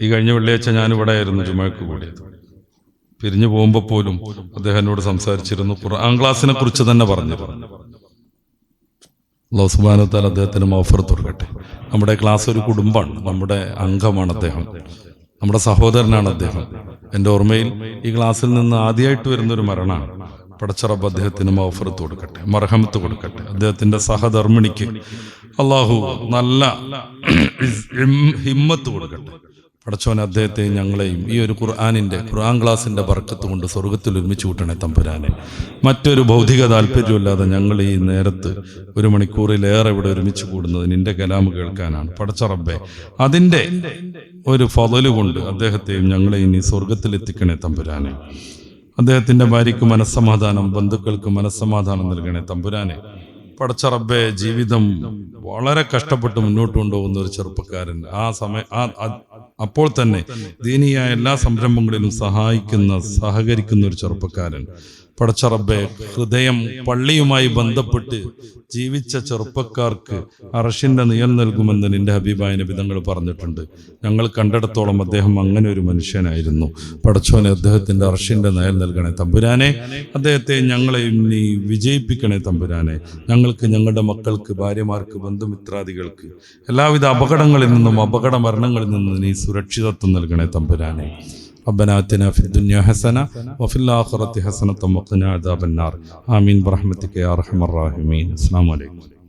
ഈ കഴിഞ്ഞ വെള്ളിയാഴ്ച ഞാനിവിടെ ആയിരുന്നു ജുമഅക്ക് കൂടിയത്. പിരിഞ്ഞു പോകുമ്പോൾ പോലും അദ്ദേഹം എന്നോട് സംസാരിച്ചിരുന്നു, ഖുർആൻ ക്ലാസിനെ കുറിച്ച് തന്നെ പറഞ്ഞിരുന്നു. അല്ലാഹു സുബ്ഹാനഹു വ തആല അദ്ദേഹത്തിന് മഗ്ഫിറത്ത് കൊടുക്കട്ടെ. നമ്മുടെ ക്ലാസ് ഒരു കുടുംബമാണ്, നമ്മുടെ അംഗമാണ് അദ്ദേഹം, നമ്മുടെ സഹോദരനാണ് അദ്ദേഹം. എൻ്റെ ഓർമ്മയിൽ ഈ ക്ലാസ്സിൽ നിന്ന് ആദ്യമായിട്ട് വരുന്നൊരു മരണമാണ്. പടച്ച റബ്ബ് അദ്ദേഹത്തിന് മഗ്ഫിറത്ത് കൊടുക്കട്ടെ, മർഹമത്ത് കൊടുക്കട്ടെ. അദ്ദേഹത്തിൻ്റെ സഹധർമ്മിണിക്ക് അള്ളാഹു നല്ല ഹിമ്മത്ത് കൊടുക്കട്ടെ. പടച്ചോൻ അദ്ദേഹത്തെ ഞങ്ങളെയും ഈ ഒരു ഖുർആൻ ക്ലാസിൻ്റെ ബർക്കത്ത് കൊണ്ട് സ്വർഗത്തിൽ ഒരുമിച്ച് കൂട്ടണേ തമ്പുരാനെ. മറ്റൊരു ഭൗതിക താല്പര്യമില്ലാതെ ഞങ്ങൾ ഈ നേരത്ത് 1 മണിക്കൂറിലേറെ ഇവിടെ ഒരുമിച്ച് കൂടുന്നത് നിന്റെ കലാമ് കേൾക്കാനാണ്. പടച്ച റബ്ബേ, അതിൻ്റെ ഒരു ഫളല് കൊണ്ട് അദ്ദേഹത്തെയും ഞങ്ങളെയും നീ സ്വർഗത്തിൽ എത്തിക്കണേ തമ്പുരാനെ. അദ്ദേഹത്തിൻ്റെ ഭാര്യയ്ക്ക് മനസ്സമാധാനം, ബന്ധുക്കൾക്ക് മനസ്സമാധാനം നൽകണേ തമ്പുരാനെ. പടച്ച റബ്ബേ, ജീവിതം വളരെ കഷ്ടപ്പെട്ട് മുന്നോട്ട് കൊണ്ടുപോകുന്ന ഒരു ചെറുപ്പക്കാരൻ, അപ്പോൾ തന്നെ ദീനിയായ എല്ലാ സംരംഭങ്ങളിലും സഹകരിക്കുന്ന ഒരു ചെറുപ്പക്കാരൻ. പടച്ച റബ്ബേ, ഹൃദയം പള്ളിയുമായി ബന്ധപ്പെട്ട് ജീവിച്ച ചെറുപ്പക്കാർക്ക് അർശിന്റെ നിഴൽ നൽകുമെന്ന് നിന്റെ ഹബീബായ നബി തങ്ങൾ പറഞ്ഞിട്ടുണ്ട്. ഞങ്ങൾ കണ്ടിടത്തോളം അദ്ദേഹം അങ്ങനെ ഒരു മനുഷ്യനായിരുന്നു. പടച്ചോനെ, അദ്ദേഹത്തിന്റെ അർശിന്റെ നിഴൽ നൽകണേ തമ്പുരാനെ. അദ്ദേഹത്തെ ഞങ്ങളെയും നീ വിജയിപ്പിക്കണേ തമ്പുരാനെ. ഞങ്ങൾക്ക്, ഞങ്ങളുടെ മക്കൾക്ക്, ഭാര്യമാർക്ക്, ബന്ധുമിത്രാദികൾക്ക് എല്ലാവിധ അപകടങ്ങളിൽ നിന്നും അപകട മരണങ്ങളിൽ നിന്നും നീ സുരക്ഷിതത്വം നൽകണേ തമ്പുരാനെ. ربنا آتنا في الدنيا حسنة وفي الآخرة حسنة وقنا عذاب النار آمين برحمتك يا أرحم الراحمين. السلام عليكم.